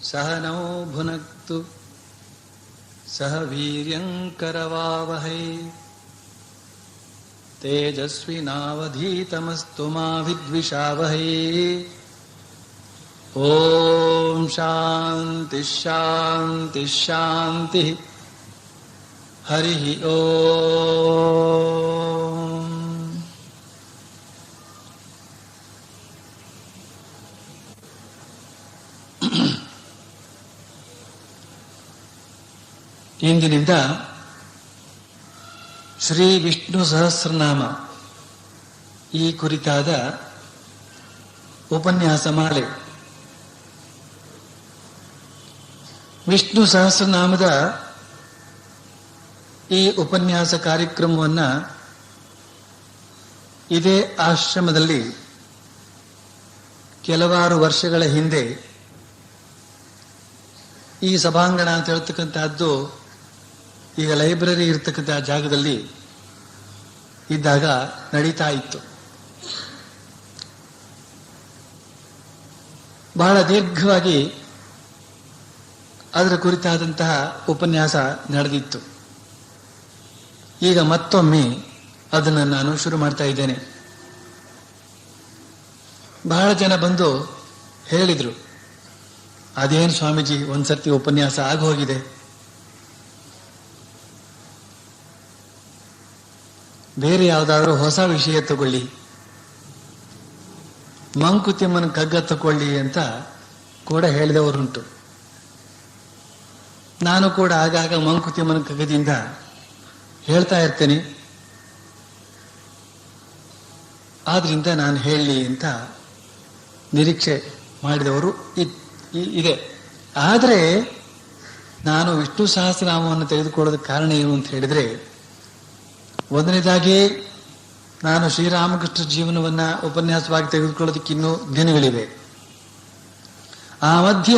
ಸಹ ನೋ ಭುನಕ್ತು ಸಹ ವೀರ್ಯಂಕರವಾವಹೈ ತೇಜಸ್ವಿನಾವಧೀತಮಸ್ತು ಮಾ ವಿದ್ವಿಷಾವಹೈ. ಓಂ ಶಾಂತಿ ಶಾಂತಿ ಶಾಂತಿ. ಹರಿ ಓಂ. ಇಂದಿನಿಂದ ಶ್ರೀ ವಿಷ್ಣು ಸಹಸ್ರನಾಮ ಈ ಕುರಿತಾದ ಉಪನ್ಯಾಸ ಮಾಲೆ. ವಿಷ್ಣು ಸಹಸ್ರನಾಮದ ಈ ಉಪನ್ಯಾಸ ಕಾರ್ಯಕ್ರಮವನ್ನು ಇದೇ ಆಶ್ರಮದಲ್ಲಿ ಕೆಲವಾರು ವರ್ಷಗಳ ಹಿಂದೆ ಈ ಸಭಾಂಗಣ ಅಂತ ಹೇಳ್ತಕ್ಕಂತಹದ್ದು ಈಗ ಲೈಬ್ರರಿ ಇರ್ತಕ್ಕಂಥ ಜಾಗದಲ್ಲಿ ಇದ್ದಾಗ ನಡೀತಾ ಇತ್ತು. ಬಹಳ ದೀರ್ಘವಾಗಿ ಅದರ ಕುರಿತಾದಂತಹ ಉಪನ್ಯಾಸ ನಡೆದಿತ್ತು. ಈಗ ಮತ್ತೊಮ್ಮೆ ಅದನ್ನು ನಾನು ಶುರು ಮಾಡ್ತಾ ಇದ್ದೇನೆ. ಬಹಳ ಜನ ಬಂದು ಹೇಳಿದ್ರು, ಅದೇನು ಸ್ವಾಮೀಜಿ ಒಂದ್ಸರ್ತಿ ಉಪನ್ಯಾಸ ಆಗೋಗಿದೆ, ಬೇರೆ ಯಾವುದಾದ್ರೂ ಹೊಸ ವಿಷಯ ತಗೊಳ್ಳಿ, ಮಂಕುತಿಮ್ಮನ ಕಗ್ಗ ತಗೊಳ್ಳಿ ಅಂತ ಕೂಡ ಹೇಳಿದವರುಂಟು. ನಾನು ಕೂಡ ಆಗಾಗ ಮಂಕುತಿಮ್ಮನ ಕಗ್ಗದಿಂದ ಹೇಳ್ತಾ ಇರ್ತೇನೆ. ಆದ್ರಿಂದ ನಾನು ಹೇಳಲಿ ಅಂತ ನಿರೀಕ್ಷೆ ಮಾಡಿದವರು ಇದೆ. ಆದರೆ ನಾನು ವಿಷ್ಣು ಸಹಸ್ರನಾಮವನ್ನು ತೆಗೆದುಕೊಳ್ಳೋದಕ್ಕೆ ಕಾರಣ ಏನು ಅಂತ ಹೇಳಿದ್ರೆ, ಮೊದಲನೇದಾಗಿ ನಾನು ಶ್ರೀರಾಮಕೃಷ್ಣ ಜೀವನವನ್ನ ಉಪನ್ಯಾಸವಾಗಿ ತೆಗೆದುಕೊಳ್ಳೋದಕ್ಕೆ ಇನ್ನೂ ದಿನಗಳಿವೆ. ಆ ಮಧ್ಯ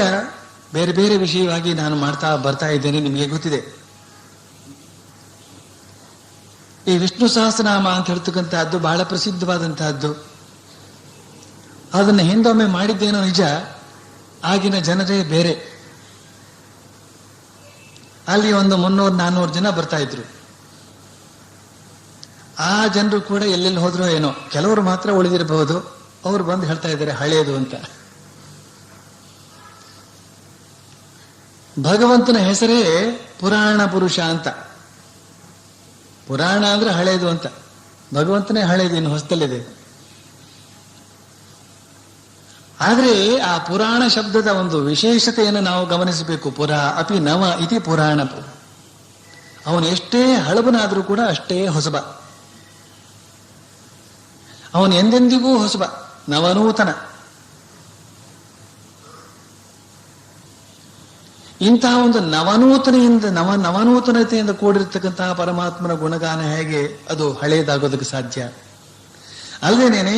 ಬೇರೆ ಬೇರೆ ವಿಷಯವಾಗಿ ನಾನು ಮಾಡ್ತಾ ಬರ್ತಾ ಇದ್ದೇನೆ, ನಿಮಗೆ ಗೊತ್ತಿದೆ. ಈ ವಿಷ್ಣು ಸಹಸ್ರನಾಮ ಅಂತ ಹೇಳ್ತಕ್ಕಂತಹದ್ದು ಬಹಳ ಪ್ರಸಿದ್ಧವಾದಂತಹದ್ದು. ಅದನ್ನು ಹಿಂದೊಮ್ಮೆ ಮಾಡಿದ್ದೇನೋ ನಿಜ, ಆಗಿನ ಜನರೇ ಬೇರೆ. ಅಲ್ಲಿ ಒಂದು 300-400 ಜನ ಬರ್ತಾ ಇದ್ರು. ಆ ಜನರು ಕೂಡ ಎಲ್ಲೆಲ್ಲಿ ಹೋದ್ರೋ ಏನೋ, ಕೆಲವರು ಮಾತ್ರ ಉಳಿದಿರಬಹುದು. ಅವರು ಬಂದು ಹೇಳ್ತಾ ಇದ್ದಾರೆ ಹಳೇದು ಅಂತ. ಭಗವಂತನ ಹೆಸರೇ ಪುರಾಣ ಪುರುಷ ಅಂತ. ಪುರಾಣ ಅಂದ್ರೆ ಹಳೇದು ಅಂತ, ಭಗವಂತನೇ ಹಳೇದು, ಇನ್ನು ಹೊಸದಲ್ಲಿದೆ. ಆದ್ರೆ ಆ ಪುರಾಣ ಶಬ್ದದ ಒಂದು ವಿಶೇಷತೆಯನ್ನು ನಾವು ಗಮನಿಸಬೇಕು. ಪುರಾ ಅಪಿ ನವ ಇತಿ ಪುರಾಣ. ಅವನು ಎಷ್ಟೇ ಹಳಬನಾದ್ರೂ ಕೂಡ ಅಷ್ಟೇ ಹೊಸಬ. ಅವನು ಎಂದೆಂದಿಗೂ ಹೊಸಬ, ನವನೂತನ. ಇಂತಹ ಒಂದು ನವನೂತನತೆಯಿಂದ ಕೂಡಿರ್ತಕ್ಕಂತಹ ಪರಮಾತ್ಮನ ಗುಣಗಾನ ಹೇಗೆ ಅದು ಹಳೇದಾಗೋದಕ್ಕೆ ಸಾಧ್ಯ? ಅಲ್ಲದೇನೇನೆ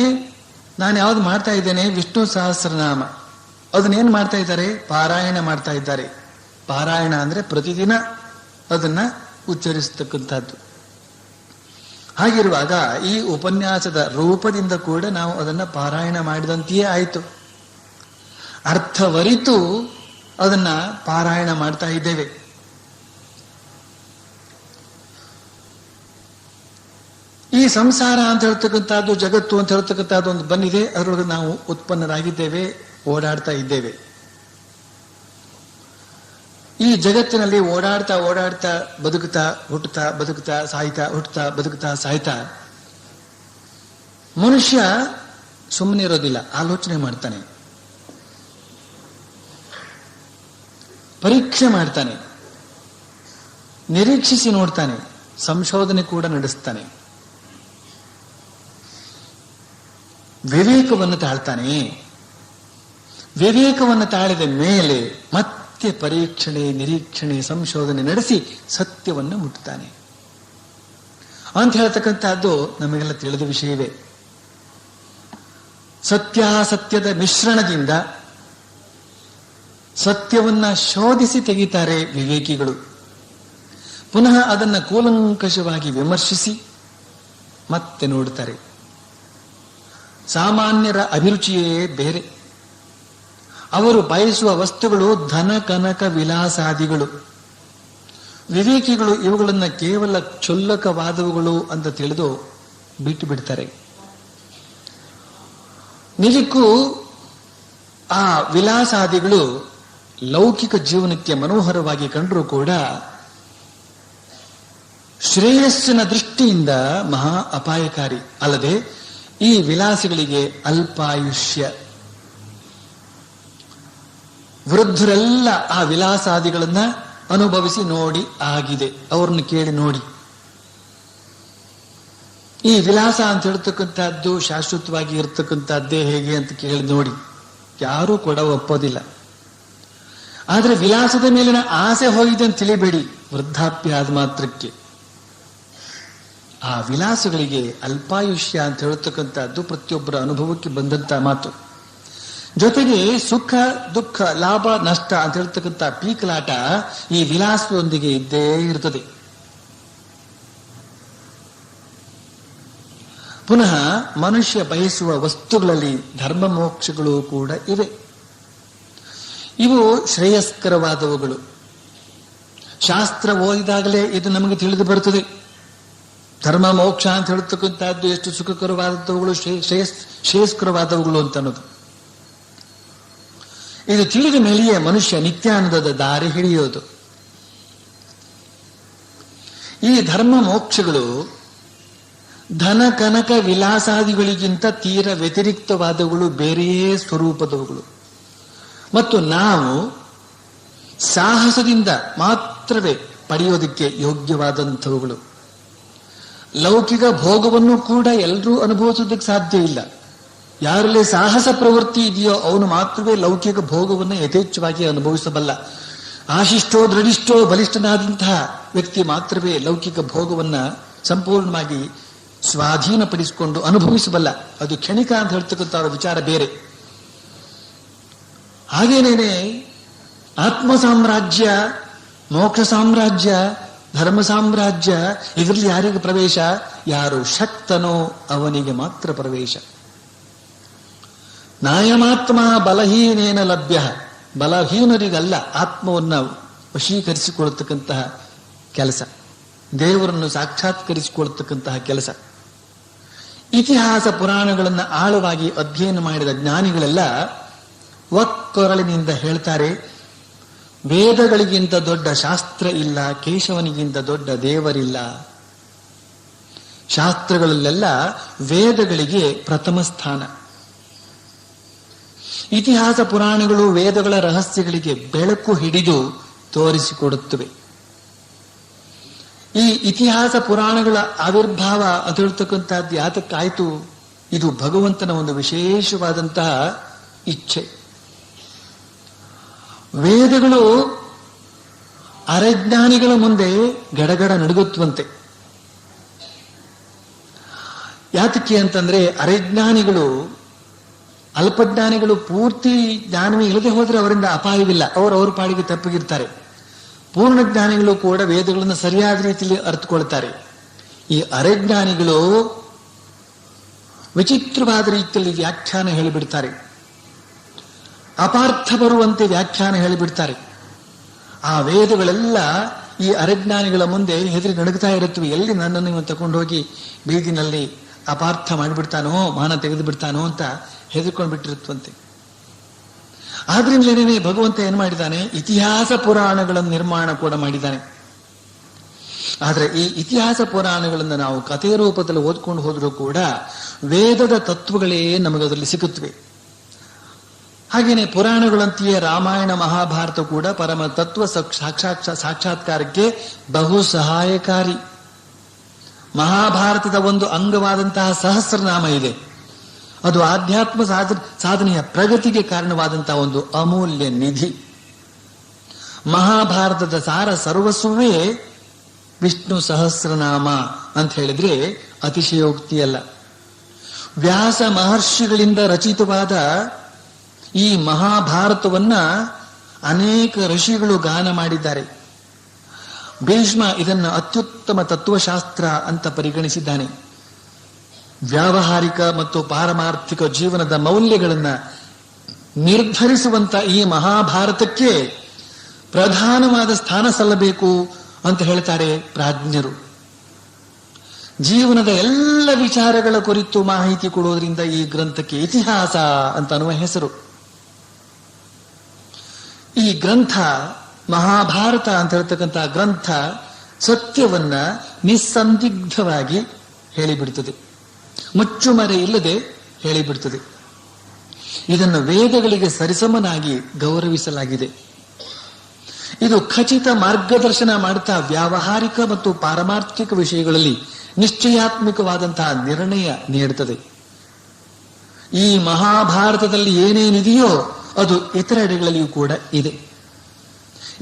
ನಾನು ಯಾವ್ದು ಮಾಡ್ತಾ ಇದ್ದೇನೆ, ವಿಷ್ಣು ಸಹಸ್ರನಾಮ, ಅದನ್ನೇನು ಮಾಡ್ತಾ ಇದ್ದಾರೆ, ಪಾರಾಯಣ ಮಾಡ್ತಾ ಇದ್ದಾರೆ. ಪಾರಾಯಣ ಅಂದ್ರೆ ಪ್ರತಿದಿನ ಅದನ್ನ ಉಚ್ಚರಿಸತಕ್ಕಂಥದ್ದು. ಹಾಗಿರುವಾಗ ಈ ಉಪನ್ಯಾಸದ ರೂಪದಿಂದ ಕೂಡ ನಾವು ಅದನ್ನ ಪಾರಾಯಣ ಮಾಡಿದಂತೆಯೇ ಆಯಿತು. ಅರ್ಥವರಿತು ಅದನ್ನ ಪಾರಾಯಣ ಮಾಡ್ತಾ ಇದ್ದೇವೆ. ಈ ಸಂಸಾರ ಅಂತ ಹೇಳ್ತಕ್ಕಂಥದ್ದು, ಜಗತ್ತು ಅಂತ ಹೇಳ್ತಕ್ಕಂಥದ್ದು ಒಂದು ಬಂದಿದೆ, ಅದರೊಳಗೆ ನಾವು ಉತ್ಪನ್ನರಾಗಿದ್ದೇವೆ, ಓಡಾಡ್ತಾ ಇದ್ದೇವೆ. ಈ ಜಗತ್ತಿನಲ್ಲಿ ಓಡಾಡ್ತಾ ಓಡಾಡ್ತಾ ಬದುಕುತ್ತಾ ಹುಟ್ಟುತ್ತಾ ಬದುಕುತ್ತಾ ಸಾಯ್ತಾ ಹುಟ್ಟುತ್ತಾ ಬದುಕುತ್ತಾ ಸಾಯ್ತಾ ಮನುಷ್ಯ ಸುಮ್ಮನೆ ಇರೋದಿಲ್ಲ, ಆಲೋಚನೆ ಮಾಡ್ತಾನೆ, ಪರೀಕ್ಷೆ ಮಾಡ್ತಾನೆ, ನಿರೀಕ್ಷಿಸಿ ನೋಡ್ತಾನೆ, ಸಂಶೋಧನೆ ಕೂಡ ನಡೆಸ್ತಾನೆ, ವಿವೇಕವನ್ನು ತಾಳ್ತಾನೆ. ವಿವೇಕವನ್ನು ತಾಳಿದ ಮೇಲೆ ಮತ್ತೆ ಪರೀಕ್ಷಣೆ, ನಿರೀಕ್ಷಣೆ, ಸಂಶೋಧನೆ ನಡೆಸಿ ಸತ್ಯವನ್ನು ಮುಟ್ಟುತ್ತಾನೆ ಅಂತ ಹೇಳ್ತಕ್ಕಂಥದ್ದು ನಮಗೆಲ್ಲ ತಿಳಿದ ವಿಷಯವೇ. ಸತ್ಯಾಸತ್ಯದ ಮಿಶ್ರಣದಿಂದ ಸತ್ಯವನ್ನ ಶೋಧಿಸಿ ತೆಗಿತಾರೆ ವಿವೇಕಿಗಳು. ಪುನಃ ಅದನ್ನು ಕೂಲಂಕಷವಾಗಿ ವಿಮರ್ಶಿಸಿ ಮತ್ತೆ ನೋಡುತ್ತಾರೆ. ಸಾಮಾನ್ಯರ ಅಭಿರುಚಿಯೇ ಬೇರೆ. ಅವರು ಬಯಸುವ ವಸ್ತುಗಳು ಧನ ಕನಕ ವಿಲಾಸಾದಿಗಳು. ವಿವೇಕಿಗಳು ಇವುಗಳನ್ನ ಕೇವಲ ಕ್ಷುಲ್ಲಕವಾದವುಗಳು ಅಂತ ತಿಳಿದು ಬಿಟ್ಟು ಬಿಡ್ತಾರೆ. ನಿಜಕ್ಕೂ ಆ ವಿಲಾಸಾದಿಗಳು ಲೌಕಿಕ ಜೀವನಕ್ಕೆ ಮನೋಹರವಾಗಿ ಕಂಡರೂ ಕೂಡ ಶ್ರೇಯಸ್ಸಿನ ದೃಷ್ಟಿಯಿಂದ ಮಹಾ ಅಪಾಯಕಾರಿ. ಅಲ್ಲದೆ ಈ ವಿಲಾಸಗಳಿಗೆ ಅಲ್ಪಾಯುಷ್ಯ. ವೃದ್ಧರೆಲ್ಲ ಆ ವಿಲಾಸಾದಿಗಳನ್ನ ಅನುಭವಿಸಿ ನೋಡಿ ಆಗಿದೆ. ಅವ್ರನ್ನ ಕೇಳಿ ನೋಡಿ. ಈ ವಿಲಾಸ ಅಂತ ಹೇಳ್ತಕ್ಕಂಥದ್ದು ಶಾಶ್ವತವಾಗಿ ಇರ್ತಕ್ಕಂಥದ್ದೇ ಹೇಗೆ ಅಂತ ಕೇಳಿ ನೋಡಿ. ಯಾರೂ ಕೂಡ ಒಪ್ಪೋದಿಲ್ಲ. ಆದ್ರೆ ವಿಲಾಸದ ಮೇಲಿನ ಆಸೆ ಹೋಗಿದೆ ಅಂತ ತಿಳಿಬೇಡಿ. ವೃದ್ಧಾಪ್ಯ ಆದ ಮಾತ್ರಕ್ಕೆ ಆ ವಿಲಾಸಗಳಿಗೆ ಅಲ್ಪಾಯುಷ್ಯ ಅಂತ ಹೇಳ್ತಕ್ಕಂಥದ್ದು ಪ್ರತಿಯೊಬ್ಬರ ಅನುಭವಕ್ಕೆ ಬಂದಂತ ಮಾತು. ಜೊತೆಗೆ ಸುಖ ದುಃಖ ಲಾಭ ನಷ್ಟ ಅಂತ ಹೇಳ್ತಕ್ಕಂಥ ಪೀಕಲಾಟ ಈ ವಿಲಾಸದೊಂದಿಗೆ ಇದ್ದೇ ಇರ್ತದೆ. ಪುನಃ ಮನುಷ್ಯ ಬಯಸುವ ವಸ್ತುಗಳಲ್ಲಿ ಧರ್ಮ ಮೋಕ್ಷಗಳು ಕೂಡ ಇವೆ. ಇವು ಶ್ರೇಯಸ್ಕರವಾದವುಗಳು. ಶಾಸ್ತ್ರ ಓದಿದಾಗಲೇ ಇದು ನಮಗೆ ತಿಳಿದು ಬರುತ್ತದೆ. ಧರ್ಮ ಮೋಕ್ಷ ಅಂತ ಹೇಳ್ತಕ್ಕಂಥದ್ದು ಎಷ್ಟು ಸುಖಕರವಾದವುಗಳು, ಶ್ರೇಯಸ್ಕರವಾದವುಗಳು ಅಂತ ಅನ್ನೋದು. ಇದು ತಿಳಿದ ಮೇಲೆಯೇ ಮನುಷ್ಯ ನಿತ್ಯಾನಂದದ ದಾರಿ ಹಿಡಿಯೋದು. ಈ ಧರ್ಮ ಮೋಕ್ಷಗಳು ಧನ ಕನಕ ವಿಲಾಸಾದಿಗಳಿಗಿಂತ ತೀರ ವ್ಯತಿರಿಕ್ತವಾದವುಗಳು, ಬೇರೆಯೇ ಸ್ವರೂಪದವುಗಳು. ಮತ್ತು ನಾವು ಸಾಹಸದಿಂದ ಮಾತ್ರವೇ ಪಡೆಯೋದಕ್ಕೆ ಯೋಗ್ಯವಾದಂಥವುಗಳು. ಲೌಕಿಕ ಭೋಗವನ್ನು ಕೂಡ ಎಲ್ಲರೂ ಅನುಭವಿಸೋದಕ್ಕೆ ಸಾಧ್ಯ ಇಲ್ಲ. ಯಾರಲ್ಲಿ ಸಾಹಸ ಪ್ರವೃತ್ತಿ ಇದೆಯೋ ಅವನು ಮಾತ್ರವೇ ಲೌಕಿಕ ಭೋಗವನ್ನು ಯಥೇಚ್ಛವಾಗಿ ಅನುಭವಿಸಬಲ್ಲ. ಆಶಿಷ್ಟೋ ದೃಢಿಷ್ಟೋ ಬಲಿಷ್ಠನಾದಂತಹ ವ್ಯಕ್ತಿ ಮಾತ್ರವೇ ಲೌಕಿಕ ಭೋಗವನ್ನ ಸಂಪೂರ್ಣವಾಗಿ ಸ್ವಾಧೀನಪಡಿಸಿಕೊಂಡು ಅನುಭವಿಸಬಲ್ಲ. ಅದು ಕ್ಷಣಿಕ ಅಂತ ಹೇಳ್ತಕ್ಕಂಥ ವಿಚಾರ ಬೇರೆ. ಹಾಗೇನೇನೆ ಆತ್ಮ ಸಾಮ್ರಾಜ್ಯ, ಮೋಕ್ಷ ಸಾಮ್ರಾಜ್ಯ, ಧರ್ಮ ಸಾಮ್ರಾಜ್ಯ ಇದರಲ್ಲಿ ಯಾರಿಗೆ ಪ್ರವೇಶ? ಯಾರು ಶಕ್ತನೋ ಅವನಿಗೆ ಮಾತ್ರ ಪ್ರವೇಶ. ನಾಯಮಾತ್ಮ ಬಲಹೀನೇನ ಲಭ್ಯ. ಬಲಹೀನರಿಗಲ್ಲ ಆತ್ಮವನ್ನು ವಶೀಕರಿಸಿಕೊಳ್ಳತಕ್ಕಂತಹ ಕೆಲಸ, ದೇವರನ್ನು ಸಾಕ್ಷಾತ್ಕರಿಸಿಕೊಳ್ಳತಕ್ಕಂತಹ ಕೆಲಸ. ಇತಿಹಾಸ ಪುರಾಣಗಳನ್ನು ಆಳವಾಗಿ ಅಧ್ಯಯನ ಮಾಡಿದ ಜ್ಞಾನಿಗಳೆಲ್ಲ ಒಕ್ಕೊರಳಿನಿಂದ ಹೇಳ್ತಾರೆ, ವೇದಗಳಿಗಿಂತ ದೊಡ್ಡ ಶಾಸ್ತ್ರ ಇಲ್ಲ, ಕೇಶವನಿಗಿಂತ ದೊಡ್ಡ ದೇವರಿಲ್ಲ. ಶಾಸ್ತ್ರಗಳಲ್ಲೆಲ್ಲ ವೇದಗಳಿಗೆ ಪ್ರಥಮ ಸ್ಥಾನ. ಇತಿಹಾಸ ಪುರಾಣಗಳು ವೇದಗಳ ರಹಸ್ಯಗಳಿಗೆ ಬೆಳಕು ಹಿಡಿದು ತೋರಿಸಿಕೊಡುತ್ತವೆ. ಈ ಇತಿಹಾಸ ಪುರಾಣಗಳ ಆವಿರ್ಭಾವ ಅಂತ ಹೇಳ್ತಕ್ಕಂಥದ್ದು ಯಾತಕ್ಕಾಯ್ತು? ಇದು ಭಗವಂತನ ಒಂದು ವಿಶೇಷವಾದಂತಹ ಇಚ್ಛೆ. ವೇದಗಳು ಅರೆಜ್ಞಾನಿಗಳ ಮುಂದೆ ಗಡಗಡ ನಡುಗುತ್ತವಂತೆ. ಯಾತಕ್ಕೆ ಅಂತಂದ್ರೆ ಅರೆಜ್ಞಾನಿಗಳು, ಅಲ್ಪಜ್ಞಾನಿಗಳು ಪೂರ್ತಿ ಜ್ಞಾನವೇ ಇಲ್ಲದೆ ಹೋದ್ರೆ ಅವರಿಂದ ಅಪಾಯವಿಲ್ಲ, ಅವ್ರ ಪಾಡಿಗೆ ತಪ್ಪಿಗಿರ್ತಾರೆ. ಪೂರ್ಣ ಜ್ಞಾನಿಗಳು ಕೂಡ ವೇದಗಳನ್ನು ಸರಿಯಾದ ರೀತಿಯಲ್ಲಿ ಅರ್ಥಕೊಳ್ತಾರೆ. ಈ ಅರೆಜ್ಞಾನಿಗಳು ವಿಚಿತ್ರವಾದ ರೀತಿಯಲ್ಲಿ ವ್ಯಾಖ್ಯಾನ ಹೇಳಿಬಿಡ್ತಾರೆ, ಅಪಾರ್ಥ ಬರುವಂತೆ ವ್ಯಾಖ್ಯಾನ ಹೇಳಿಬಿಡ್ತಾರೆ. ಆ ವೇದಗಳೆಲ್ಲ ಈ ಅರೆಜ್ಞಾನಿಗಳ ಮುಂದೆ ಹೆದರಿ ನಡುಗ್ತಾ ಇರುತ್ತವೆ. ಎಲ್ಲಿ ನನ್ನನ್ನು ಇವ ತಗೊಂಡು ಹೋಗಿ ಬೀದಿನಲ್ಲಿ ಅಪಾರ್ಥ ಮಾಡಿಬಿಡ್ತಾನೋ, ಮಾನ ತೆಗೆದು ಬಿಡ್ತಾನೋ ಅಂತ ಹೆದರ್ಕೊಂಡು ಬಿಟ್ಟಿರುತ್ತವಂತೆ. ಆದ್ರಿಂದಲೇ ಭಗವಂತ ಏನ್ ಮಾಡಿದ್ದಾನೆ? ಇತಿಹಾಸ ಪುರಾಣಗಳನ್ನು ನಿರ್ಮಾಣ ಕೂಡ ಮಾಡಿದ್ದಾನೆ. ಆದ್ರೆ ಈ ಇತಿಹಾಸ ಪುರಾಣಗಳನ್ನು ನಾವು ಕಥೆಯ ರೂಪದಲ್ಲಿ ಓದ್ಕೊಂಡು ಹೋದ್ರೂ ಕೂಡ ವೇದದ ತತ್ವಗಳೇ ನಮಗದರಲ್ಲಿ ಸಿಗುತ್ತವೆ. ಹಾಗೇನೆ ಪುರಾಣಗಳಂತೆಯೇ ರಾಮಾಯಣ ಮಹಾಭಾರತ ಕೂಡ ಪರಮ ತತ್ವ ಸಾಕ್ಷಾತ್ಕಾರಕ್ಕೆ ಬಹು ಸಹಾಯಕಾರಿ. ಮಹಾಭಾರತದ ಒಂದು ಅಂಗವಾದಂತಹ ಸಹಸ್ರನಾಮ ಇದೆ. ಅದು ಆಧ್ಯಾತ್ಮ ಸಾಧನೆಯ ಪ್ರಗತಿಗೆ ಕಾರಣವಾದಂತಹ ಒಂದು ಅಮೂಲ್ಯ ನಿಧಿ. ಮಹಾಭಾರತದ ಸಾರ ಸರ್ವಸ್ವವೇ ವಿಷ್ಣು ಸಹಸ್ರನಾಮ ಅಂತ ಹೇಳಿದ್ರೆ ಅತಿಶಯೋಕ್ತಿಯಲ್ಲ. ವ್ಯಾಸ ಮಹರ್ಷಿಗಳಿಂದ ರಚಿತವಾದ ಈ ಮಹಾಭಾರತವನ್ನ ಅನೇಕ ಋಷಿಗಳು ಗಾನ ಮಾಡಿದ್ದಾರೆ. ಭೀಷ್ಮ ಇದನ್ನ ಅತ್ಯುತ್ತಮ ತತ್ವಶಾಸ್ತ್ರ ಅಂತ ಪರಿಗಣಿಸಿದ್ದಾನೆ. ವ್ಯಾವಹಾರಿಕ ಮತ್ತು ಪಾರಮಾರ್ಥಿಕ ಜೀವನದ ಮೌಲ್ಯಗಳನ್ನ ನಿರ್ಧರಿಸುವಂತ ಈ ಮಹಾಭಾರತಕ್ಕೆ ಪ್ರಧಾನವಾದ ಸ್ಥಾನ ಸಲ್ಲಬೇಕು ಅಂತ ಹೇಳ್ತಾರೆ ಪ್ರಾಜ್ಞರು. ಜೀವನದ ಎಲ್ಲ ವಿಚಾರಗಳ ಕುರಿತು ಮಾಹಿತಿ ಕೊಡುವುದರಿಂದ ಈ ಗ್ರಂಥಕ್ಕೆ ಇತಿಹಾಸ ಅಂತ ಅನ್ನುವ ಹೆಸರು. ಈ ಗ್ರಂಥ ಮಹಾಭಾರತ ಅಂತ ಹೇಳ್ತಕ್ಕಂಥ ಗ್ರಂಥ ಸತ್ಯವನ್ನ ನಿಸ್ಸಂದಿಗ್ಧವಾಗಿ ಹೇಳಿಬಿಡ್ತದೆ, ಮುಚ್ಚುಮರೆ ಇಲ್ಲದೆ ಹೇಳಿಬಿಡ್ತದೆ. ಇದನ್ನು ವೇದಗಳಿಗೆ ಸರಿಸಮನಾಗಿ ಗೌರವಿಸಲಾಗಿದೆ. ಇದು ಖಚಿತ ಮಾರ್ಗದರ್ಶನ ಮಾಡುತ್ತಾ ವ್ಯಾವಹಾರಿಕ ಮತ್ತು ಪಾರಮಾರ್ಥಿಕ ವಿಷಯಗಳಲ್ಲಿ ನಿಶ್ಚಯಾತ್ಮಕವಾದಂತಹ ನಿರ್ಣಯ ನೀಡುತ್ತದೆ. ಈ ಮಹಾಭಾರತದಲ್ಲಿ ಏನೇನಿದೆಯೋ ಅದು ಇತರೆಡೆಗಳಲ್ಲಿಯೂ ಕೂಡ ಇದೆ.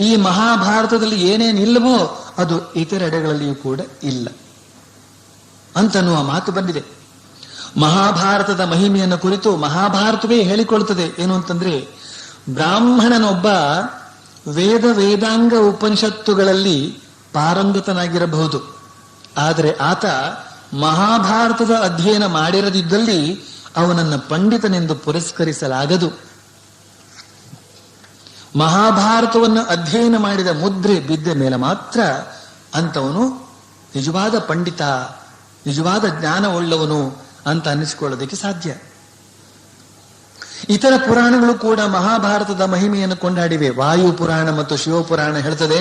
ಈ ಮಹಾಭಾರತದಲ್ಲಿ ಏನೇನಿಲ್ಲವೋ ಅದು ಇತರೆಡೆಗಳಲ್ಲಿಯೂ ಕೂಡ ಇಲ್ಲ ಅಂತನ್ನುವ ಮಾತು ಬಂದಿದೆ. ಮಹಾಭಾರತದ ಮಹಿಮೆಯನ್ನು ಕುರಿತು ಮಹಾಭಾರತವೇ ಹೇಳಿಕೊಳ್ತದೆ. ಏನು ಅಂತಂದ್ರೆ, ಬ್ರಾಹ್ಮಣನೊಬ್ಬ ವೇದಾಂಗ ಉಪನಿಷತ್ತುಗಳಲ್ಲಿ ಪಾರಂಗತನಾಗಿರಬಹುದು, ಆದರೆ ಆತ ಮಹಾಭಾರತದ ಅಧ್ಯಯನ ಮಾಡಿರದಿದ್ದಲ್ಲಿ ಅವನನ್ನು ಪಂಡಿತನೆಂದು ಪುರಸ್ಕರಿಸಲಾಗದು. ಮಹಾಭಾರತವನ್ನು ಅಧ್ಯಯನ ಮಾಡಿದ ಮುದ್ರೆ ಬಿದ್ದ ಮೇಲೆ ಮಾತ್ರ ಅಂತವನು ನಿಜವಾದ ಪಂಡಿತ, ನಿಜವಾದ ಜ್ಞಾನವುಳ್ಳವನು ಅಂತ ಅನ್ನಿಸಿಕೊಳ್ಳೋದಕ್ಕೆ ಸಾಧ್ಯ. ಇತರ ಪುರಾಣಗಳು ಕೂಡ ಮಹಾಭಾರತದ ಮಹಿಮೆಯನ್ನು ಕೊಂಡಾಡಿವೆ. ವಾಯು ಪುರಾಣ ಮತ್ತು ಶಿವಪುರಾಣ ಹೇಳ್ತದೆ,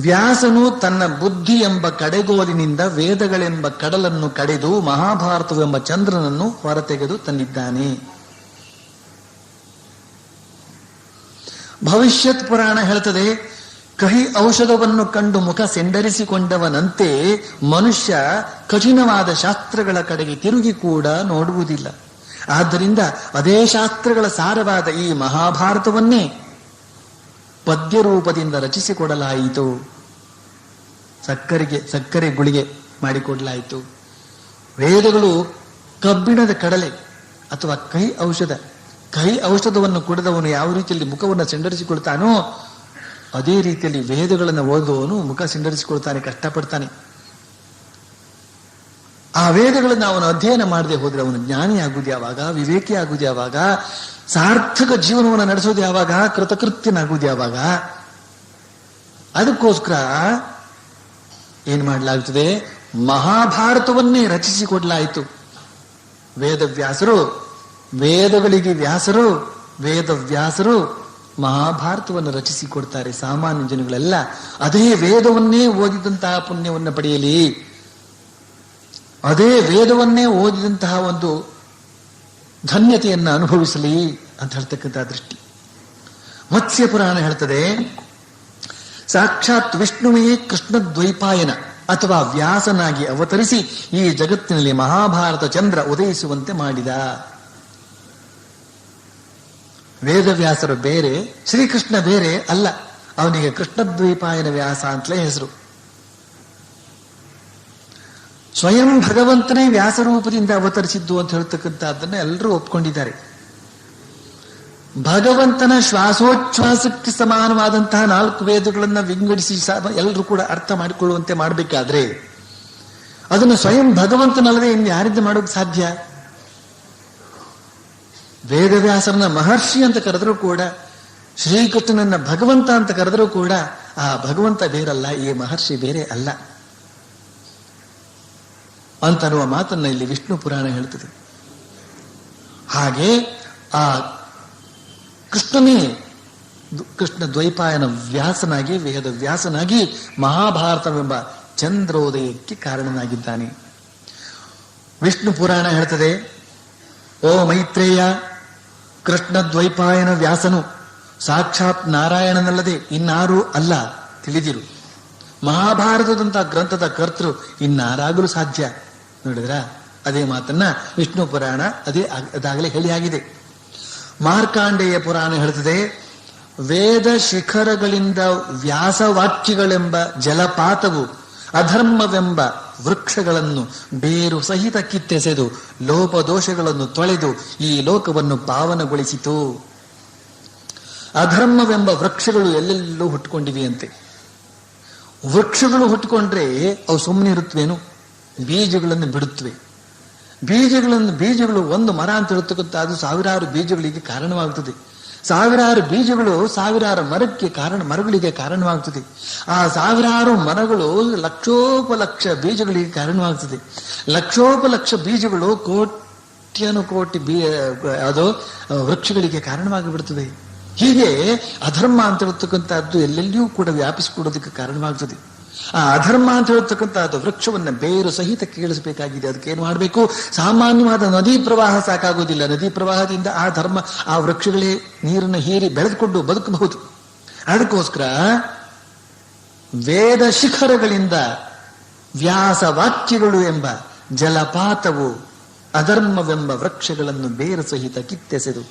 ವ್ಯಾಸನು ತನ್ನ ಬುದ್ಧಿ ಎಂಬ ಕಡೆಗೋಲಿನಿಂದ ವೇದಗಳೆಂಬ ಕಡಲನ್ನು ಕಡೆದು ಮಹಾಭಾರತವೆಂಬ ಚಂದ್ರನನ್ನು ಹೊರತೆಗೆದು ತಂದಿದ್ದಾನೆ. ಭವಿಷ್ಯತ್ ಪುರಾಣ ಹೇಳ್ತದೆ, ಕಹಿ ಔಷಧವನ್ನು ಕಂಡು ಮುಖ ಸೆಂಡರಿಸಿಕೊಂಡವನಂತೆ ಮನುಷ್ಯ ಕಠಿಣವಾದ ಶಾಸ್ತ್ರಗಳ ಕಡೆಗೆ ತಿರುಗಿ ಕೂಡ ನೋಡುವುದಿಲ್ಲ. ಆದ್ದರಿಂದ ಅದೇ ಶಾಸ್ತ್ರಗಳ ಸಾರವಾದ ಈ ಮಹಾಭಾರತವನ್ನೇ ಪದ್ಯ ರೂಪದಿಂದ ರಚಿಸಿಕೊಡಲಾಯಿತು. ಸಕ್ಕರೆ ಗುಳಿಗೆ ಮಾಡಿಕೊಡಲಾಯಿತು. ವೇದಗಳು ಕಬ್ಬಿಣದ ಕಡಲೆ ಅಥವಾ ಕಹಿ ಔಷಧವನ್ನು ಕುಡಿದವನು ಯಾವ ರೀತಿಯಲ್ಲಿ ಮುಖವನ್ನು ಸಿಂಡರಿಸಿಕೊಳ್ತಾನೋ ಅದೇ ರೀತಿಯಲ್ಲಿ ವೇದಗಳನ್ನು ಓದುವವನು ಮುಖ ಸಿಂಡರಿಸಿಕೊಳ್ತಾನೆ, ಕಷ್ಟಪಡ್ತಾನೆ. ಆ ವೇದಗಳನ್ನು ಅವನು ಅಧ್ಯಯನ ಮಾಡದೆ ಹೋದ್ರೆ ಅವನು ಜ್ಞಾನಿ ಆಗುವುದು ಯಾವಾಗ, ವಿವೇಕಿ ಆಗುವುದು ಯಾವಾಗ, ಸಾರ್ಥಕ ಜೀವನವನ್ನು ನಡೆಸೋದು ಯಾವಾಗ, ಕೃತಕೃತ್ಯನಾಗುವುದು ಯಾವಾಗ? ಅದಕ್ಕೋಸ್ಕರ ಏನ್ ಮಾಡಲಾಗುತ್ತದೆ, ಮಹಾಭಾರತವನ್ನೇ ರಚಿಸಿಕೊಡಲಾಯಿತು. ವೇದವ್ಯಾಸರು, ವೇದಗಳಿಗೆ ವ್ಯಾಸರು, ವೇದವ್ಯಾಸರು ಮಹಾಭಾರತವನ್ನು ರಚಿಸಿಕೊಡ್ತಾರೆ. ಸಾಮಾನ್ಯ ಜನಗಳೆಲ್ಲ ಅದೇ ವೇದವನ್ನೇ ಓದಿದಂತಹ ಪುಣ್ಯವನ್ನು ಪಡೆಯಲಿ, ಅದೇ ವೇದವನ್ನೇ ಓದಿದಂತಹ ಒಂದು ಧನ್ಯತೆಯನ್ನು ಅನುಭವಿಸಲಿ ಅಂತ ಹೇಳ್ತಕ್ಕಂತಹ ದೃಷ್ಟಿ. ಮತ್ಸ್ಯ ಪುರಾಣ ಹೇಳ್ತದೆ, ಸಾಕ್ಷಾತ್ ವಿಷ್ಣುವೇ ಕೃಷ್ಣ ದ್ವೈಪಾಯನ ಅಥವಾ ವ್ಯಾಸನಾಗಿ ಅವತರಿಸಿ ಈ ಜಗತ್ತಿನಲ್ಲಿ ಮಹಾಭಾರತ ಚಂದ್ರ ಉದಯಿಸುವಂತೆ ಮಾಡಿದ. ವೇದವ್ಯಾಸರು ಬೇರೆ, ಶ್ರೀಕೃಷ್ಣ ಬೇರೆ ಅಲ್ಲ. ಅವನಿಗೆ ಕೃಷ್ಣದ್ವೈಪಾಯನ ವ್ಯಾಸ ಅಂತಲೇ ಹೆಸರು. ಸ್ವಯಂ ಭಗವಂತನೇ ವ್ಯಾಸರೂಪದಿಂದ ಅವತರಿಸಿದ್ದು ಅಂತ ಹೇಳ್ತಕ್ಕಂಥದ್ದನ್ನ ಎಲ್ಲರೂ ಒಪ್ಕೊಂಡಿದ್ದಾರೆ. ಭಗವಂತನ ಶ್ವಾಸೋಚ್ಛ್ವಾಸಕ್ಕೆ ಸಮಾನವಾದಂತಹ 4 ವೇದಗಳನ್ನ ವಿಂಗಡಿಸಿ ಎಲ್ಲರೂ ಕೂಡ ಅರ್ಥ ಮಾಡಿಕೊಳ್ಳುವಂತೆ ಮಾಡಬೇಕಾದ್ರೆ ಅದನ್ನು ಸ್ವಯಂ ಭಗವಂತನಲ್ಲದೆ ಇನ್ನು ಯಾರಿಂದ ಮಾಡೋಕೆ ಸಾಧ್ಯ? ವೇದವ್ಯಾಸರನ್ನ ಮಹರ್ಷಿ ಅಂತ ಕರೆದರೂ ಕೂಡ, ಶ್ರೀಕೃಷ್ಣನನ್ನ ಭಗವಂತ ಅಂತ ಕರೆದರೂ ಕೂಡ ಆ ಭಗವಂತ ಬೇರಲ್ಲ, ಈ ಮಹರ್ಷಿ ಬೇರೆ ಅಲ್ಲ ಅಂತನ್ನುವ ಮಾತನ್ನ ಇಲ್ಲಿ ವಿಷ್ಣು ಪುರಾಣ ಹೇಳ್ತದೆ. ಹಾಗೆ ಆ ಕೃಷ್ಣನೇ ಕೃಷ್ಣ ದ್ವೈಪಾಯನ ವ್ಯಾಸನಾಗಿ, ವೇದ ವ್ಯಾಸನಾಗಿ ಮಹಾಭಾರತವೆಂಬ ಚಂದ್ರೋದಯಕ್ಕೆ ಕಾರಣನಾಗಿದ್ದಾನೆ. ವಿಷ್ಣು ಪುರಾಣ ಹೇಳ್ತದೆ, ಓ ಮೈತ್ರೇಯ, ಕೃಷ್ಣ ದ್ವೈಪಾಯನ ವ್ಯಾಸನು ಸಾಕ್ಷಾತ್ ನಾರಾಯಣನಲ್ಲದೆ ಇನ್ನಾರೂ ಅಲ್ಲ, ತಿಳಿದಿರು. ಮಹಾಭಾರತದಂತಹ ಗ್ರಂಥದ ಕರ್ತೃ ಇನ್ನಾರಾಗಲು ಸಾಧ್ಯ? ನೋಡಿದ್ರ, ಅದೇ ಮಾತನ್ನ ವಿಷ್ಣು ಪುರಾಣ ಅದಾಗಲೇ ಹೇಳಿ ಆಗಿದೆ. ಮಾರ್ಕಾಂಡೇಯ ಪುರಾಣ ಹೇಳ್ತದೆ, ವೇದ ಶಿಖರಗಳಿಂದ ವ್ಯಾಸವಾಕ್ಯಗಳೆಂಬ ಜಲಪಾತವು ಅಧರ್ಮವೆಂಬ ವೃಕ್ಷಗಳನ್ನು ಬೇರು ಸಹಿತ ಕಿತ್ತೆಸೆದು ಲೋಪದೋಷಗಳನ್ನು ತೊಳೆದು ಈ ಲೋಕವನ್ನು ಪಾವನಗೊಳಿಸಿತು. ಅಧರ್ಮವೆಂಬ ವೃಕ್ಷಗಳು ಎಲ್ಲೆಲ್ಲೂ ಹುಟ್ಟುಕೊಂಡಿವೆಯಂತೆ. ವೃಕ್ಷಗಳು ಹುಟ್ಟುಕೊಂಡ್ರೆ ಅವು ಸುಮ್ಮನೆ ಇರುತ್ತವೇನು? ಬೀಜಗಳನ್ನು ಬಿಡುತ್ತವೆ. ಬೀಜಗಳು ಒಂದು ಮರ ಅಂತ ಹೇಳ್ತಕ್ಕಂಥ ಅದು ಸಾವಿರಾರು ಬೀಜಗಳಿಗೆ ಕಾರಣವಾಗುತ್ತದೆ. ಸಾವಿರಾರು ಬೀಜಗಳು ಸಾವಿರಾರು ಮರಗಳಿಗೆ ಕಾರಣವಾಗುತ್ತದೆ. ಆ ಸಾವಿರಾರು ಮರಗಳು ಲಕ್ಷೋಪಲಕ್ಷ ಬೀಜಗಳಿಗೆ ಕಾರಣವಾಗುತ್ತದೆ. ಲಕ್ಷೋಪಲಕ್ಷ ಬೀಜಗಳು ಕೋಟಿ ಅದು ವೃಕ್ಷಗಳಿಗೆ ಕಾರಣವಾಗಿ ಬಿಡುತ್ತದೆ. ಹೀಗೆ ಅಧರ್ಮ ಅಂತ ಹೇಳ್ತಕ್ಕಂಥದ್ದು ಎಲ್ಲೆಲ್ಲಿಯೂ ಕೂಡ ವ್ಯಾಪಿಸಿಕೊಡೋದಕ್ಕೆ ಕಾರಣವಾಗ್ತದೆ. ಆ ಅಧರ್ಮ ಅಂತ ಹೇಳ್ತಕ್ಕಂಥದ್ದು ವೃಕ್ಷವನ್ನ ಬೇರು ಸಹಿತ ಕೇಳಿಸಬೇಕಾಗಿದೆ. ಅದಕ್ಕೆ ಏನು ಮಾಡಬೇಕು? ಸಾಮಾನ್ಯವಾದ ನದಿ ಪ್ರವಾಹ ಸಾಕಾಗೋದಿಲ್ಲ. ನದಿ ಪ್ರವಾಹದಿಂದ ಆ ಧರ್ಮ ಆ ವೃಕ್ಷಗಳೇ ನೀರನ್ನು ಹೀರಿ ಬೆಳೆದುಕೊಂಡು ಬದುಕಬಹುದು. ಅದಕ್ಕೋಸ್ಕರ ವೇದ ಶಿಖರಗಳಿಂದ ವ್ಯಾಸ ವಾಕ್ಯಗಳು ಎಂಬ ಜಲಪಾತವು ಅಧರ್ಮವೆಂಬ ವೃಕ್ಷಗಳನ್ನು ಬೇರು ಸಹಿತ ಕಿತ್ತೆಸೆದು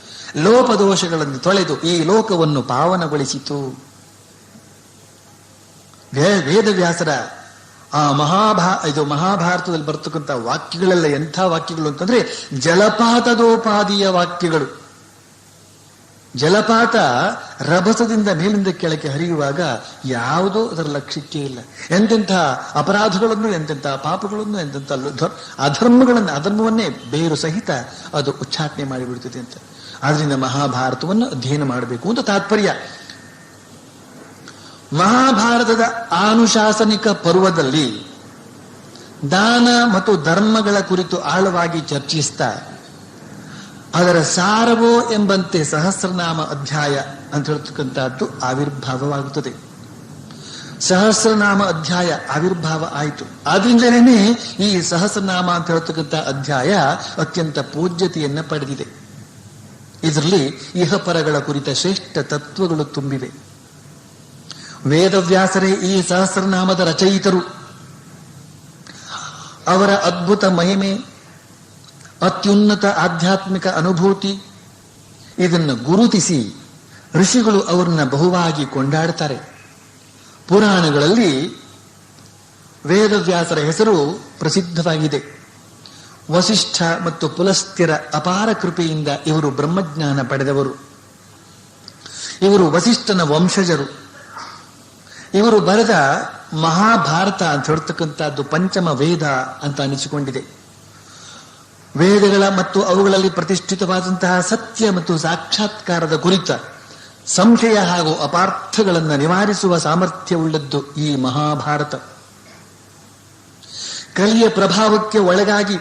ಲೋಪದೋಷಗಳನ್ನು ತೊಳೆದು ಈ ಲೋಕವನ್ನು ಪಾವನಗೊಳಿಸಿತು. ವೇದವ್ಯಾಸರ ಆ ಮಹಾಭಾರತದಲ್ಲಿ ಬರ್ತಕ್ಕಂಥ ವಾಕ್ಯಗಳೆಲ್ಲ ಎಂಥ ವಾಕ್ಯಗಳು ಅಂತಂದ್ರೆ ಜಲಪಾತದೋಪಾದಿಯ ವಾಕ್ಯಗಳು. ಜಲಪಾತ ರಭಸದಿಂದ ಮೇಲಿಂದ ಕೆಳಕ್ಕೆ ಹರಿಯುವಾಗ ಯಾವುದೋ ಅದರ ಲಕ್ಷ್ಯಕ್ಕೆ ಇಲ್ಲ. ಎಂತೆಂಥ ಅಪರಾಧಗಳನ್ನು, ಎಂತೆಂಥ ಪಾಪಗಳನ್ನು, ಎಂತೆಂಥ ಅಧರ್ಮವನ್ನೇ ಬೇರು ಸಹಿತ ಅದು ಉಚ್ಚಾಟನೆ ಮಾಡಿಬಿಡ್ತದೆ ಅಂತ. ಆದ್ರಿಂದ ಮಹಾಭಾರತವನ್ನು ಅಧ್ಯಯನ ಮಾಡಬೇಕು ಅಂತ ತಾತ್ಪರ್ಯ. ಮಹಾಭಾರತದ ಆನುಶಾಸನಿಕ ಪರ್ವದಲ್ಲಿ ದಾನ ಮತ್ತು ಧರ್ಮಗಳ ಕುರಿತು ಆಳವಾಗಿ ಚರ್ಚಿಸ್ತಾ ಅದರ ಸಾರವೋ ಎಂಬಂತೆ ಸಹಸ್ರನಾಮ ಅಧ್ಯಾಯ ಅಂತ ಹೇಳ್ತಕ್ಕಂಥದ್ದು ಆವಿರ್ಭಾವವಾಗುತ್ತದೆ. ಸಹಸ್ರನಾಮ ಅಧ್ಯಾಯ ಆವಿರ್ಭಾವ ಆಯಿತು. ಆದ್ರಿಂದಲೇ ಈ ಸಹಸ್ರನಾಮ ಅಂತ ಹೇಳ್ತಕ್ಕಂಥ ಅಧ್ಯಾಯ ಅತ್ಯಂತ ಪೂಜ್ಯತೆಯನ್ನ ಪಡೆದಿದೆ. ಇದರಲ್ಲಿ ಇಹಪರಗಳ ಕುರಿತ ಶ್ರೇಷ್ಠ ತತ್ವಗಳು ತುಂಬಿವೆ. ವೇದವ್ಯಾಸರೇ ಈ ಸಹಸ್ರನಾಮದ ರಚಯಿತರು. ಅವರ ಅದ್ಭುತ ಮಹಿಮೆ, ಅತ್ಯುನ್ನತ ಆಧ್ಯಾತ್ಮಿಕ ಅನುಭೂತಿ ಇದನ್ನು ಗುರುತಿಸಿ ಋಷಿಗಳು ಅವರನ್ನ ಬಹುವಾಗಿ ಕೊಂಡಾಡ್ತಾರೆ. ಪುರಾಣಗಳಲ್ಲಿ ವೇದವ್ಯಾಸರ ಹೆಸರು ಪ್ರಸಿದ್ಧವಾಗಿದೆ. ವಸಿಷ್ಠ ಮತ್ತು ಪುಲಸ್ತ್ಯರ ಅಪಾರ ಕೃಪೆಯಿಂದ ಇವರು ಬ್ರಹ್ಮಜ್ಞಾನ ಪಡೆದವರು. ಇವರು ವಸಿಷ್ಠನ ವಂಶಜರು. ಇವರು ಬರೆದ ಮಹಾಭಾರತ ಅಂತ ಹೇಳ್ತಕ್ಕಂಥದ್ದು ಪಂಚಮ ವೇದ ಅಂತ ಅನಿಸಿಕೊಂಡಿದೆ. ವೇದಗಳ ಮತ್ತು ಅವುಗಳಲ್ಲಿ ಪ್ರತಿಷ್ಠಿತವಾದಂತಹ ಸತ್ಯ ಮತ್ತು ಸಾಕ್ಷಾತ್ಕಾರದ ಕುರಿತ ಸಂಶಯ ಹಾಗೂ ಅಪಾರ್ಥಗಳನ್ನು ನಿವಾರಿಸುವ ಸಾಮರ್ಥ್ಯವುಳ್ಳದ್ದು ಈ ಮಹಾಭಾರತ. ಕಲಿಯ ಪ್ರಭಾವಕ್ಕೆ ಒಳಗಾಗಿ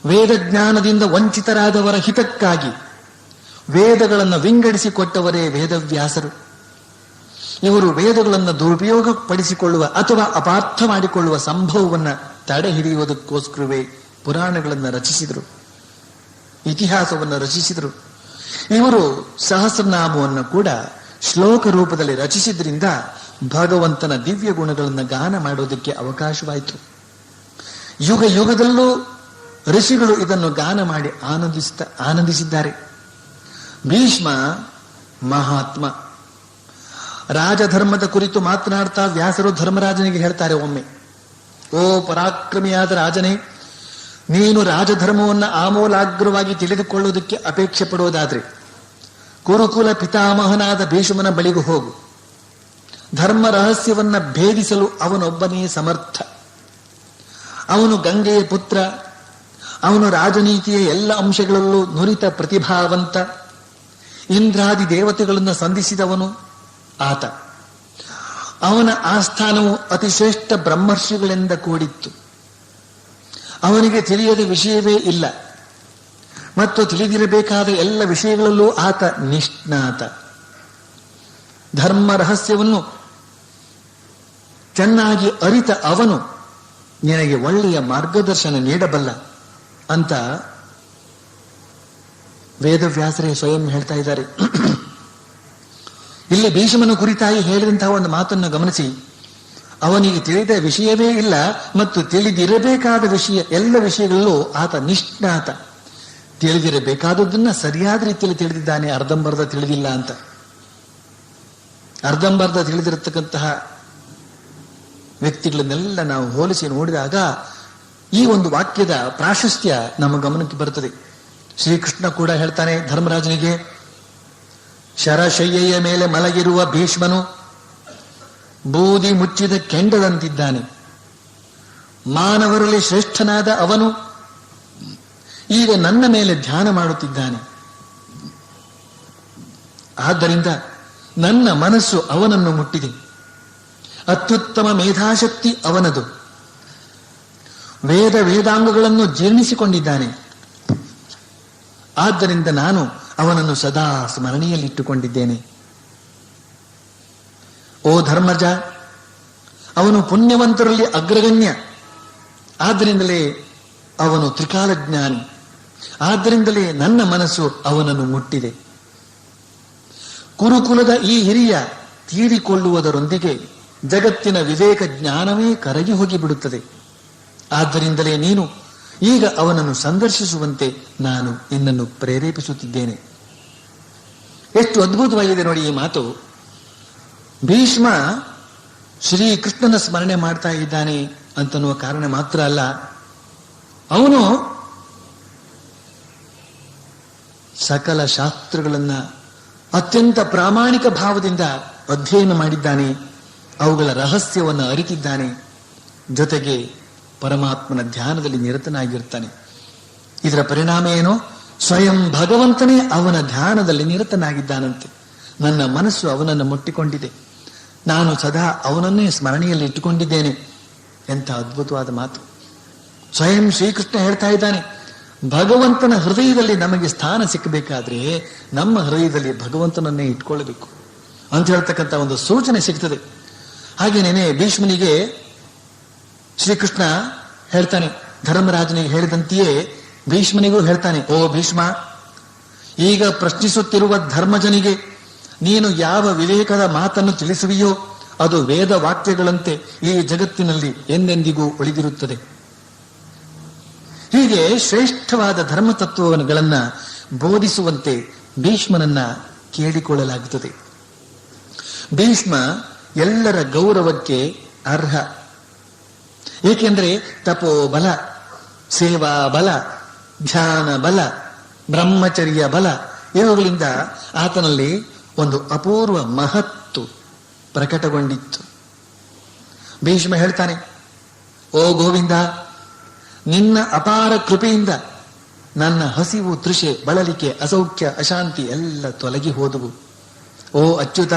ವೇದಜ್ಞಾನದಿಂದ ವಂಚಿತರಾದವರ ಹಿತಕ್ಕಾಗಿ ವೇದಗಳನ್ನು ವಿಂಗಡಿಸಿಕೊಟ್ಟವರೇ ವೇದವ್ಯಾಸರು. ಇವರು ವೇದಗಳನ್ನು ದುರುಪಯೋಗಪಡಿಸಿಕೊಳ್ಳುವ ಅಥವಾ ಅಪಾರ್ಥ ಮಾಡಿಕೊಳ್ಳುವ ಸಂಭವವನ್ನು ತಡೆ ಹಿಡಿಯುವುದಕ್ಕೋಸ್ಕರವೇ ಪುರಾಣಗಳನ್ನು ರಚಿಸಿದರು, ಇತಿಹಾಸವನ್ನು ರಚಿಸಿದರು. ಇವರು ಸಹಸ್ರನಾಮವನ್ನು ಕೂಡ ಶ್ಲೋಕ ರೂಪದಲ್ಲಿ ರಚಿಸಿದ್ರಿಂದ ಭಗವಂತನ ದಿವ್ಯ ಗುಣಗಳನ್ನು ಗಾನ ಮಾಡೋದಕ್ಕೆ ಅವಕಾಶವಾಯಿತು. ಯುಗ ಯುಗದಲ್ಲೂ ಋಷಿಗಳು ಇದನ್ನು ಗಾನ ಮಾಡಿ ಆನಂದಿಸಿದ್ದಾರೆ. ಭೀಷ್ಮ ಮಹಾತ್ಮ. ರಾಜಧರ್ಮದ ಕುರಿತು ಮಾತನಾಡ್ತಾ ವ್ಯಾಸರು ಧರ್ಮರಾಜನಿಗೆ ಹೇಳ್ತಾರೆ ಒಮ್ಮೆ, ಓ ಪರಾಕ್ರಮಿಯಾದ ರಾಜನೇ, ನೀನು ರಾಜಧರ್ಮವನ್ನು ಆಮೂಲಾಗ್ರವಾಗಿ ತಿಳಿದುಕೊಳ್ಳುವುದಕ್ಕೆ ಅಪೇಕ್ಷೆ ಪಡುವುದಾದ್ರೆ ಕುರುಕುಲ ಪಿತಾಮಹನಾದ ಭೀಷ್ಮನ ಬಳಿಗೂ ಹೋಗು. ಧರ್ಮ ರಹಸ್ಯವನ್ನ ಭೇದಿಸಲು ಅವನೊಬ್ಬನೇ ಸಮರ್ಥ. ಅವನು ಗಂಗೆಯ ಪುತ್ರ. ಅವನು ರಾಜನೀತಿಯ ಎಲ್ಲ ಅಂಶಗಳಲ್ಲೂ ನುರಿತ ಪ್ರತಿಭಾವಂತ. ಇಂದ್ರಾದಿ ದೇವತೆಗಳನ್ನು ಸಂಧಿಸಿದವನು ಆತ. ಅವನ ಆಸ್ಥಾನವು ಅತಿಶ್ರೇಷ್ಠ ಬ್ರಹ್ಮರ್ಷಿಗಳಿಂದ ಕೂಡಿತ್ತು. ಅವನಿಗೆ ತಿಳಿಯದ ವಿಷಯವೇ ಇಲ್ಲ ಮತ್ತು ತಿಳಿದಿರಬೇಕಾದ ಎಲ್ಲ ವಿಷಯಗಳಲ್ಲೂ ಆತ ನಿಷ್ಣಾತ. ಧರ್ಮ ರಹಸ್ಯವನ್ನು ಚೆನ್ನಾಗಿ ಅರಿತ ಅವನು ನಿನಗೆ ಒಳ್ಳೆಯ ಮಾರ್ಗದರ್ಶನ ನೀಡಬಲ್ಲ ಅಂತ ವೇದವ್ಯಾಸರೇ ಸ್ವಯಂ ಹೇಳ್ತಾ ಇದ್ದಾರೆ. ಇಲ್ಲಿ ಭೀಷ್ಮನ ಕುರಿತಾಗಿ ಹೇಳಿದಂತಹ ಒಂದು ಮಾತನ್ನು ಗಮನಿಸಿ. ಅವನಿಗೆ ತಿಳಿದ ವಿಷಯವೇ ಇಲ್ಲ ಮತ್ತು ತಿಳಿದಿರಬೇಕಾದ ವಿಷಯ ಎಲ್ಲ ವಿಷಯಗಳಲ್ಲೂ ಆತ ನಿಷ್ಣಾತ. ತಿಳಿದಿರಬೇಕಾದದ್ದನ್ನ ಸರಿಯಾದ ರೀತಿಯಲ್ಲಿ ತಿಳಿದಿದ್ದಾನೆ, ಅರ್ಧಂಬರ್ಧ ತಿಳಿದಿಲ್ಲ ಅಂತ. ಅರ್ಧಂಬರ್ಧ ತಿಳಿದಿರತಕ್ಕಂತಹ ವ್ಯಕ್ತಿಗಳನ್ನೆಲ್ಲ ನಾವು ಹೋಲಿಸಿ ನೋಡಿದಾಗ ಈ ಒಂದು ವಾಕ್ಯದ ಪ್ರಾಶಸ್ತ್ಯ ನಮ್ಮ ಗಮನಕ್ಕೆ ಬರುತ್ತದೆ. ಶ್ರೀಕೃಷ್ಣ ಕೂಡ ಹೇಳ್ತಾನೆ ಧರ್ಮರಾಜನಿಗೆ, ಶರಶಯ್ಯೆಯ ಮೇಲೆ ಮಲಗಿರುವ ಭೀಷ್ಮನು ಬೂದಿ ಮುಚ್ಚಿದ ಕೆಂಡದಂತಿದ್ದಾನೆ. ಮಾನವರಲ್ಲಿ ಶ್ರೇಷ್ಠನಾದ ಅವನು ಈಗ ನನ್ನ ಮೇಲೆ ಧ್ಯಾನ ಮಾಡುತ್ತಿದ್ದಾನೆ. ಆದ್ದರಿಂದ ನನ್ನ ಮನಸ್ಸು ಅವನನ್ನು ಮುಟ್ಟಿದೆ. ಅತ್ಯುತ್ತಮ ಮೇಧಾಶಕ್ತಿ ಅವನದು. ವೇದಾಂಗಗಳನ್ನು ಜೀರ್ಣಿಸಿಕೊಂಡಿದ್ದಾನೆ. ಆದ್ದರಿಂದ ನಾನು ಅವನನ್ನು ಸದಾ ಸ್ಮರಣೆಯಲ್ಲಿಟ್ಟುಕೊಂಡಿದ್ದೇನೆ. ಓ ಧರ್ಮಜ, ಅವನು ಪುಣ್ಯವಂತರಲ್ಲಿ ಅಗ್ರಗಣ್ಯ. ಆದ್ದರಿಂದಲೇ ಅವನು ತ್ರಿಕಾಲಜ್ಞಾನಿ. ಆದ್ದರಿಂದಲೇ ನನ್ನ ಮನಸ್ಸು ಅವನನ್ನು ಮುಟ್ಟಿದೆ. ಕುರುಕುಲದ ಈ ಹಿರಿಯ ತೀರಿಕೊಳ್ಳುವುದರೊಂದಿಗೆ ಜಗತ್ತಿನ ವಿವೇಕ ಜ್ಞಾನವೇ ಕರಗಿ ಹೋಗಿಬಿಡುತ್ತದೆ. ಆದ್ದರಿಂದಲೇ ನೀನು ಈಗ ಅವನನ್ನು ಸಂದರ್ಶಿಸುವಂತೆ ನಾನು ನಿನ್ನನ್ನು ಪ್ರೇರೇಪಿಸುತ್ತಿದ್ದೇನೆ. ಎಷ್ಟು ಅದ್ಭುತವಾಗಿದೆ ನೋಡಿ ಈ ಮಾತು. ಭೀಷ್ಮ ಶ್ರೀಕೃಷ್ಣನ ಸ್ಮರಣೆ ಮಾಡ್ತಾ ಇದ್ದಾನೆ ಅಂತನ್ನುವ ಕಾರಣ ಮಾತ್ರ ಅಲ್ಲ, ಅವನು ಸಕಲ ಶಾಸ್ತ್ರಗಳನ್ನ ಅತ್ಯಂತ ಪ್ರಾಮಾಣಿಕ ಭಾವದಿಂದ ಅಧ್ಯಯನ ಮಾಡಿದ್ದಾನೆ. ಅವುಗಳ ರಹಸ್ಯವನ್ನು ಅರಿತಿದ್ದಾನೆ. ಜೊತೆಗೆ ಪರಮಾತ್ಮನ ಧ್ಯಾನದಲ್ಲಿ ನಿರತನಾಗಿರ್ತಾನೆ. ಇದರ ಪರಿಣಾಮ ಏನು? ಸ್ವಯಂ ಭಗವಂತನೇ ಅವನ ಧ್ಯಾನದಲ್ಲಿ ನಿರತನಾಗಿದ್ದಾನಂತೆ. ನನ್ನ ಮನಸ್ಸು ಅವನನ್ನು ಮುಟ್ಟಿಕೊಂಡಿದೆ. ನಾನು ಸದಾ ಅವನನ್ನೇ ಸ್ಮರಣೆಯಲ್ಲಿ ಇಟ್ಟುಕೊಂಡಿದ್ದೇನೆ. ಎಂಥ ಅದ್ಭುತವಾದ ಮಾತು. ಸ್ವಯಂ ಶ್ರೀಕೃಷ್ಣ ಹೇಳ್ತಾ ಇದ್ದಾನೆ, ಭಗವಂತನ ಹೃದಯದಲ್ಲಿ ನಮಗೆ ಸ್ಥಾನ ಸಿಕ್ಕಬೇಕಾದ್ರೆ ನಮ್ಮ ಹೃದಯದಲ್ಲಿ ಭಗವಂತನನ್ನೇ ಇಟ್ಕೊಳ್ಬೇಕು ಅಂತ ಹೇಳ್ತಕ್ಕಂಥ ಒಂದು ಸೂಚನೆ ಸಿಗ್ತದೆ. ಹಾಗೇನೇನೆ ಭೀಷ್ಮನಿಗೆ ಶ್ರೀಕೃಷ್ಣ ಹೇಳ್ತಾನೆ, ಧರ್ಮರಾಜನಿಗೆ ಹೇಳಿದಂತೆಯೇ ಭೀಷ್ಮನಿಗೂ ಹೇಳ್ತಾನೆ, ಓ ಭೀಷ್ಮ, ಈಗ ಪ್ರಶ್ನಿಸುತ್ತಿರುವ ಧರ್ಮಜನಿಗೆ ನೀನು ಯಾವ ವಿವೇಕದ ಮಾತನ್ನು ತಿಳಿಸುವಿಯೋ ಅದು ವೇದ ವಾಕ್ಯಗಳಂತೆ ಈ ಜಗತ್ತಿನಲ್ಲಿ ಎಂದೆಂದಿಗೂ ಉಳಿದಿರುತ್ತದೆ. ಹೀಗೆ ಶ್ರೇಷ್ಠವಾದ ಧರ್ಮತತ್ವಗಳನ್ನ ಬೋಧಿಸುವಂತೆ ಭೀಷ್ಮನನ್ನ ಕೇಳಿಕೊಳ್ಳಲಾಗುತ್ತದೆ. ಭೀಷ್ಮ ಎಲ್ಲರ ಗೌರವಕ್ಕೆ ಅರ್ಹ. ಏಕೆಂದರೆ ತಪೋಬಲ, ಸೇವಾ ಬಲ, ಧ್ಯಾನ ಬಲ, ಬ್ರಹ್ಮಚರ್ಯ ಬಲ ಇವುಗಳಿಂದ ಆತನಲ್ಲಿ ಒಂದು ಅಪೂರ್ವ ಮಹತ್ತು ಪ್ರಕಟಗೊಂಡಿತ್ತು. ಭೀಷ್ಮ ಹೇಳ್ತಾನೆ, ಓ ಗೋವಿಂದ, ನಿನ್ನ ಅಪಾರ ಕೃಪೆಯಿಂದ ನನ್ನ ಹಸಿವು, ತೃಷೆ, ಬಳಲಿಕೆ, ಅಸೌಖ್ಯ, ಅಶಾಂತಿ ಎಲ್ಲ ತೊಲಗಿ ಹೋದವು. ಓ ಅಚ್ಯುತ,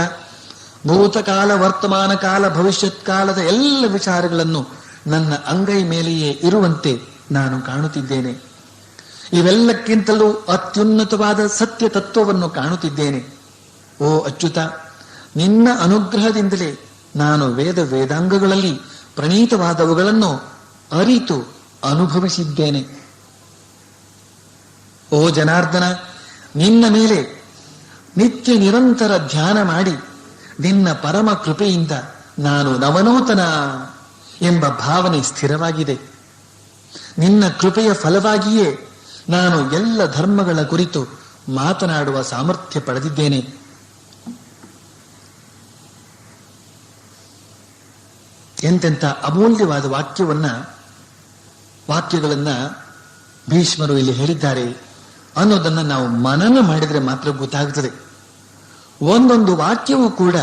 ಭೂತಕಾಲ, ವರ್ತಮಾನ ಕಾಲ, ಭವಿಷ್ಯತ್ ಕಾಲದ ಎಲ್ಲ ವಿಚಾರಗಳನ್ನು ನನ್ನ ಅಂಗೈ ಮೇಲೆಯೇ ಇರುವಂತೆ ನಾನು ಕಾಣುತ್ತಿದ್ದೇನೆ. ಇವೆಲ್ಲಕ್ಕಿಂತಲೂ ಅತ್ಯುನ್ನತವಾದ ಸತ್ಯ ತತ್ವವನ್ನು ಕಾಣುತ್ತಿದ್ದೇನೆ. ಓ ಅಚ್ಯುತ, ನಿನ್ನ ಅನುಗ್ರಹದಿಂದಲೇ ನಾನು ವೇದಾಂಗಗಳಲ್ಲಿ ಪ್ರಣೀತವಾದವುಗಳನ್ನು ಅರಿತು ಅನುಭವಿಸಿದ್ದೇನೆ. ಓ ಜನಾರ್ದನ, ನಿನ್ನ ಮೇಲೆ ನಿತ್ಯ ನಿರಂತರ ಧ್ಯಾನ ಮಾಡಿ ನಿನ್ನ ಪರಮ ಕೃಪೆಯಿಂದ ನಾನು ನವನೂತನ ಎಂಬ ಭಾವನೆ ಸ್ಥಿರವಾಗಿದೆ. ನಿನ್ನ ಕೃಪೆಯ ಫಲವಾಗಿಯೇ ನಾನು ಎಲ್ಲ ಧರ್ಮಗಳ ಕುರಿತು ಮಾತನಾಡುವ ಸಾಮರ್ಥ್ಯ ಪಡೆದಿದ್ದೇನೆ. ಎಂತೆಂಥ ಅಮೂಲ್ಯವಾದ ವಾಕ್ಯಗಳನ್ನ ಭೀಷ್ಮರು ಇಲ್ಲಿ ಹೇಳಿದ್ದಾರೆ ಅನ್ನೋದನ್ನ ನಾವು ಮನನ ಮಾಡಿದ್ರೆ ಮಾತ್ರ ಗೊತ್ತಾಗುತ್ತದೆ. ಒಂದೊಂದು ವಾಕ್ಯವೂ ಕೂಡ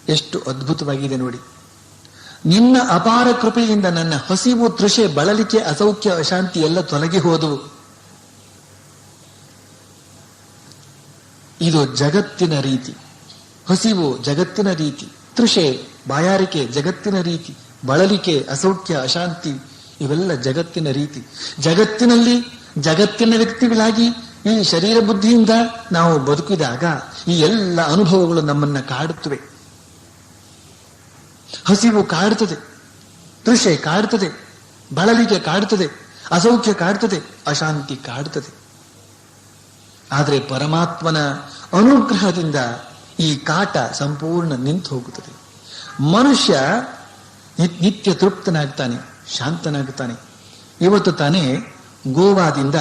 ಎಷ್ಟು ಅದ್ಭುತವಾಗಿದೆ ನೋಡಿ. ನಿನ್ನ ಅಪಾರ ಕೃಪೆಯಿಂದ ನನ್ನ ಹಸಿವು, ತೃಷೆ, ಬಳಲಿಕೆ, ಅಸೌಖ್ಯ, ಅಶಾಂತಿ ಎಲ್ಲ ತೊಲಗಿ ಹೋದವು. ಇದು ಜಗತ್ತಿನ ರೀತಿ. ಹಸಿವು ಜಗತ್ತಿನ ರೀತಿ, ತೃಷೆ ಬಾಯಾರಿಕೆ ಜಗತ್ತಿನ ರೀತಿ, ಬಳಲಿಕೆ, ಅಸೌಖ್ಯ, ಅಶಾಂತಿ ಇವೆಲ್ಲ ಜಗತ್ತಿನ ರೀತಿ. ಜಗತ್ತಿನಲ್ಲಿ ಜಗತ್ತಿನ ವ್ಯಕ್ತಿಗಳಾಗಿ ಈ ಶರೀರ ಬುದ್ಧಿಯಿಂದ ನಾವು ಬದುಕಿದಾಗ ಈ ಎಲ್ಲ ಅನುಭವಗಳು ನಮ್ಮನ್ನ ಕಾಡುತ್ತವೆ. ಹಸಿವು ಕಾಡುತ್ತದೆ, ತೃಷೆ ಕಾಡುತ್ತದೆ, ಬಳಲಿಕೆ ಕಾಡುತ್ತದೆ, ಅಸೌಖ್ಯ ಕಾಡುತ್ತದೆ, ಅಶಾಂತಿ ಕಾಡುತ್ತದೆ. ಆದರೆ ಪರಮಾತ್ಮನ ಅನುಗ್ರಹದಿಂದ ಈ ಕಾಟ ಸಂಪೂರ್ಣ ನಿಂತು ಹೋಗುತ್ತದೆ. ಮನುಷ್ಯ ನಿತ್ಯ ತೃಪ್ತನಾಗ್ತಾನೆ, ಶಾಂತನಾಗುತ್ತಾನೆ. ಇವತ್ತು ತಾನೇ ಗೋವಾದಿಂದ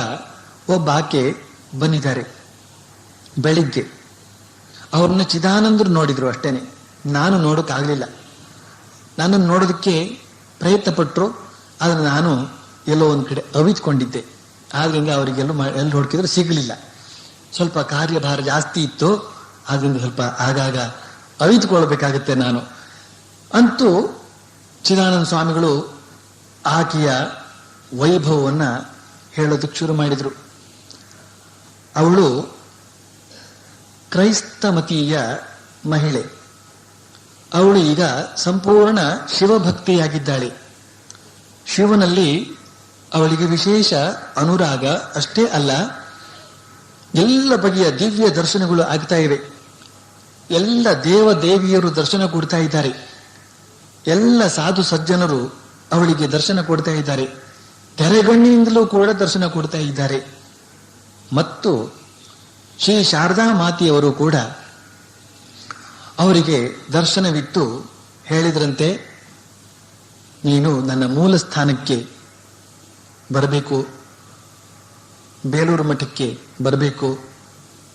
ಒಬ್ಬ ಆಕೆ ಬಂದಿದ್ದಾರೆ. ಬೆಳಿಗ್ಗೆ ಅವ್ರನ್ನ ಚಿದಾನಂದರು ನೋಡಿದ್ರು ಅಷ್ಟೇನೆ. ನಾನು ನೋಡೋಕ್ಕಾಗಲಿಲ್ಲ. ನನ್ನನ್ನು ನೋಡೋದಕ್ಕೆ ಪ್ರಯತ್ನ ಪಟ್ಟರು. ಆದರೆ ನಾನು ಎಲ್ಲೋ ಒಂದು ಕಡೆ ಅವಿತ್ಕೊಂಡಿದ್ದೆ. ಆದ್ರಿಂದ ಅವರಿಗೆಲ್ಲ ಹುಡುಕಿದ್ರು ಸಿಗಲಿಲ್ಲ. ಸ್ವಲ್ಪ ಕಾರ್ಯಭಾರ ಜಾಸ್ತಿ ಇತ್ತು. ಆದ್ರಿಂದ ಸ್ವಲ್ಪ ಆಗಾಗ ಅವಿತುಕೊಳ್ಬೇಕಾಗತ್ತೆ ನಾನು. ಅಂತೂ ಚಿದಾನಂದ ಸ್ವಾಮಿಗಳು ಆಕೆಯ ವೈಭವವನ್ನ ಹೇಳೋದಕ್ಕೆ ಶುರು ಮಾಡಿದ್ರು. ಅವಳು ಕ್ರೈಸ್ತಮತೀಯ ಮಹಿಳೆ. ಅವಳು ಈಗ ಸಂಪೂರ್ಣ ಶಿವಭಕ್ತಿಯಾಗಿದ್ದಾಳೆ. ಶಿವನಲ್ಲಿ ಅವಳಿಗೆ ವಿಶೇಷ ಅನುರಾಗ ಅಷ್ಟೇ ಅಲ್ಲ, ಎಲ್ಲ ಬಗೆಯ ದಿವ್ಯ ದರ್ಶನಗಳು ಆಗ್ತಾ ಇವೆ. ಎಲ್ಲ ದೇವ ದೇವಿಯರು ದರ್ಶನ ಕೊಡ್ತಾ ಇದ್ದಾರೆ. ಎಲ್ಲ ಸಾಧು ಸಜ್ಜನರು ಅವಳಿಗೆ ದರ್ಶನ ಕೊಡ್ತಾ ಇದ್ದಾರೆ. ತೆರೆಗಣ್ಣಿನಿಂದಲೂ ಕೂಡ ದರ್ಶನ ಕೊಡ್ತಾ ಇದ್ದಾರೆ. ಮತ್ತು ಶ್ರೀ ಶಾರದಾ ಮಾತೆಯವರು ಕೂಡ ಅವರಿಗೆ ದರ್ಶನವಿತ್ತು ಹೇಳಿದ್ರಂತೆ, ನೀನು ನನ್ನ ಮೂಲ ಸ್ಥಾನಕ್ಕೆ ಬರಬೇಕು, ಬೇಲೂರು ಮಠಕ್ಕೆ ಬರಬೇಕು,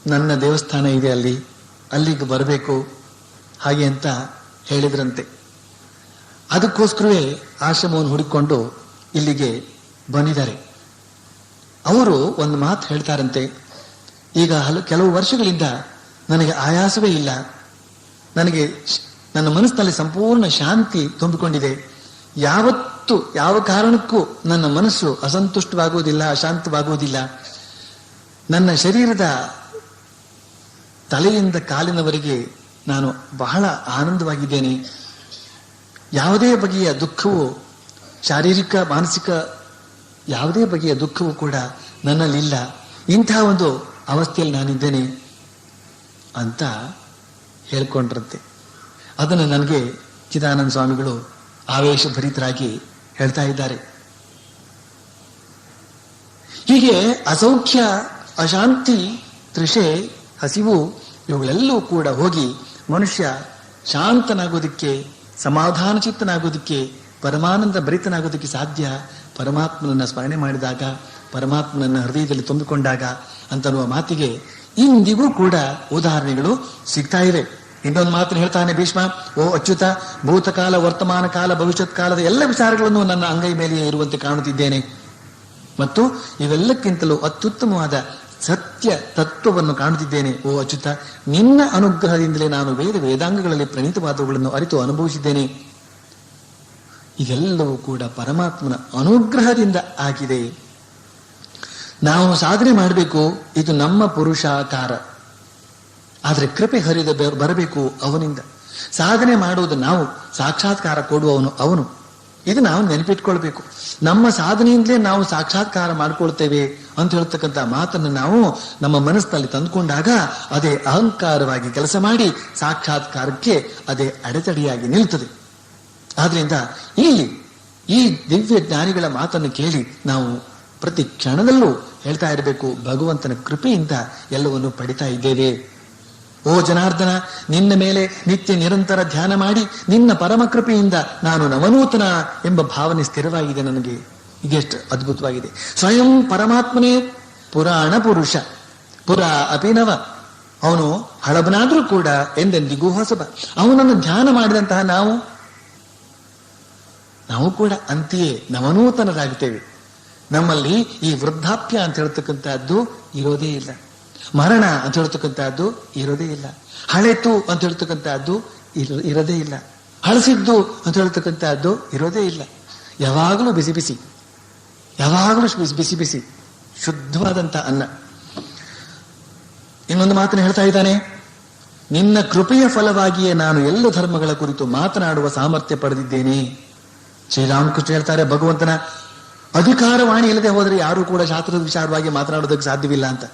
ನನ್ನ ದೇವಸ್ಥಾನ ಇದೆ ಅಲ್ಲಿಗೆ ಬರಬೇಕು ಹಾಗೆ ಅಂತ ಹೇಳಿದ್ರಂತೆ. ಅದಕ್ಕೋಸ್ಕರವೇ ಆಶ್ರಮವನ್ನು ಹುಡುಕೊಂಡು ಇಲ್ಲಿಗೆ ಬಂದಿದ್ದಾರೆ. ಅವರು ಒಂದು ಮಾತು ಹೇಳ್ತಾರಂತೆ, ಈಗ ಕೆಲವು ವರ್ಷಗಳಿಂದ ನನಗೆ ಆಯಾಸವೇ ಇಲ್ಲ, ನನಗೆ ನನ್ನ ಮನಸ್ಸಿನಲ್ಲಿ ಸಂಪೂರ್ಣ ಶಾಂತಿ ತುಂಬಿಕೊಂಡಿದೆ. ಯಾವತ್ತೂ ಯಾವ ಕಾರಣಕ್ಕೂ ನನ್ನ ಮನಸ್ಸು ಅಸಂತುಷ್ಟವಾಗುವುದಿಲ್ಲ, ಅಶಾಂತವಾಗುವುದಿಲ್ಲ. ನನ್ನ ಶರೀರದ ತಲೆಯಿಂದ ಕಾಲಿನವರೆಗೆ ನಾನು ಬಹಳ ಆನಂದವಾಗಿದ್ದೇನೆ. ಯಾವುದೇ ಬಗೆಯ ದುಃಖವು, ಶಾರೀರಿಕ ಮಾನಸಿಕ ಯಾವುದೇ ಬಗೆಯ ದುಃಖವೂ ಕೂಡ ನನ್ನಲ್ಲಿಲ್ಲ. ಇಂತಹ ಒಂದು ಅವಸ್ಥೆಯಲ್ಲಿ ನಾನಿದ್ದೇನೆ ಅಂತ ಹೇಳ್ಕೊಂಡ್ರಂತೆ. ಅದನ್ನು ನನಗೆ ಚಿದಾನಂದ ಸ್ವಾಮಿಗಳು ಆವೇಶಭರಿತರಾಗಿ ಹೇಳ್ತಾ ಇದ್ದಾರೆ. ಹೀಗೆ ಅಸೌಖ್ಯ, ಅಶಾಂತಿ, ತೃಷೆ, ಹಸಿವು ಇವುಗಳೆಲ್ಲವೂ ಕೂಡ ಹೋಗಿ ಮನುಷ್ಯ ಶಾಂತನಾಗೋದಕ್ಕೆ, ಸಮಾಧಾನ ಚಿತ್ತನಾಗೋದಕ್ಕೆ, ಪರಮಾನಂದ ಭರಿತನಾಗೋದಕ್ಕೆ ಸಾಧ್ಯ ಪರಮಾತ್ಮನನ್ನ ಸ್ಮರಣೆ ಮಾಡಿದಾಗ, ಪರಮಾತ್ಮನನ್ನ ಹೃದಯದಲ್ಲಿ ತುಂಬಿಕೊಂಡಾಗ ಅಂತನ್ನುವ ಮಾತಿಗೆ ಇಂದಿಗೂ ಕೂಡ ಉದಾಹರಣೆಗಳು ಸಿಗ್ತಾ ಇವೆ. ಇನ್ನೊಂದು ಮಾತನ್ನು ಹೇಳ್ತಾನೆ ಭೀಷ್ಮ, ಓ ಅಚ್ಯುತ, ಭೂತಕಾಲ, ವರ್ತಮಾನ ಕಾಲ, ಭವಿಷ್ಯತ್ ಕಾಲದ ಎಲ್ಲ ವಿಚಾರಗಳನ್ನು ನನ್ನ ಅಂಗೈ ಮೇಲೆಯೇ ಇರುವಂತೆ ಕಾಣುತ್ತಿದ್ದೇನೆ ಮತ್ತು ಇವೆಲ್ಲಕ್ಕಿಂತಲೂ ಅತ್ಯುತ್ತಮವಾದ ಸತ್ಯ ತತ್ವವನ್ನು ಕಾಣುತ್ತಿದ್ದೇನೆ. ಓ ಅಚ್ಯುತ, ನಿನ್ನ ಅನುಗ್ರಹದಿಂದಲೇ ನಾನು ವೇದಾಂಗಗಳಲ್ಲಿ ಪ್ರಣೀತವಾದವುಗಳನ್ನು ಅರಿತು ಅನುಭವಿಸಿದ್ದೇನೆ. ಇದೆಲ್ಲವೂ ಕೂಡ ಪರಮಾತ್ಮನ ಅನುಗ್ರಹದಿಂದ ಆಗಿದೆ. ನಾವು ಸಾಧನೆ ಮಾಡಬೇಕು, ಇದು ನಮ್ಮ ಪುರುಷಾಕಾರ. ಆದರೆ ಕೃಪೆ ಹರಿದು ಬರಬೇಕು ಅವನಿಂದ. ಸಾಧನೆ ಮಾಡುವುದು ನಾವು, ಸಾಕ್ಷಾತ್ಕಾರ ಕೊಡುವವನು ಅವನು. ಇದು ನಾವು ನೆನಪಿಟ್ಕೊಳ್ಬೇಕು. ನಮ್ಮ ಸಾಧನೆಯಿಂದಲೇ ನಾವು ಸಾಕ್ಷಾತ್ಕಾರ ಮಾಡ್ಕೊಳ್ತೇವೆ ಅಂತ ಹೇಳ್ತಕ್ಕಂಥ ಮಾತನ್ನು ನಾವು ನಮ್ಮ ಮನಸ್ಸಿನಲ್ಲಿ ತಂದುಕೊಂಡಾಗ ಅದೇ ಅಹಂಕಾರವಾಗಿ ಕೆಲಸ ಮಾಡಿ ಸಾಕ್ಷಾತ್ಕಾರಕ್ಕೆ ಅದೇ ಅಡೆತಡೆಯಾಗಿ ನಿಲ್ತದೆ. ಆದ್ರಿಂದ ಇಲ್ಲಿ ಈ ದಿವ್ಯ ಜ್ಞಾನಿಗಳ ಮಾತನ್ನು ಕೇಳಿ ನಾವು ಪ್ರತಿ ಕ್ಷಣದಲ್ಲೂ ಹೇಳ್ತಾ ಇರಬೇಕು, ಭಗವಂತನ ಕೃಪೆಯಿಂದ ಎಲ್ಲವನ್ನು ಪಡಿತಾ ಇದ್ದೇವೆ. ಓ ಜನಾರ್ದನ, ನಿನ್ನ ಮೇಲೆ ನಿತ್ಯ ನಿರಂತರ ಧ್ಯಾನ ಮಾಡಿ ನಿನ್ನ ಪರಮ ಕೃಪೆಯಿಂದ ನಾನು ನವನೂತನ ಎಂಬ ಭಾವನೆ ಸ್ಥಿರವಾಗಿದೆ ನನಗೆ. ಇದೆಷ್ಟು ಅದ್ಭುತವಾಗಿದೆ. ಸ್ವಯಂ ಪರಮಾತ್ಮನೇ ಪುರಾಣ ಪುರುಷ, ಪುರ ಅಭಿನವ. ಅವನು ಹಳಬನಾದ್ರೂ ಕೂಡ ಎಂದೆಂದಿಗೂ ಹೊಸಬ. ಅವನನ್ನು ಧ್ಯಾನ ಮಾಡಿದಂತಹ ನಾವು ಕೂಡ ಅಂತೆಯೇ ನವನೂತನರಾಗುತ್ತೇವೆ. ನಮ್ಮಲ್ಲಿ ಈ ವೃದ್ಧಾಪ್ಯ ಅಂತ ಹೇಳ್ತಕ್ಕಂಥದ್ದು ಇರೋದೇ ಇಲ್ಲ, ಮರಣ ಅಂತ ಹೇಳ್ತಕ್ಕಂಥದ್ದು ಇರೋದೇ ಇಲ್ಲ, ಹಳೆತು ಅಂತ ಹೇಳ್ತಕ್ಕಂಥದ್ದು ಇರೋದೇ ಇಲ್ಲ, ಹಳಸಿದ್ದು ಅಂತ ಹೇಳ್ತಕ್ಕಂಥದ್ದು ಇರೋದೇ ಇಲ್ಲ. ಯಾವಾಗಲೂ ಬಿಸಿ ಬಿಸಿ, ಯಾವಾಗಲೂ ಬಿಸಿ ಬಿಸಿ ಶುದ್ಧವಾದಂಥ ಅನ್ನ. ಇನ್ನೊಂದು ಮಾತನ್ನು ಹೇಳ್ತಾ ಇದ್ದಾನೆ, ನಿನ್ನ ಕೃಪೆಯ ಫಲವಾಗಿಯೇ ನಾನು ಎಲ್ಲ ಧರ್ಮಗಳ ಕುರಿತು ಮಾತನಾಡುವ ಸಾಮರ್ಥ್ಯ ಪಡೆದಿದ್ದೇನೆ. ಶ್ರೀರಾಮಕೃಷ್ಣ ಹೇಳ್ತಾರೆ, ಭಗವಂತನ ಅಧಿಕಾರವಾಣಿ ಇಲ್ಲದೆ ಹೋದರೆ ಯಾರೂ ಕೂಡ ಶಾಸ್ತ್ರದ ವಿಚಾರವಾಗಿ ಮಾತನಾಡೋದಕ್ಕೆ ಸಾಧ್ಯವಿಲ್ಲ ಅಂತ.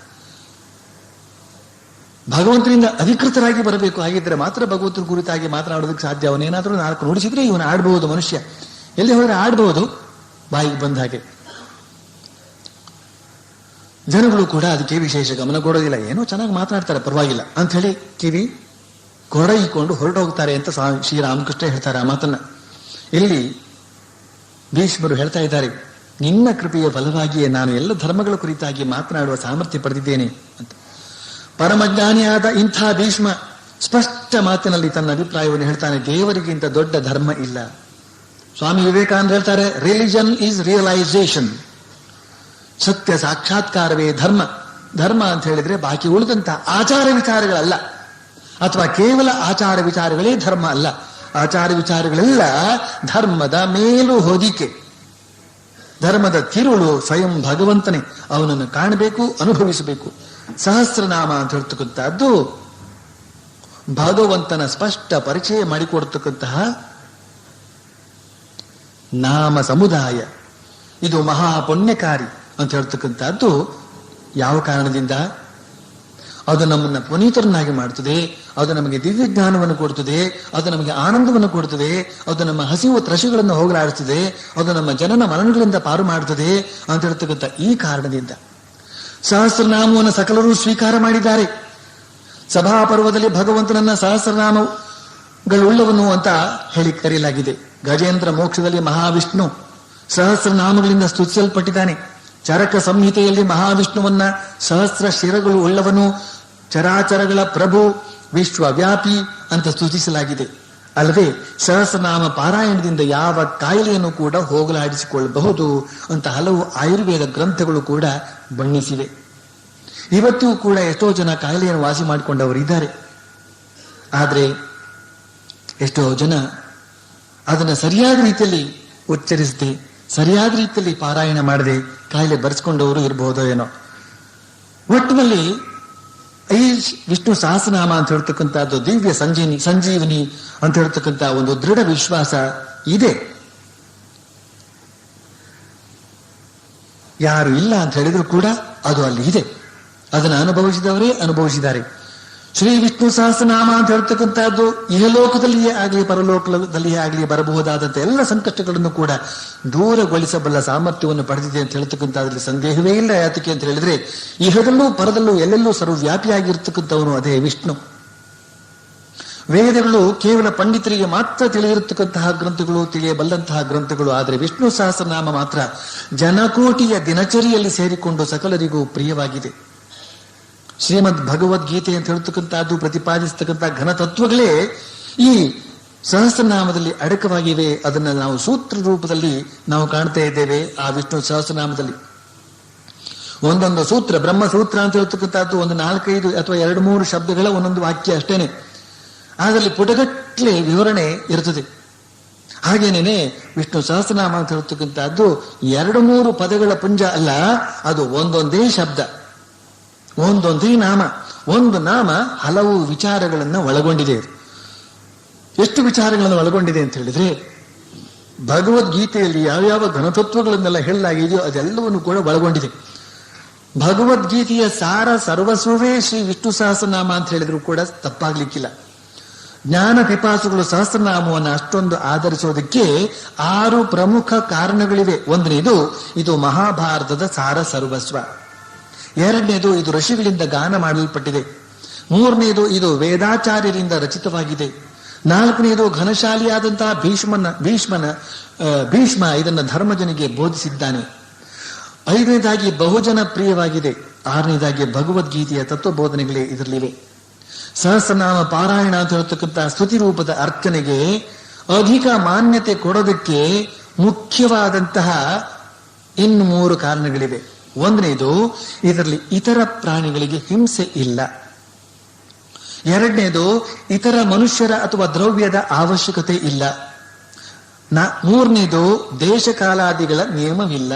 ಭಗವಂತನಿಂದ ಅಧಿಕೃತರಾಗಿ ಬರಬೇಕು. ಹಾಗಿದ್ರೆ ಮಾತ್ರ ಭಗವಂತನ ಕುರಿತಾಗಿ ಮಾತನಾಡೋದಕ್ಕೆ ಸಾಧ್ಯ. ಅವನೇನಾದ್ರೂ ನಾಲ್ಕು ನುಡಿಸಿದ್ರೆ ಇವನು ಆಡಬಹುದು. ಮನುಷ್ಯ ಎಲ್ಲಿ ಹೋದರೆ ಆಡಬಹುದು ಬಾಯಿಗೆ ಬಂದ ಹಾಗೆ. ಜನಗಳು ಕೂಡ ಅದಕ್ಕೆ ವಿಶೇಷ ಗಮನ ಕೊಡೋದಿಲ್ಲ. ಏನೋ ಚೆನ್ನಾಗಿ ಮಾತನಾಡ್ತಾರೆ, ಪರವಾಗಿಲ್ಲ ಅಂತ ಹೇಳಿ ಕಿವಿ ಕೊಡಗಿಕೊಂಡು ಹೊರಟು ಹೋಗ್ತಾರೆ ಅಂತ ಶ್ರೀರಾಮಕೃಷ್ಣ ಹೇಳ್ತಾರೆ ಆ ಮಾತನ್ನ. ಇಲ್ಲಿ ಭೀಷ್ಮರು ಹೇಳ್ತಾ ಇದ್ದಾರೆ, ನಿನ್ನ ಕೃಪೆಯ ಫಲವಾಗಿಯೇ ನಾನು ಎಲ್ಲ ಧರ್ಮಗಳ ಕುರಿತಾಗಿ ಮಾತನಾಡುವ ಸಾಮರ್ಥ್ಯ ಪಡೆದಿದ್ದೇನೆ ಅಂತ. ಪರಮಜ್ಞಾನಿಯಾದ ಇಂಥ ಭೀಷ್ಮ ಸ್ಪಷ್ಟ ಮಾತಿನಲ್ಲಿ ತನ್ನ ಅಭಿಪ್ರಾಯವನ್ನು ಹೇಳ್ತಾನೆ, ದೇವರಿಗಿಂತ ದೊಡ್ಡ ಧರ್ಮ ಇಲ್ಲ. ಸ್ವಾಮಿ ವಿವೇಕಾನಂದ ಹೇಳ್ತಾರೆ, ರಿಲಿಜನ್ ಈಸ್ ರಿಯಲೈಸೇಷನ್. ಸತ್ಯ ಸಾಕ್ಷಾತ್ಕಾರವೇ ಧರ್ಮ. ಧರ್ಮ ಅಂತ ಹೇಳಿದ್ರೆ ಬಾಕಿ ಉಳಿದಂತ ಆಚಾರ ವಿಚಾರಗಳಲ್ಲ, ಅಥವಾ ಕೇವಲ ಆಚಾರ ವಿಚಾರಗಳೇ ಧರ್ಮ ಅಲ್ಲ. ಆಚಾರ ವಿಚಾರಗಳೆಲ್ಲ ಧರ್ಮದ ಮೇಲು ಹೊದಿಕೆ, ಧರ್ಮದ ತಿರುಳು ಸ್ವಯಂ ಭಗವಂತನೇ. ಅವನನ್ನು ಕಾಣಬೇಕು, ಅನುಭವಿಸಬೇಕು. ಸಹಸ್ರನಾಮ ಅಂತ ಹೇಳ್ತಕ್ಕಂಥದ್ದು ಭಗವಂತನ ಸ್ಪಷ್ಟ ಪರಿಚಯ ಮಾಡಿಕೊಡ್ತಕ್ಕಂತಹ ನಾಮ ಸಮುದಾಯ. ಇದು ಮಹಾಪುಣ್ಯಕಾರಿ ಅಂತ ಹೇಳ್ತಕ್ಕಂಥದ್ದು ಯಾವ ಕಾರಣದಿಂದ? ಅದು ನಮ್ಮನ್ನ ಪುನೀತರನ್ನಾಗಿ ಮಾಡ್ತದೆ, ಅದು ನಮಗೆ ದಿವ್ಯ ಜ್ಞಾನವನ್ನು ಕೊಡ್ತದೆ, ಅದು ನಮಗೆ ಆನಂದವನ್ನು ಕೊಡ್ತದೆ, ಅದು ನಮ್ಮ ಹಸಿವು ತ್ರಶಗಳನ್ನು ಹೋಗಲಾಡಿಸ್ತದೆ, ಅದು ನಮ್ಮ ಜನನ ಮರಣಗಳಿಂದ ಪಾರು ಮಾಡ್ತದೆ ಅಂತ ಹೇಳ್ತಕ್ಕಂಥ ಈ ಕಾರಣದಿಂದ ಸಹಸ್ರನಾಮವನ್ನು ಸಕಲರೂ ಸ್ವೀಕಾರ ಮಾಡಿದ್ದಾರೆ. ಸಭಾಪರ್ವದಲ್ಲಿ ಭಗವಂತನನ್ನ ಸಹಸ್ರನಾಮಗಳುಳ್ಳವನು ಅಂತ ಹೇಳಿ ಕರೆಯಲಾಗಿದೆ. ಗಜೇಂದ್ರ ಮೋಕ್ಷದಲ್ಲಿ ಮಹಾವಿಷ್ಣು ಸಹಸ್ರನಾಮಗಳಿಂದ ಸ್ತುತಿಸಲ್ಪಟ್ಟಿದ್ದಾನೆ. ಚರಕ ಸಂಹಿತೆಯಲ್ಲಿ ಮಹಾವಿಷ್ಣುವನ್ನ ಸಹಸ್ರ ಶಿರಗಳು ಉಳ್ಳವನು, ಚರಾಚರಗಳ ಪ್ರಭು, ವಿಶ್ವವ್ಯಾಪಿ ಅಂತ ಸ್ತುತಿಸಲಾಗಿದೆ. ಅಲ್ಲದೆ ಸಹಸ್ರನಾಮ ಪಾರಾಯಣದಿಂದ ಯಾವ ಕಾಯಿಲೆಯನ್ನು ಕೂಡ ಹೋಗಲಾಡಿಸಿಕೊಳ್ಳಬಹುದು ಅಂತ ಹಲವು ಆಯುರ್ವೇದ ಗ್ರಂಥಗಳು ಕೂಡ ಬಣ್ಣಿಸಿವೆ. ಇವತ್ತಿಗೂ ಕೂಡ ಎಷ್ಟೋ ಜನ ಕಾಯಿಲೆಯನ್ನು ವಾಸಿ ಮಾಡಿಕೊಂಡವರು ಇದ್ದಾರೆ. ಆದರೆ ಎಷ್ಟೋ ಜನ ಅದನ್ನು ಸರಿಯಾದ ರೀತಿಯಲ್ಲಿ ಉಚ್ಚರಿಸದೆ, ಸರಿಯಾದ ರೀತಿಯಲ್ಲಿ ಪಾರಾಯಣ ಮಾಡದೆ ಕಾಯಿಲೆ ಬರೆಸ್ಕೊಂಡವರು ಇರಬಹುದೋ ಏನೋ. ಒಟ್ಟಿನಲ್ಲಿ ಈ ವಿಷ್ಣು ಸಹಸ್ರನಾಮ ಅಂತ ಹೇಳ್ತಕ್ಕಂಥದ್ದು ದಿವ್ಯ ಸಂಜೀವನಿ ಅಂತ ಹೇಳ್ತಕ್ಕಂಥ ಒಂದು ದೃಢ ವಿಶ್ವಾಸ ಇದೆ. ಯಾರು ಇಲ್ಲ ಅಂತ ಹೇಳಿದ್ರು ಕೂಡ ಅದು ಅಲ್ಲಿ ಇದೆ. ಅದನ್ನು ಅನುಭವಿಸಿದವರೇ ಅನುಭವಿಸಿದ್ದಾರೆ. ಶ್ರೀ ವಿಷ್ಣು ಸಹಸ್ರನಾಮ ಅಂತ ಹೇಳ್ತಕ್ಕಂಥದ್ದು ಇಹಲೋಕದಲ್ಲಿಯೇ ಆಗಲಿ ಪರಲೋಕದಲ್ಲಿಯೇ ಆಗಲಿ ಬರಬಹುದಾದಂಥ ಎಲ್ಲ ಸಂಕಷ್ಟಗಳನ್ನು ಕೂಡ ದೂರಗೊಳಿಸಬಲ್ಲ ಸಾಮರ್ಥ್ಯವನ್ನು ಪಡೆದಿದೆ ಅಂತ ಹೇಳ್ತಕ್ಕಂಥದ್ರಲ್ಲಿ ಸಂದೇಹವೇ ಇಲ್ಲ. ಯಾತಕ್ಕೆ ಅಂತ ಹೇಳಿದ್ರೆ ಇಹದಲ್ಲೂ ಪರದಲ್ಲೂ ಎಲ್ಲೆಲ್ಲೂ ಸರ್ವವ್ಯಾಪಿಯಾಗಿರ್ತಕ್ಕಂಥವನು ಅದೇ ವಿಷ್ಣು. ವೇದಗಳು ಕೇವಲ ಪಂಡಿತರಿಗೆ ಮಾತ್ರ ತಿಳಿದಿರತಕ್ಕಂತಹ ಗ್ರಂಥಗಳು, ತಿಳಿಯಬಲ್ಲಂತಹ ಗ್ರಂಥಗಳು. ಆದರೆ ವಿಷ್ಣು ಸಹಸ್ರನಾಮ ಮಾತ್ರ ಜನಕೋಟಿಯ ದಿನಚರಿಯಲ್ಲಿ ಸೇರಿಕೊಂಡು ಸಕಲರಿಗೂ ಪ್ರಿಯವಾಗಿದೆ. ಶ್ರೀಮದ್ ಭಗವದ್ಗೀತೆ ಅಂತ ಹೇಳ್ತಕ್ಕಂಥದ್ದು ಪ್ರತಿಪಾದಿಸತಕ್ಕಂಥ ಘನತತ್ವಗಳೇ ಈ ಸಹಸ್ರನಾಮದಲ್ಲಿ ಅಡಕವಾಗಿವೆ. ಅದನ್ನು ನಾವು ಸೂತ್ರ ರೂಪದಲ್ಲಿ ನಾವು ಕಾಣ್ತಾ ಇದ್ದೇವೆ. ಆ ವಿಷ್ಣು ಸಹಸ್ರನಾಮದಲ್ಲಿ ಒಂದೊಂದು ಸೂತ್ರ, ಬ್ರಹ್ಮಸೂತ್ರ ಅಂತ ಹೇಳ್ತಕ್ಕಂಥದ್ದು ಒಂದು 4-5 ಅಥವಾ 2-3 ಶಬ್ದಗಳ ಒಂದೊಂದು ವಾಕ್ಯ ಅಷ್ಟೇನೆ. ಅದರಲ್ಲಿ ಪುಟಗಟ್ಟಲೆ ವಿವರಣೆ ಇರ್ತದೆ. ಹಾಗೇನೇನೆ ವಿಷ್ಣು ಸಹಸ್ರನಾಮ ಅಂತ ಹೇಳ್ತಕ್ಕಂಥದ್ದು 2-3 ಪದಗಳ ಪುಂಜ ಅಲ್ಲ, ಅದು ಒಂದೊಂದೇ ಶಬ್ದ, ಒಂದೊಂದೇ ನಾಮ. ಒಂದು ನಾಮ ಹಲವು ವಿಚಾರಗಳನ್ನು ಒಳಗೊಂಡಿದೆ. ಎಷ್ಟು ವಿಚಾರಗಳನ್ನು ಒಳಗೊಂಡಿದೆ ಅಂತ ಹೇಳಿದ್ರೆ ಭಗವದ್ಗೀತೆಯಲ್ಲಿ ಯಾವ್ಯಾವ ಘನತತ್ವಗಳನ್ನೆಲ್ಲ ಹೇಳಲಾಗಿದೆಯೋ ಅದೆಲ್ಲವನ್ನು ಕೂಡ ಒಳಗೊಂಡಿದೆ. ಭಗವದ್ಗೀತೆಯ ಸಾರ ಸರ್ವಸ್ವವೇ ಶ್ರೀ ವಿಷ್ಣು ಸಹಸ್ರನಾಮ ಅಂತ ಹೇಳಿದ್ರು ಕೂಡ ತಪ್ಪಾಗ್ಲಿಕ್ಕಿಲ್ಲ. ಜ್ಞಾನ ಪಿಪಾಸುಗಳು ಸಹಸ್ರನಾಮವನ್ನು ಅಷ್ಟೊಂದು ಆಧರಿಸೋದಕ್ಕೆ 6 ಪ್ರಮುಖ ಕಾರಣಗಳಿವೆ. ಒಂದನೇದು, ಇದು ಮಹಾಭಾರತದ ಸಾರ ಸರ್ವಸ್ವ. ಎರಡನೇದು, ಇದು ಋಷಿಗಳಿಂದ ಗಾನ ಮಾಡಲ್ಪಟ್ಟಿದೆ. ಮೂರನೇದು, ಇದು ವೇದಾಚಾರ್ಯರಿಂದ ರಚಿತವಾಗಿದೆ. ನಾಲ್ಕನೇದು, ಘನಶಾಲಿಯಾದಂತಹ ಭೀಷ್ಮ ಇದನ್ನು ಧರ್ಮಜನಿಗೆ ಬೋಧಿಸಿದ್ದಾನೆ. ಐದನೇದಾಗಿ ಬಹುಜನ ಪ್ರಿಯವಾಗಿದೆ. ಆರನೇದಾಗಿ ಭಗವದ್ಗೀತೆಯ ತತ್ವಬೋಧನೆಗಳೇ ಇದರಲ್ಲಿವೆ. ಸಹಸ್ರನಾಮ ಪಾರಾಯಣ ಅಂತ ಹೇಳ್ತಕ್ಕಂಥ ಸ್ತುತಿ ರೂಪದ ಅರ್ಚನೆಗೆ ಅಧಿಕ ಮಾನ್ಯತೆ ಕೊಡೋದಕ್ಕೆ ಮುಖ್ಯವಾದಂತಹ 3 ಕಾರಣಗಳಿವೆ. ಒಂದನೇದು, ಇದರಲ್ಲಿ ಇತರ ಪ್ರಾಣಿಗಳಿಗೆ ಹಿಂಸೆ ಇಲ್ಲ. ಎರಡನೇದು, ಇತರ ಮನುಷ್ಯರ ಅಥವಾ ದ್ರವ್ಯದ ಅವಶ್ಯಕತೆ ಇಲ್ಲ. ಮೂರನೇದು, ದೇಶಕಾಲಾದಿಗಳ ನಿಯಮವಿಲ್ಲ.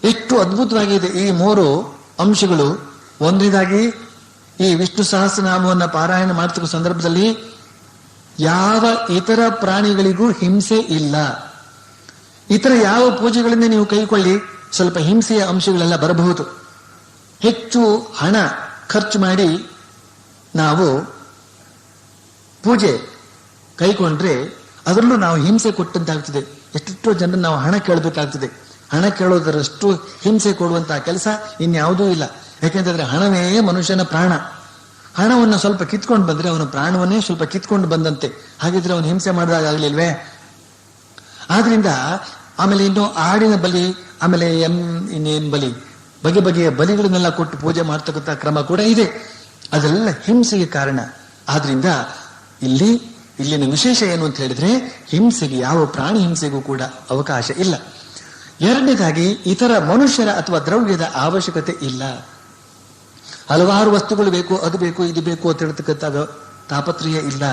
ಎಷ್ಟು ಅದ್ಭುತವಾಗಿದೆ ಈ 3 ಅಂಶಗಳು. ಒಂದನೇದಾಗಿ, ಈ ವಿಷ್ಣು ಸಹಸ್ರನಾಮವನ್ನು ಪಾರಾಯಣ ಮಾಡ್ತಕ್ಕ ಸಂದರ್ಭದಲ್ಲಿ ಯಾವ ಇತರ ಪ್ರಾಣಿಗಳಿಗೂ ಹಿಂಸೆ ಇಲ್ಲ. ಇತರ ಯಾವ ಪೂಜೆಗಳಿಂದ ನೀವು ಕೈಕೊಳ್ಳಿ, ಸ್ವಲ್ಪ ಹಿಂಸೆಯ ಅಂಶಗಳೆಲ್ಲ ಬರಬಹುದು. ಹೆಚ್ಚು ಹಣ ಖರ್ಚು ಮಾಡಿ ನಾವು ಪೂಜೆ ಕೈಕೊಂಡ್ರೆ ಅದರಲ್ಲೂ ನಾವು ಹಿಂಸೆ ಕೊಟ್ಟಂತಾಗ್ತದೆ. ಎಷ್ಟೆಷ್ಟೋ ಜನರನ್ನು ನಾವು ಹಣ ಕೇಳಬೇಕಾಗ್ತದೆ. ಹಣ ಕೇಳೋದರಷ್ಟು ಹಿಂಸೆ ಕೊಡುವಂತಹ ಕೆಲಸ ಇನ್ಯಾವುದೂ ಇಲ್ಲ. ಯಾಕೆಂತಂದ್ರೆ ಹಣವೇ ಮನುಷ್ಯನ ಪ್ರಾಣ. ಹಣವನ್ನು ಸ್ವಲ್ಪ ಕಿತ್ಕೊಂಡು ಬಂದ್ರೆ ಅವನ ಪ್ರಾಣವನ್ನೇ ಸ್ವಲ್ಪ ಕಿತ್ಕೊಂಡು ಬಂದಂತೆ. ಹಾಗಿದ್ರೆ ಅವನು ಹಿಂಸೆ ಮಾಡಿದಾಗಲಿಲ್ವೇ? ಆದ್ರಿಂದ ಆಮೇಲೆ ಇನ್ನು ಆಡಿನ ಬಲಿ, ಆಮೇಲೆ ಇನ್ನೇನ್ ಬಲಿ, ಬಗೆ ಬಗೆಯ ಬಲಿಗಳನ್ನೆಲ್ಲ ಕೊಟ್ಟು ಪೂಜೆ ಮಾಡ್ತಕ್ಕಂಥ ಕ್ರಮ ಕೂಡ ಇದೆ. ಅದೆಲ್ಲ ಹಿಂಸೆಗೆ ಕಾರಣ. ಆದ್ರಿಂದ ಇಲ್ಲಿನ ವಿಶೇಷ ಏನು ಅಂತ ಹೇಳಿದ್ರೆ, ಹಿಂಸೆಗೆ, ಯಾವ ಪ್ರಾಣಿ ಹಿಂಸೆಗೂ ಕೂಡ ಅವಕಾಶ ಇಲ್ಲ. ಎರಡನೇದಾಗಿ, ಇತರ ಮನುಷ್ಯರ ಅಥವಾ ದ್ರವ್ಯದ ಅವಶ್ಯಕತೆ ಇಲ್ಲ. ಹಲವಾರು ವಸ್ತುಗಳು ಬೇಕು, ಅದು ಬೇಕು, ಇದು ಬೇಕು ಅಂತ ಹೇಳ್ತಕ್ಕಂಥ ತಾಪತ್ರಯ ಇಲ್ಲ.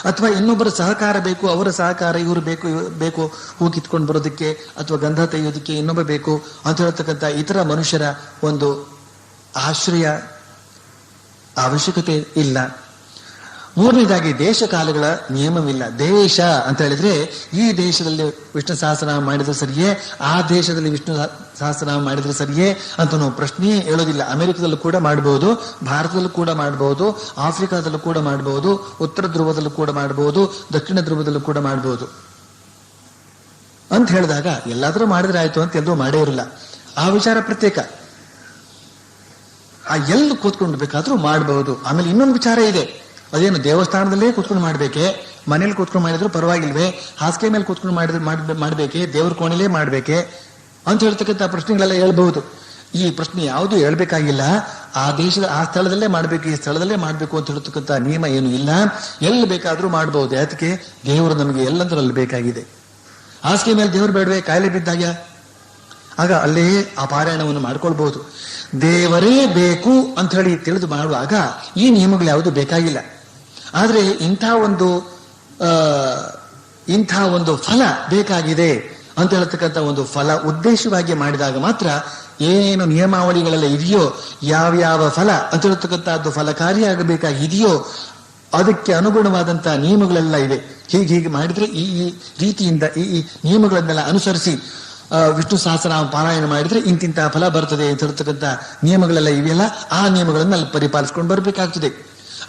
ಅಥವಾ ಇನ್ನೊಬ್ಬರ ಸಹಕಾರ ಬೇಕು, ಅವರ ಸಹಕಾರ ಇವರು ಬೇಕು ಹೂ ಕಿತ್ಕೊಂಡು ಬರೋದಕ್ಕೆ ಅಥವಾ ಗಂಧ ತೆಗೆಯೋದಕ್ಕೆ ಇನ್ನೊಬ್ಬ ಬೇಕು ಅಂತ ಹೇಳ್ತಕ್ಕಂಥ ಇತರ ಮನುಷ್ಯರ ಒಂದು ಆಶ್ರಯ ಅವಶ್ಯಕತೆ ಇಲ್ಲ. ಮೂರನೇದಾಗಿ ದೇಶ ಕಾಲಗಳ ನಿಯಮವಿಲ್ಲ. ದೇಶ ಅಂತ ಹೇಳಿದ್ರೆ ಈ ದೇಶದಲ್ಲಿ ವಿಷ್ಣು ಸಹಸ್ರನಾಮ ಮಾಡಿದ್ರೆ ಸರಿಯೇ, ಆ ದೇಶದಲ್ಲಿ ವಿಷ್ಣು ಸಹಸ್ರನಾಮ ಮಾಡಿದ್ರೆ ಸರಿಯೇ ಅಂತ ನಾವು ಪ್ರಶ್ನೆಯೇ ಹೇಳೋದಿಲ್ಲ. ಅಮೆರಿಕದಲ್ಲೂ ಕೂಡ ಮಾಡಬಹುದು, ಭಾರತದಲ್ಲೂ ಕೂಡ ಮಾಡಬಹುದು, ಆಫ್ರಿಕಾದಲ್ಲೂ ಕೂಡ ಮಾಡಬಹುದು, ಉತ್ತರ ಧ್ರುವದಲ್ಲೂ ಕೂಡ ಮಾಡಬಹುದು, ದಕ್ಷಿಣ ಧ್ರುವದಲ್ಲೂ ಕೂಡ ಮಾಡಬಹುದು ಅಂತ ಹೇಳಿದಾಗ ಎಲ್ಲಾದ್ರೂ ಮಾಡಿದ್ರೆ ಆಯ್ತು ಅಂತ ಎಲ್ಲರೂ ಮಾಡೇ ಇರಲ್ಲ. ಆ ವಿಚಾರ ಪ್ರತ್ಯೇಕ. ಆ ಎಲ್ಲಿ ಕೂತ್ಕೊಂಡು ಬೇಕಾದ್ರೂ ಮಾಡಬಹುದು. ಆಮೇಲೆ ಇನ್ನೊಂದು ವಿಚಾರ ಇದೆ, ಅದೇನು ದೇವಸ್ಥಾನದಲ್ಲೇ ಕೂತ್ಕೊಂಡು ಮಾಡ್ಬೇಕೆ, ಮನೇಲಿ ಕೂತ್ಕೊಂಡು ಮಾಡಿದ್ರು ಪರವಾಗಿಲ್ವೇ, ಹಾಸಿಗೆ ಮೇಲೆ ಕೂತ್ಕೊಂಡು ಮಾಡ್ಬೇಕೆ, ದೇವ್ರ ಕೋಣೆಲೇ ಮಾಡ್ಬೇಕೆ ಅಂತ ಹೇಳ್ತಕ್ಕಂಥ ಪ್ರಶ್ನೆಗಳೆಲ್ಲ ಹೇಳ್ಬಹುದು. ಈ ಪ್ರಶ್ನೆ ಯಾವುದು ಹೇಳ್ಬೇಕಾಗಿಲ್ಲ. ಆ ದೇಶದ ಆ ಸ್ಥಳದಲ್ಲೇ ಮಾಡ್ಬೇಕು, ಈ ಸ್ಥಳದಲ್ಲೇ ಮಾಡ್ಬೇಕು ಅಂತ ಹೇಳ್ತಕ್ಕಂಥ ನಿಯಮ ಏನು ಇಲ್ಲ. ಎಲ್ಲಿ ಬೇಕಾದ್ರೂ ಮಾಡಬಹುದು. ಯಾತಕ್ಕೆ? ದೇವರು ನಮಗೆ ಎಲ್ಲಂದ್ರಲ್ಲಿ ಬೇಕಾಗಿದೆ. ಹಾಸಿಗೆ ಮೇಲೆ ದೇವರು ಬೇಡವೆ, ಕಾಯಿಲೆ ಬಿದ್ದಾಗ ಆಗ ಅಲ್ಲೇ ಆ ಪಾರಾಯಣವನ್ನು ಮಾಡ್ಕೊಳ್ಬಹುದು. ದೇವರೇ ಬೇಕು ಅಂತ ಹೇಳಿ ತಿಳಿದು ಮಾಡುವಾಗ ಈ ನಿಯಮಗಳು ಯಾವುದು ಬೇಕಾಗಿಲ್ಲ. ಆದ್ರೆ ಇಂಥ ಒಂದು ಫಲ ಬೇಕಾಗಿದೆ ಅಂತ ಹೇಳ್ತಕ್ಕಂಥ ಒಂದು ಫಲ ಉದ್ದೇಶವಾಗಿ ಮಾಡಿದಾಗ ಮಾತ್ರ ಏನೇನು ನಿಯಮಾವಳಿಗಳೆಲ್ಲ ಇದೆಯೋ, ಯಾವ್ಯಾವ ಫಲ ಅಂತ ಹೇಳ್ತಕ್ಕಂಥದ್ದು ಫಲಕಾರಿಯಾಗಬೇಕಾಗಿದೆಯೋ ಅದಕ್ಕೆ ಅನುಗುಣವಾದಂತ ನಿಯಮಗಳೆಲ್ಲ ಇವೆ. ಹೀಗೆ ಮಾಡಿದ್ರೆ ಈ ರೀತಿಯಿಂದ ಈ ನಿಯಮಗಳನ್ನೆಲ್ಲ ಅನುಸರಿಸಿ ವಿಷ್ಣು ಸಹಸ್ರನಾಮ ಪಾರಾಯಣ ಮಾಡಿದ್ರೆ ಇಂತಿಂತಹ ಫಲ ಬರ್ತದೆ ಅಂತ ಹೇಳ್ತಕ್ಕಂಥ ನಿಯಮಗಳೆಲ್ಲ ಇವೆಯಲ್ಲ, ಆ ನಿಯಮಗಳನ್ನ ಅಲ್ಲಿ ಪರಿಪಾಲಿಸ್ಕೊಂಡು ಬರ್ಬೇಕಾಗ್ತದೆ.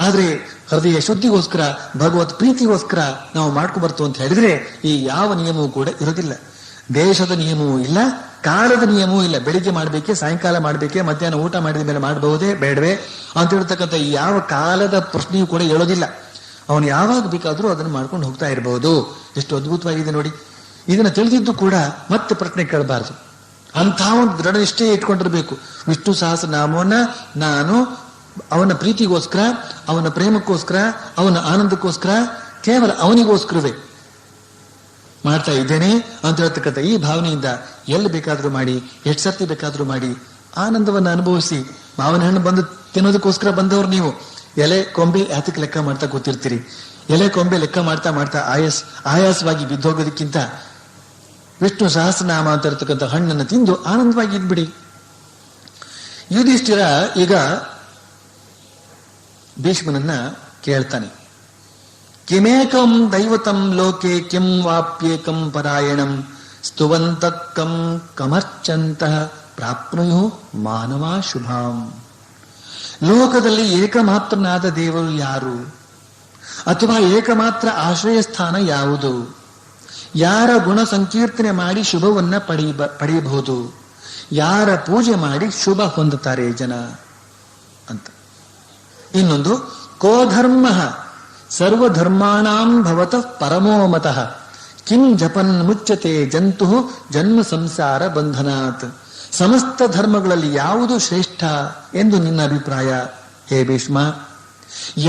ಆದ್ರೆ ಹೃದಯ ಶುದ್ಧಿಗೋಸ್ಕರ, ಭಗವತ್ ಪ್ರೀತಿಗೋಸ್ಕರ ನಾವು ಮಾಡ್ಕೊಂಡು ಬರ್ತು ಅಂತ ಹೇಳಿದ್ರೆ ಈ ಯಾವ ನಿಯಮವೂ ಕೂಡ ಇರೋದಿಲ್ಲ. ದೇಶದ ನಿಯಮವೂ ಇಲ್ಲ, ಕಾಲದ ನಿಯಮವೂ ಇಲ್ಲ. ಬೆಳಿಗ್ಗೆ ಮಾಡ್ಬೇಕೆ, ಸಾಯಂಕಾಲ ಮಾಡ್ಬೇಕೆ, ಮಧ್ಯಾಹ್ನ ಊಟ ಮಾಡಿದ ಮೇಲೆ ಮಾಡಬಹುದೇ ಬೇಡವೇ ಅಂತ ಹೇಳ್ತಕ್ಕಂಥ ಈ ಯಾವ ಕಾಲದ ಪ್ರಶ್ನೆಯೂ ಕೂಡ ಹೇಳೋದಿಲ್ಲ. ಅವನು ಯಾವಾಗ ಬೇಕಾದ್ರೂ ಅದನ್ನು ಮಾಡ್ಕೊಂಡು ಹೋಗ್ತಾ ಇರಬಹುದು. ಎಷ್ಟು ಅದ್ಭುತವಾಗಿದೆ ನೋಡಿ. ಇದನ್ನ ತಿಳಿದಿದ್ದು ಕೂಡ ಮತ್ತೆ ಪ್ರಶ್ನೆ ಕೇಳಬಾರದು. ಅಂಥ ಒಂದು ದೃಢ ನಿಷ್ಠೆ ಇಟ್ಕೊಂಡಿರ್ಬೇಕು. ವಿಷ್ಣು ಸಹಸ್ರನಾಮವನ್ನ ನಾನು ಅವನ ಪ್ರೀತಿಗೋಸ್ಕರ, ಅವನ ಪ್ರೇಮಕ್ಕೋಸ್ಕರ, ಅವನ ಆನಂದಕ್ಕೋಸ್ಕರ, ಕೇವಲ ಅವನಿಗೋಸ್ಕರವೇ ಮಾಡ್ತಾ ಇದ್ದೇನೆ ಅಂತ ಹೇಳ್ತಕ್ಕಂಥ ಈ ಭಾವನೆಯಿಂದ ಎಲ್ಲಿ ಬೇಕಾದ್ರೂ ಮಾಡಿ, ಎಷ್ಟು ಸರ್ತಿ ಬೇಕಾದ್ರೂ ಮಾಡಿ ಆನಂದವನ್ನು ಅನುಭವಿಸಿ. ಮಾವಿನ ಹಣ್ಣು ಬಂದು ತಿನ್ನೋದಕ್ಕೋಸ್ಕರ ಬಂದವರು ನೀವು ಎಲೆ ಕೊಂಬೆ ಯಾತಕ್ಕೆ ಲೆಕ್ಕ ಮಾಡ್ತಾ ಕೂತಿರ್ತೀರಿ. ಎಲೆ ಕೊಂಬೆ ಲೆಕ್ಕ ಮಾಡ್ತಾ ಮಾಡ್ತಾ ಆಯಾಸವಾಗಿ ಬಿದ್ದೋಗೋದಕ್ಕಿಂತ ವಿಷ್ಣು ಸಹಸ್ರನಾಮ ಅಂತ ಇರ್ತಕ್ಕಂಥ ಹಣ್ಣನ್ನು ತಿಂದು ಆನಂದವಾಗಿ ಇದ್ಬಿಡಿ. ಯುಧಿಷ್ಠಿರ ಈಗ ಭೀಷ್ಮನನ್ನ ಕೇಳ್ತಾನೆ, ಕಿಮೇಕಂ ದೈವತಂ ಲೋಕೆ ಕಿಂ ವಾಪ್ಯೇಕಂ ಪರಾಯಣಂ ಸ್ತುವಂತಕ್ಕಂ ಕಮರ್ಚಂತಃ ಪ್ರಾಪ್ನುಯು ಮಾನವ ಶುಭಾಂ. ಲೋಕದಲ್ಲಿ ಏಕಮಾತ್ರನಾದ ದೇವರು ಯಾರು? ಅಥವಾ ಏಕಮಾತ್ರ ಆಶ್ರಯ ಸ್ಥಾನ ಯಾವುದು? ಯಾರ ಗುಣ ಸಂಕೀರ್ತನೆ ಮಾಡಿ ಶುಭವನ್ನ ಪಡೆಯಬಹುದು? ಯಾರ ಪೂಜೆ ಮಾಡಿ ಶುಭ ಹೊಂದುತ್ತಾರೆ ಜನ ಅಂತ. ಇನ್ನೊಂದು, ಕೋ ಧರ್ಮ ಸರ್ವಧರ್ಮಾಣಾಂ ಭವತಃ ಪರಮೋಮತಃ ಕಿಂ ಜಪನ್ ಮುಚ್ಚತೆ ಜಂತು ಜನ್ಮ ಸಂಸಾರ ಬಂಧನಾತ್. ಸಮಸ್ತ ಧರ್ಮಗಳಲ್ಲಿ ಯಾವುದು ಶ್ರೇಷ್ಠ ಎಂದು ನಿನ್ನ ಅಭಿಪ್ರಾಯ ಹೇ ಭೀಷ್ಮ?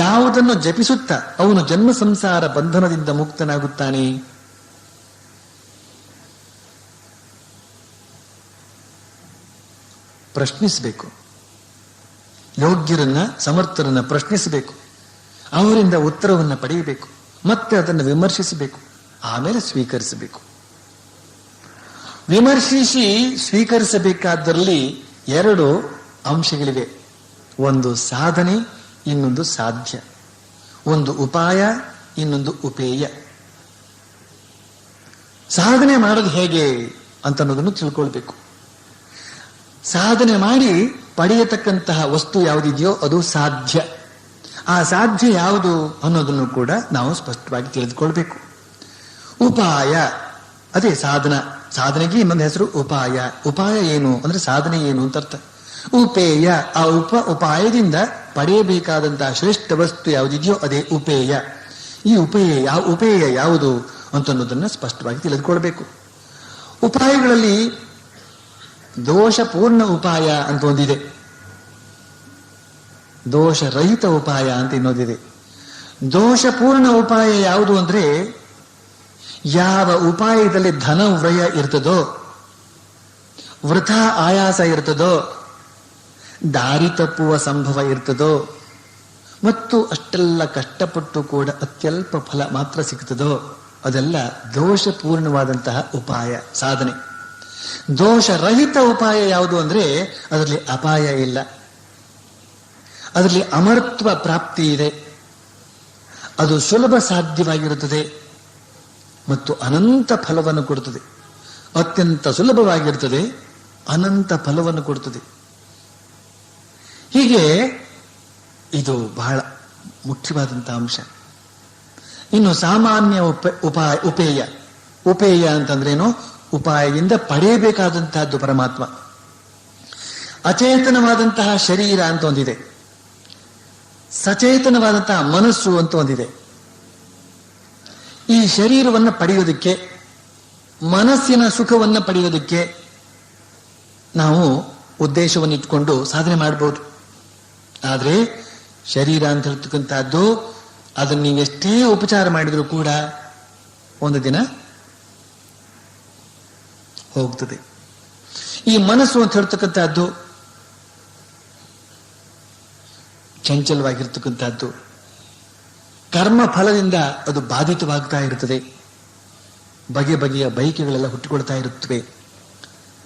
ಯಾವುದನ್ನು ಜಪಿಸುತ್ತಾ ಅವನು ಜನ್ಮ ಸಂಸಾರ ಬಂಧನದಿಂದ ಮುಕ್ತನಾಗುತ್ತಾನೆ? ಪ್ರಶ್ನಿಸಬೇಕು. ಯೋಗ್ಯರನ್ನ, ಸಮರ್ಥರನ್ನ ಪ್ರಶ್ನಿಸಬೇಕು. ಅವರಿಂದ ಉತ್ತರವನ್ನು ಪಡೆಯಬೇಕು. ಮತ್ತೆ ಅದನ್ನು ವಿಮರ್ಶಿಸಬೇಕು. ಆಮೇಲೆ ಸ್ವೀಕರಿಸಬೇಕು. ವಿಮರ್ಶಿಸಿ ಸ್ವೀಕರಿಸಬೇಕಾದಲ್ಲಿ ಎರಡು ಅಂಶಗಳಿವೆ. ಒಂದು ಸಾಧನೆ, ಇನ್ನೊಂದು ಸಾಧ್ಯ. ಒಂದು ಉಪಾಯ, ಇನ್ನೊಂದು ಉಪೇಯ. ಸಾಧನೆ ಮಾಡೋದು ಹೇಗೆ ಅಂತ ಅನ್ನೋದನ್ನು ತಿಳ್ಕೊಳ್ಬೇಕು. ಸಾಧನೆ ಮಾಡಿ ಪಡೆಯತಕ್ಕಂತಹ ವಸ್ತು ಯಾವುದಿದೆಯೋ ಅದು ಸಾಧ್ಯ. ಆ ಸಾಧ್ಯ ಯಾವುದು ಅನ್ನೋದನ್ನು ಕೂಡ ನಾವು ಸ್ಪಷ್ಟವಾಗಿ ತಿಳಿದುಕೊಳ್ಬೇಕು. ಉಪಾಯ ಅದೇ ಸಾಧನ. ಸಾಧನೆಗೆ ಇನ್ನೊಂದು ಹೆಸರು ಉಪಾಯ. ಉಪಾಯ ಏನು ಅಂದ್ರೆ ಸಾಧನೆ ಏನು ಅಂತ ಅರ್ಥ. ಉಪೇಯ, ಆ ಉಪಾಯದಿಂದ ಪಡೆಯಬೇಕಾದಂತಹ ಶ್ರೇಷ್ಠ ವಸ್ತು ಯಾವುದಿದೆಯೋ ಅದೇ ಉಪೇಯ. ಈ ಉಪೇಯ ಯಾವುದು ಅಂತ ಅನ್ನೋದನ್ನ ಸ್ಪಷ್ಟವಾಗಿ ತಿಳಿದುಕೊಳ್ಬೇಕು. ಉಪಾಯಗಳಲ್ಲಿ ದೋಷಪೂರ್ಣ ಉಪಾಯ ಅಂತ ಒಂದಿದೆ, ದೋಷರಹಿತ ಉಪಾಯ ಅಂತ ಇನ್ನೊಂದಿದೆ. ದೋಷಪೂರ್ಣ ಉಪಾಯ ಯಾವುದು ಅಂದ್ರೆ ಯಾವ ಉಪಾಯದಲ್ಲಿ ಧನ ವ್ರಯ ಇರ್ತದೋ, ವೃಥಾ ಆಯಾಸ ಇರ್ತದೋ, ದಾರಿ ತಪ್ಪುವ ಸಂಭವ ಇರ್ತದೋ, ಮತ್ತು ಅಷ್ಟೆಲ್ಲ ಕಷ್ಟಪಟ್ಟು ಕೂಡ ಅತ್ಯಲ್ಪ ಫಲ ಮಾತ್ರ ಸಿಗ್ತದೋ ಅದೆಲ್ಲ ದೋಷಪೂರ್ಣವಾದಂತಹ ಉಪಾಯ ಸಾಧನೆ. ದೋಷರಹಿತ ಉಪಾಯ ಯಾವುದು ಅಂದ್ರೆ ಅದರಲ್ಲಿ ಅಪಾಯ ಇಲ್ಲ, ಅದರಲ್ಲಿ ಅಮರತ್ವ ಪ್ರಾಪ್ತಿ ಇದೆ, ಅದು ಸುಲಭ ಸಾಧ್ಯವಾಗಿರುತ್ತದೆ ಮತ್ತು ಅನಂತ ಫಲವನ್ನು ಕೊಡುತ್ತದೆ. ಅತ್ಯಂತ ಸುಲಭವಾಗಿರುತ್ತದೆ, ಅನಂತ ಫಲವನ್ನು ಕೊಡುತ್ತದೆ. ಹೀಗೆ ಇದು ಬಹಳ ಮುಖ್ಯವಾದಂತಹ ಅಂಶ. ಇನ್ನು ಸಾಮಾನ್ಯ ಉಪೇಯ ಅಂತಂದ್ರೇನು? ಉಪಾಯದಿಂದ ಪಡೆಯಬೇಕಾದಂತಹದ್ದು ಪರಮಾತ್ಮ. ಅಚೇತನವಾದಂತಹ ಶರೀರ ಅಂತ ಒಂದಿದೆ, ಸಚೇತನವಾದಂತಹ ಮನಸ್ಸು ಅಂತ ಒಂದಿದೆ. ಈ ಶರೀರವನ್ನು ಪಡೆಯೋದಕ್ಕೆ, ಮನಸ್ಸಿನ ಸುಖವನ್ನು ಪಡೆಯೋದಕ್ಕೆ ನಾವು ಉದ್ದೇಶವನ್ನು ಇಟ್ಕೊಂಡು ಸಾಧನೆ ಮಾಡಬಹುದು. ಆದರೆ ಶರೀರ ಅಂತ ಹೇಳ್ತಕ್ಕಂಥದ್ದು ಅದನ್ನು ನೀವೆಷ್ಟೇ ಉಪಚಾರ ಮಾಡಿದರೂ ಕೂಡ ಒಂದು ದಿನ ಹೋಗ್ತದೆ. ಈ ಮನಸ್ಸು ಅಂತ ಹೇಳ್ತಕ್ಕಂಥದ್ದು ಚಂಚಲವಾಗಿರ್ತಕ್ಕಂಥದ್ದು, ಕರ್ಮ ಫಲದಿಂದ ಅದು ಬಾಧಿತವಾಗ್ತಾ ಇರುತ್ತದೆ. ಬಗೆ ಬಗೆಯ ಬಯಕೆಗಳೆಲ್ಲ ಹುಟ್ಟಿಕೊಳ್ತಾ ಇರುತ್ತವೆ.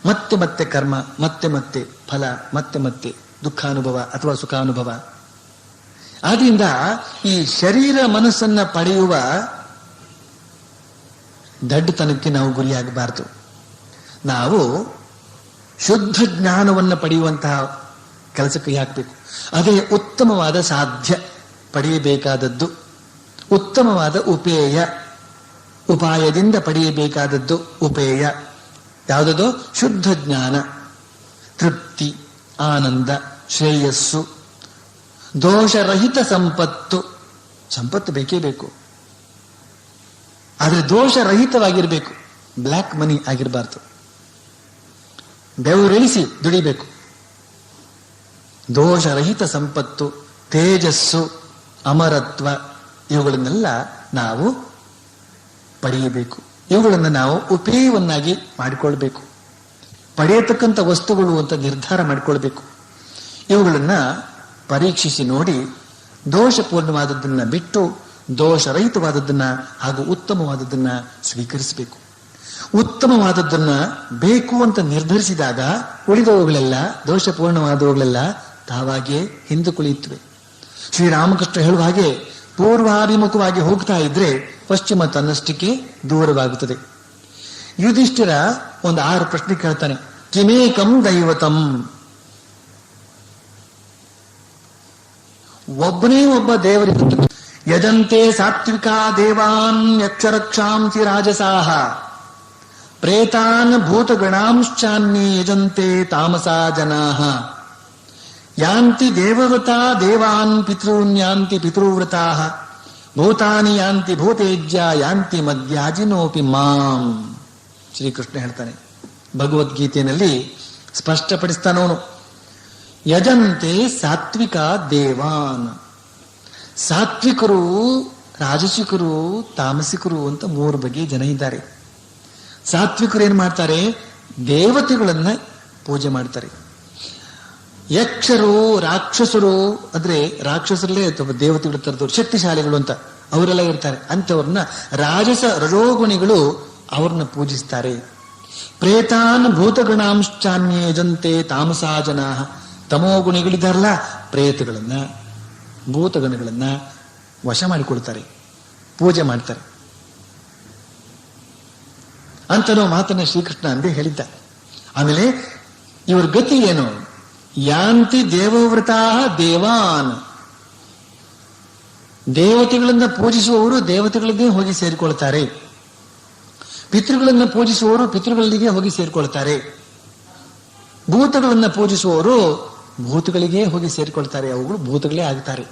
ಮತ್ತೆ ಮತ್ತೆ ಕರ್ಮ, ಮತ್ತೆ ಮತ್ತೆ ಫಲ, ಮತ್ತೆ ಮತ್ತೆ ದುಃಖಾನುಭವ ಅಥವಾ ಸುಖಾನುಭವ. ಆದ್ರಿಂದ ಈ ಶರೀರ ಮನಸ್ಸನ್ನ ಪಡೆಯುವ ದಡ್ಡತನಕ್ಕೆ ನಾವು ಗುರಿಯಾಗಬಾರದು. ನಾವು ಶುದ್ಧ ಜ್ಞಾನವನ್ನು ಪಡೆಯುವಂತಹ ಕೆಲಸಕ್ಕೆ ಹಾಕಬೇಕು. ಅದೇ ಉತ್ತಮವಾದ ಸಾಧ್ಯ ಪಡೆಯಬೇಕಾದದ್ದು, ಉತ್ತಮವಾದ ಉಪೇಯ, ಉಪಾಯದಿಂದ ಪಡೆಯಬೇಕಾದದ್ದು ಉಪೇಯ. ಯಾವುದದು? ಶುದ್ಧ ಜ್ಞಾನ, ತೃಪ್ತಿ, ಆನಂದ, ಶ್ರೇಯಸ್ಸು, ದೋಷರಹಿತ ಸಂಪತ್ತು. ಸಂಪತ್ತು ಬೇಕೇ ಬೇಕು, ಆದರೆ ದೋಷರಹಿತವಾಗಿರಬೇಕು. ಬ್ಲ್ಯಾಕ್ ಮನಿ ಆಗಿರಬಾರ್ದು, ಬೆವರಿಳಿಸಿ ದುಡಿಬೇಕು. ದೋಷರಹಿತ ಸಂಪತ್ತು, ತೇಜಸ್ಸು, ಅಮರತ್ವ, ಇವುಗಳನ್ನೆಲ್ಲ ನಾವು ಪಡೆಯಬೇಕು. ಇವುಗಳನ್ನು ನಾವು ಉಪೇಯವನ್ನಾಗಿ ಮಾಡಿಕೊಳ್ಬೇಕು. ಪಡೆಯತಕ್ಕಂಥ ವಸ್ತುಗಳು ಅಂತ ನಿರ್ಧಾರ ಮಾಡಿಕೊಳ್ಬೇಕು. ಇವುಗಳನ್ನ ಪರೀಕ್ಷಿಸಿ ನೋಡಿ ದೋಷಪೂರ್ಣವಾದದ್ದನ್ನ ಬಿಟ್ಟು ದೋಷರಹಿತವಾದದ್ದನ್ನ ಹಾಗೂ ಉತ್ತಮವಾದದ್ದನ್ನ ಸ್ವೀಕರಿಸಬೇಕು. ಉತ್ತಮವಾದದ್ದನ್ನ ಬೇಕು ಅಂತ ನಿರ್ಧರಿಸಿದಾಗ ಉಳಿದವುಗಳೆಲ್ಲ, ದೋಷಪೂರ್ಣವಾದವುಗಳೆಲ್ಲ ತಾವಾಗಿಯೇ ಹಿಂದೆ ಕುಳಿಯುತ್ತವೆ. ಶ್ರೀರಾಮಕೃಷ್ಣ ಹೇಳುವ ಹಾಗೆ ಪೂರ್ವಾಭಿಮುಖವಾಗಿ ಹೋಗ್ತಾ ಇದ್ರೆ ಪಶ್ಚಿಮ ತನ್ನಷ್ಟಕ್ಕೆ ದೂರವಾಗುತ್ತದೆ. ಯುಧಿಷ್ಠಿರ ಒಂದು 6 ಪ್ರಶ್ನೆ ಕೇಳ್ತಾನೆ. ಕಿಮೇಕಂ ದೈವತಂ, ಒಬ್ಬನೇ ಒಬ್ಬ ದೇವರಿದ್ದ. ಯಜಂತೆ ಸಾತ್ವಿಕಾ ದೇವಾನ್ ಯಕ್ಷರಕ್ಷಾಂಸಿ ರಾಜಸಾಹ ಪ್ರೇತಾನ್ ಭೂತಗಣಾಂಶ್ಚಾನ್ಯೇ ಯಜಂತೆ ತಾಮಸಾ ಜನಾಃ ಯಾಂತಿ ದೇವವ್ರತಾ ದೇವಾನ್ ಪಿತॄನ್ ಯಾಂತಿ ಪಿತೃವ್ರತಾಃ ಭೂತಾನಿ ಯಾಂತಿ ಭೂತೇಜ್ಯ ಯಾಂತಿ ಮದ್ಯಾಜಿನೋಪಿ ಮಾಂ. ಶ್ರೀಕೃಷ್ಣ ಹೇಳ್ತಾನೆ ಭಗವದ್ಗೀತೆಯಲ್ಲಿ, ಸ್ಪಷ್ಟಪಡಿಸ್ತಾನವನು. ಯಜಂತೆ ಸಾತ್ವಿಕ ದೇವಾನ್. ಸಾತ್ವಿಕರು, ರಾಜಸಿಕರು, ತಾಮಸಿಕರು ಅಂತ 3 ಬಗೆಯ ಜನ ಇದ್ದಾರೆ. ಸಾತ್ವಿಕರು ಏನ್ ಮಾಡ್ತಾರೆ? ದೇವತೆಗಳನ್ನ ಪೂಜೆ ಮಾಡ್ತಾರೆ. ಯಕ್ಷರು, ರಾಕ್ಷಸರು, ಅಂದ್ರೆ ರಾಕ್ಷಸರಲ್ಲೇ ದೇವತೆಗಳು ತರದವರು, ಶಕ್ತಿಶಾಲಿಗಳು ಅಂತ ಅವರೆಲ್ಲ ಇರ್ತಾರೆ. ಅಂತವ್ರನ್ನ ರಾಜಸ ರಜೋಗುಣಿಗಳು ಅವ್ರನ್ನ ಪೂಜಿಸ್ತಾರೆ. ಪ್ರೇತಾನ್ ಭೂತಗಣಾಂಶ್ಚಾನ್ಯೇ ಯಜಂತೆ ತಾಮಸಾ ಜನಾ. ತಮೋಗುಣಿಗಳಿದಾರಲ್ಲ, ಪ್ರೇತಗಳನ್ನ, ಭೂತಗಣಗಳನ್ನ ವಶ ಮಾಡಿಕೊಳ್ತಾರೆ, ಪೂಜೆ ಮಾಡ್ತಾರೆ ಅಂತನೋ ಮಾತನ್ನ ಶ್ರೀಕೃಷ್ಣ ಅಂದೇ ಹೇಳಿದ್ದ. ಆಮೇಲೆ ಇವ್ರ ಗತಿ ಏನು? ಯಾಂತಿ ದೇವವ್ರತಾ ದೇವಾನ್. ದೇವತೆಗಳನ್ನ ಪೂಜಿಸುವವರು ದೇವತೆಗಳಿಗೆ ಹೋಗಿ ಸೇರಿಕೊಳ್ತಾರೆ, ಪಿತೃಗಳನ್ನ ಪೂಜಿಸುವವರು ಪಿತೃಗಳಿಗೆ ಹೋಗಿ ಸೇರಿಕೊಳ್ತಾರೆ, ಭೂತಗಳನ್ನ ಪೂಜಿಸುವವರು ಭೂತಗಳಿಗೆ ಹೋಗಿ ಸೇರಿಕೊಳ್ತಾರೆ, ಅವುಗಳು ಭೂತಗಳೇ ಆಗ್ತಾರೆ.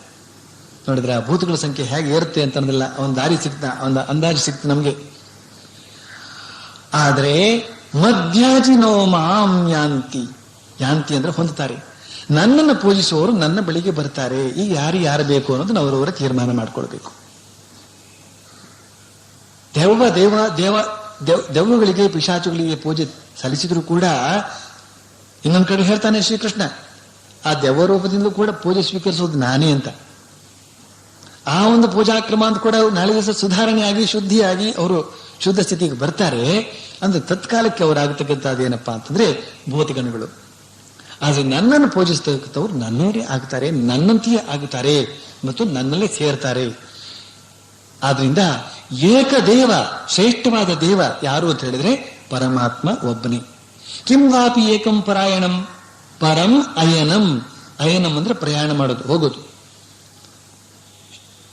ನೋಡಿದ್ರೆ ಆ ಭೂತಗಳ ಸಂಖ್ಯೆ ಹೇಗೆ ಏರುತ್ತೆ ಅಂತ ಅನ್ನೋದಿಲ್ಲ, ಒಂದು ದಾರಿ ಸಿಕ್ತ, ಒಂದು ಅಂದಾಜು ಸಿಕ್ತು ನಮ್ಗೆ. ಆದರೆ ಮಧ್ಯಾಜಿನೋ ಮಾಂ ಯಾಂತಿ. ಯಾಂತಿ ಅಂದ್ರೆ ಹೊಂದುತ್ತಾರೆ. ನನ್ನನ್ನು ಪೂಜಿಸುವವರು ನನ್ನ ಬಳಿಗೆ ಬರ್ತಾರೆ. ಈಗ ಯಾರು ಬೇಕು ಅನ್ನೋದನ್ನ ಅವರವರ ತೀರ್ಮಾನ ಮಾಡ್ಕೊಳ್ಬೇಕು. ದೆವ್ವಗಳಿಗೆ, ಪಿಶಾಚುಗಳಿಗೆ ಪೂಜೆ ಸಲ್ಲಿಸಿದ್ರು ಕೂಡ ಇನ್ನೊಂದು ಕಡೆ ಹೇಳ್ತಾನೆ ಶ್ರೀಕೃಷ್ಣ, ಆ ದೆವ್ವ ರೂಪದಿಂದಲೂ ಕೂಡ ಪೂಜೆ ಸ್ವೀಕರಿಸೋದು ನಾನೇ ಅಂತ. ಆ ಒಂದು ಪೂಜಾಕ್ರಮ ಅಂತ ಕೂಡ ನಾಳೆ ದಿವಸ ಸುಧಾರಣೆಯಾಗಿ ಶುದ್ಧಿಯಾಗಿ ಅವರು ಶುದ್ಧ ಸ್ಥಿತಿಗೆ ಬರ್ತಾರೆ. ಅಂದ್ರೆ ತತ್ಕಾಲಕ್ಕೆ ಅವರಾಗತಕ್ಕಂಥದ್ದು ಏನಪ್ಪಾ ಅಂತಂದ್ರೆ ಭೂತಗಣಗಳು. ಆದ್ರೆ ನನ್ನನ್ನು ಪೂಜಿಸ್ತಕ್ಕಂಥವ್ರು ನನ್ನವರೇ ಆಗ್ತಾರೆ, ನನ್ನಂತೆಯೇ ಆಗುತ್ತಾರೆ ಮತ್ತು ನನ್ನಲ್ಲೇ ಸೇರ್ತಾರೆ. ಆದ್ರಿಂದ ಏಕದೇವ, ಶ್ರೇಷ್ಠವಾದ ದೇವ ಯಾರು ಅಂತ ಹೇಳಿದ್ರೆ ಪರಮಾತ್ಮ ಒಬ್ಬನೇ. ಕಿಂ ವಾಪಿ ಏಕಂ ಪರಾಯಣಂ ಪರಂ ಅಯನಂ. ಅಯನಂ ಅಂದ್ರೆ ಪ್ರಯಾಣ ಮಾಡೋದು, ಹೋಗೋದು.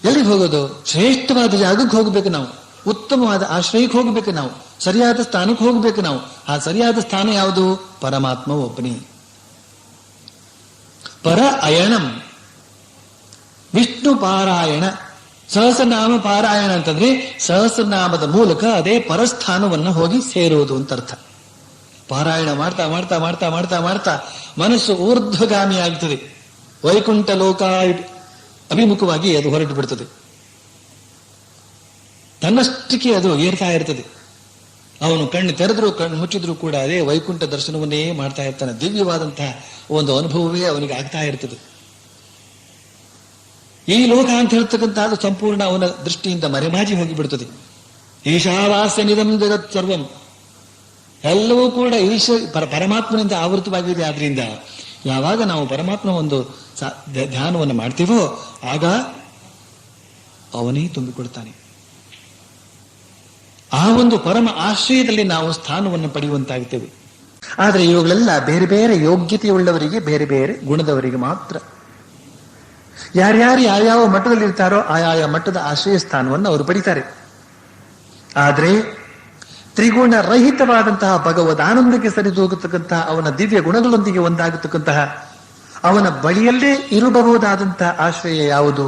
ಎಲ್ಲಿಗೆ ಹೋಗೋದು? ಶ್ರೇಷ್ಠವಾದ ಜಾಗಕ್ಕೆ ಹೋಗ್ಬೇಕು ನಾವು, ಉತ್ತಮವಾದ ಆಶ್ರಯಕ್ಕೆ ಹೋಗ್ಬೇಕು ನಾವು, ಸರಿಯಾದ ಸ್ಥಾನಕ್ಕೆ ಹೋಗ್ಬೇಕು ನಾವು. ಆ ಸರಿಯಾದ ಸ್ಥಾನ ಯಾವುದು? ಪರಮಾತ್ಮ ಒಬ್ಬನೇ. ಪರ ಅಯಣಂ, ವಿಷ್ಣು ಪಾರಾಯಣ. ಸಹಸ್ರನಾಮ ಪಾರಾಯಣ ಅಂತಂದ್ರೆ ಸಹಸ್ರನಾಮದ ಮೂಲಕ ಅದೇ ಪರಸ್ಥಾನವನ್ನು ಹೋಗಿ ಸೇರುವುದು ಅಂತ ಅರ್ಥ. ಪಾರಾಯಣ ಮಾಡ್ತಾ ಮಾಡ್ತಾ ಮಾಡ್ತಾ ಮಾಡ್ತಾ ಮಾಡ್ತಾ ಮನಸ್ಸು ಊರ್ಧ್ವಗಾಮಿ ಆಗ್ತದೆ. ವೈಕುಂಠ ಲೋಕ ಅಭಿಮುಖವಾಗಿ ಅದು ಹೊರಟು ಬಿಡ್ತದೆ. ತನ್ನಷ್ಟಕ್ಕೆ ಅದು ಏರ್ತಾ ಇರ್ತದೆ. ಅವನು ಕಣ್ಣು ತೆರೆದ್ರು ಕಣ್ಣು ಮುಚ್ಚಿದ್ರು ಕೂಡ ಅದೇ ವೈಕುಂಠ ದರ್ಶನವನ್ನೇ ಮಾಡ್ತಾ ಇರ್ತಾನೆ. ದಿವ್ಯವಾದಂತಹ ಒಂದು ಅನುಭವವೇ ಅವನಿಗೆ ಆಗ್ತಾ ಇರ್ತದೆ. ಈ ಲೋಕ ಅಂತ ಹೇಳ್ತಕ್ಕಂಥದ್ದು ಸಂಪೂರ್ಣ ಅವನ ದೃಷ್ಟಿಯಿಂದ ಮರೆಮಾಜಿ ಹೋಗಿಬಿಡ್ತದೆ. ಈಶಾವಾಸ್ಯ ನಿಧಂ ಜಗತ್ ಸರ್ವಂ, ಎಲ್ಲವೂ ಕೂಡ ಪರಮಾತ್ಮನಿಂದ ಆವೃತವಾಗಿದೆ. ಆದ್ರಿಂದ ಯಾವಾಗ ನಾವು ಪರಮಾತ್ಮ ಒಂದು ಧ್ಯಾನವನ್ನು ಮಾಡ್ತೀವೋ ಆಗ ಅವನೇ ತುಂಬಿಕೊಡ್ತಾನೆ. ಆ ಒಂದು ಪರಮ ಆಶ್ರಯದಲ್ಲಿ ನಾವು ಸ್ಥಾನವನ್ನು ಪಡೆಯುವಂತಾಗುತ್ತೇವೆ. ಆದರೆ ಇವುಗಳೆಲ್ಲ ಬೇರೆ ಬೇರೆ ಯೋಗ್ಯತೆಯುಳ್ಳವರಿಗೆ, ಬೇರೆ ಬೇರೆ ಗುಣದವರಿಗೆ ಮಾತ್ರ. ಯಾರ್ಯಾರು ಯಾವ್ಯಾವ ಮಟ್ಟದಲ್ಲಿ ಇರ್ತಾರೋ ಆಯಾಯ ಮಟ್ಟದ ಆಶ್ರಯ ಸ್ಥಾನವನ್ನು ಅವರು ಪಡಿತಾರೆ. ಆದರೆ ತ್ರಿಗುಣ ರಹಿತವಾದಂತಹ ಭಗವದ್ ಆನಂದಕ್ಕೆ ಸರಿದೂಗತಕ್ಕಂತಹ ಅವನ ದಿವ್ಯ ಗುಣಗಳೊಂದಿಗೆ ಒಂದಾಗತಕ್ಕಂತಹ ಅವನ ಬಳಿಯಲ್ಲೇ ಇರಬಹುದಾದಂತಹ ಆಶ್ರಯ ಯಾವುದು?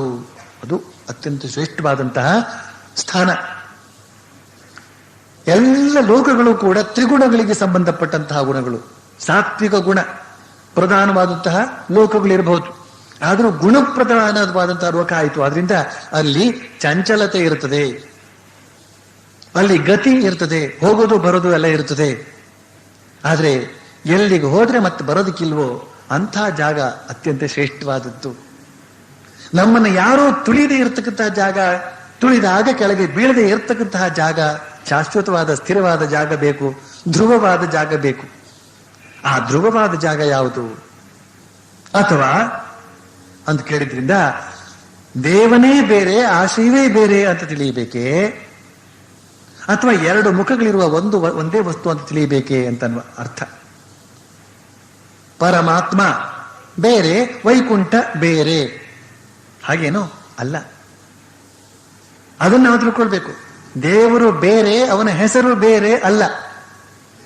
ಅದು ಅತ್ಯಂತ ಶ್ರೇಷ್ಠವಾದಂತಹ ಸ್ಥಾನ. ಎಲ್ಲ ಲೋಕಗಳು ಕೂಡ ತ್ರಿಗುಣಗಳಿಗೆ ಸಂಬಂಧಪಟ್ಟಂತಹ ಗುಣಗಳು. ಸಾತ್ವಿಕ ಗುಣ ಪ್ರಧಾನವಾದಂತಹ ಲೋಕಗಳಿರಬಹುದು, ಆದರೂ ಗುಣಪ್ರಧಾನವಾದಂತಹ ಲೋಕ ಆಯಿತು. ಆದ್ರಿಂದ ಅಲ್ಲಿ ಚಂಚಲತೆ ಇರುತ್ತದೆ, ಅಲ್ಲಿ ಗತಿ ಇರ್ತದೆ, ಹೋಗೋದು ಬರೋದು ಎಲ್ಲ ಇರ್ತದೆ. ಆದ್ರೆ ಎಲ್ಲಿಗೆ ಹೋದ್ರೆ ಮತ್ತೆ ಬರೋದಕ್ಕಿಲ್ವೋ ಅಂಥ ಜಾಗ ಅತ್ಯಂತ ಶ್ರೇಷ್ಠವಾದದ್ದು. ನಮ್ಮನ್ನು ಯಾರೋ ತುಳಿದೇ ಇರತಕ್ಕಂತಹ ಜಾಗ, ತುಳಿದಾಗ ಕೆಳಗೆ ಬೀಳದೆ ಇರತಕ್ಕಂತಹ ಜಾಗ, ಶಾಶ್ವತವಾದ ಸ್ಥಿರವಾದ ಜಾಗ ಬೇಕು, ಧ್ರುವವಾದ ಜಾಗ ಬೇಕು. ಆ ಧ್ರುವವಾದ ಜಾಗ ಯಾವುದು? ಅಥವಾ ಅಂತ ಕೇಳಿದ್ರಿಂದ ದೇವನೇ ಬೇರೆ ಆಶ್ರಯವೇ ಬೇರೆ ಅಂತ ತಿಳಿಯಬೇಕೇ, ಅಥವಾ ಎರಡು ಮುಖಗಳಿರುವ ಒಂದೇ ವಸ್ತು ಅಂತ ತಿಳಿಯಬೇಕೆ ಅಂತ ಅರ್ಥ. ಪರಮಾತ್ಮ ಬೇರೆ, ವೈಕುಂಠ ಬೇರೆ, ಹಾಗೇನೋ ಅಲ್ಲ. ಅದನ್ನು ನಾವು ತಿಳ್ಕೊಳ್ಬೇಕು. ದೇವರು ಬೇರೆ, ಅವನ ಹೆಸರು ಬೇರೆ ಅಲ್ಲ.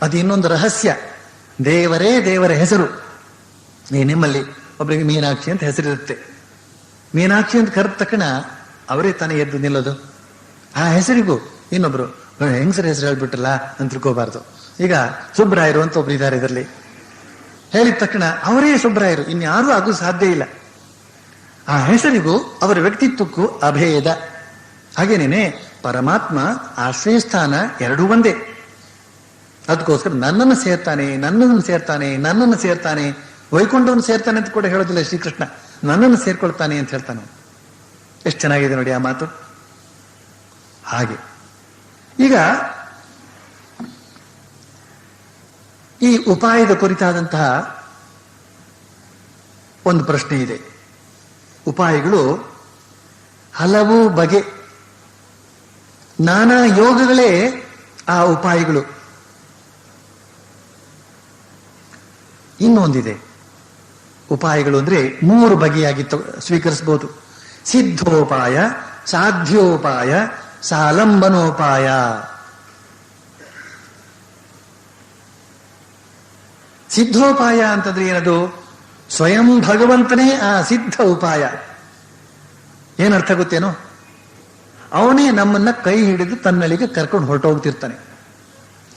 ಅದು ಇನ್ನೊಂದು ರಹಸ್ಯ. ದೇವರೇ ದೇವರ ಹೆಸರು. ನಿಮ್ಮಲ್ಲಿ ಒಬ್ಬರಿಗೆ ಮೀನಾಕ್ಷಿ ಅಂತ ಹೆಸರಿರುತ್ತೆ. ಮೀನಾಕ್ಷಿ ಅಂತ ಕರೆದ ತಕ್ಷಣ ಅವರೇ ತಾನೇ ಎದ್ದು ನಿಲ್ಲೋದು. ಆ ಹೆಸರಿಗೂ ಇನ್ನೊಬ್ರು ಹೆಂಗಸರ ಹೆಸರು ಹೇಳ್ಬಿಟ್ಟಲ್ಲ ಅಂತ ತಿಳ್ಕೋಬಾರ್ದು. ಈಗ ಸುಬ್ರಾಯರು ಅಂತ ಒಬ್ರು ಇದ್ದಾರೆ. ಇದರಲ್ಲಿ ಹೇಳಿದ ತಕ್ಷಣ ಅವರೇ ಸುಬ್ರಾಯರು, ಇನ್ಯಾರೂ ಆಗೂ ಸಾಧ್ಯ ಇಲ್ಲ. ಆ ಹೆಸರಿಗೂ ಅವರ ವ್ಯಕ್ತಿತ್ವಕ್ಕೂ ಅಭೇದ. ಹಾಗೇನೇನೆ ಪರಮಾತ್ಮ ಆಶ್ರಯ ಸ್ಥಾನ ಎರಡೂ ಒಂದೇ. ಅದಕ್ಕೋಸ್ಕರ ನನ್ನನ್ನು ಸೇರ್ತಾನೆ, ನನ್ನನ್ನು ಸೇರ್ತಾನೆ, ನನ್ನನ್ನು ಸೇರ್ತಾನೆ, ವೈಕುಂಠವನ್ನು ಸೇರ್ತಾನೆ ಅಂತ ಕೂಡ ಹೇಳೋದಿಲ್ಲ ಶ್ರೀಕೃಷ್ಣ. ನನ್ನನ್ನು ಸೇರ್ಕೊಳ್ತಾನೆ ಅಂತ ಹೇಳ್ತಾನೆ. ಎಷ್ಟು ಚೆನ್ನಾಗಿದೆ ನೋಡಿ ಆ ಮಾತು. ಹಾಗೆ ಈಗ ಈ ಉಪಾಯದ ಕುರಿತಾದಂತಹ ಒಂದು ಪ್ರಶ್ನೆ ಇದೆ. ಉಪಾಯಗಳು ಹಲವು ಬಗೆ, ನಾನಾ ಯೋಗಗಳೇ ಆ ಉಪಾಯಗಳು. ಇನ್ನೊಂದಿದೆ, ಉಪಾಯಗಳು ಅಂದ್ರೆ ಮೂರು ಬಗೆಯಾಗಿ ಸ್ವೀಕರಿಸಬಹುದು. ಸಿದ್ಧೋಪಾಯ, ಸಾಧ್ಯೋಪಾಯ, ಸಾಲಂಬನೋಪಾಯ. ಸಿದ್ಧೋಪಾಯ ಅಂತಂದ್ರೆ ಏನದು? ಸ್ವಯಂ ಭಗವಂತನೇ ಆ ಸಿದ್ಧ ಉಪಾಯ. ಏನರ್ಥ ಗೊತ್ತೇನೋ? ಅವನೇ ನಮ್ಮನ್ನ ಕೈ ಹಿಡಿದು ತನ್ನಲ್ಲಿಗೆ ಕರ್ಕೊಂಡು ಹೊರಟೋಗ್ತಿರ್ತಾನೆ.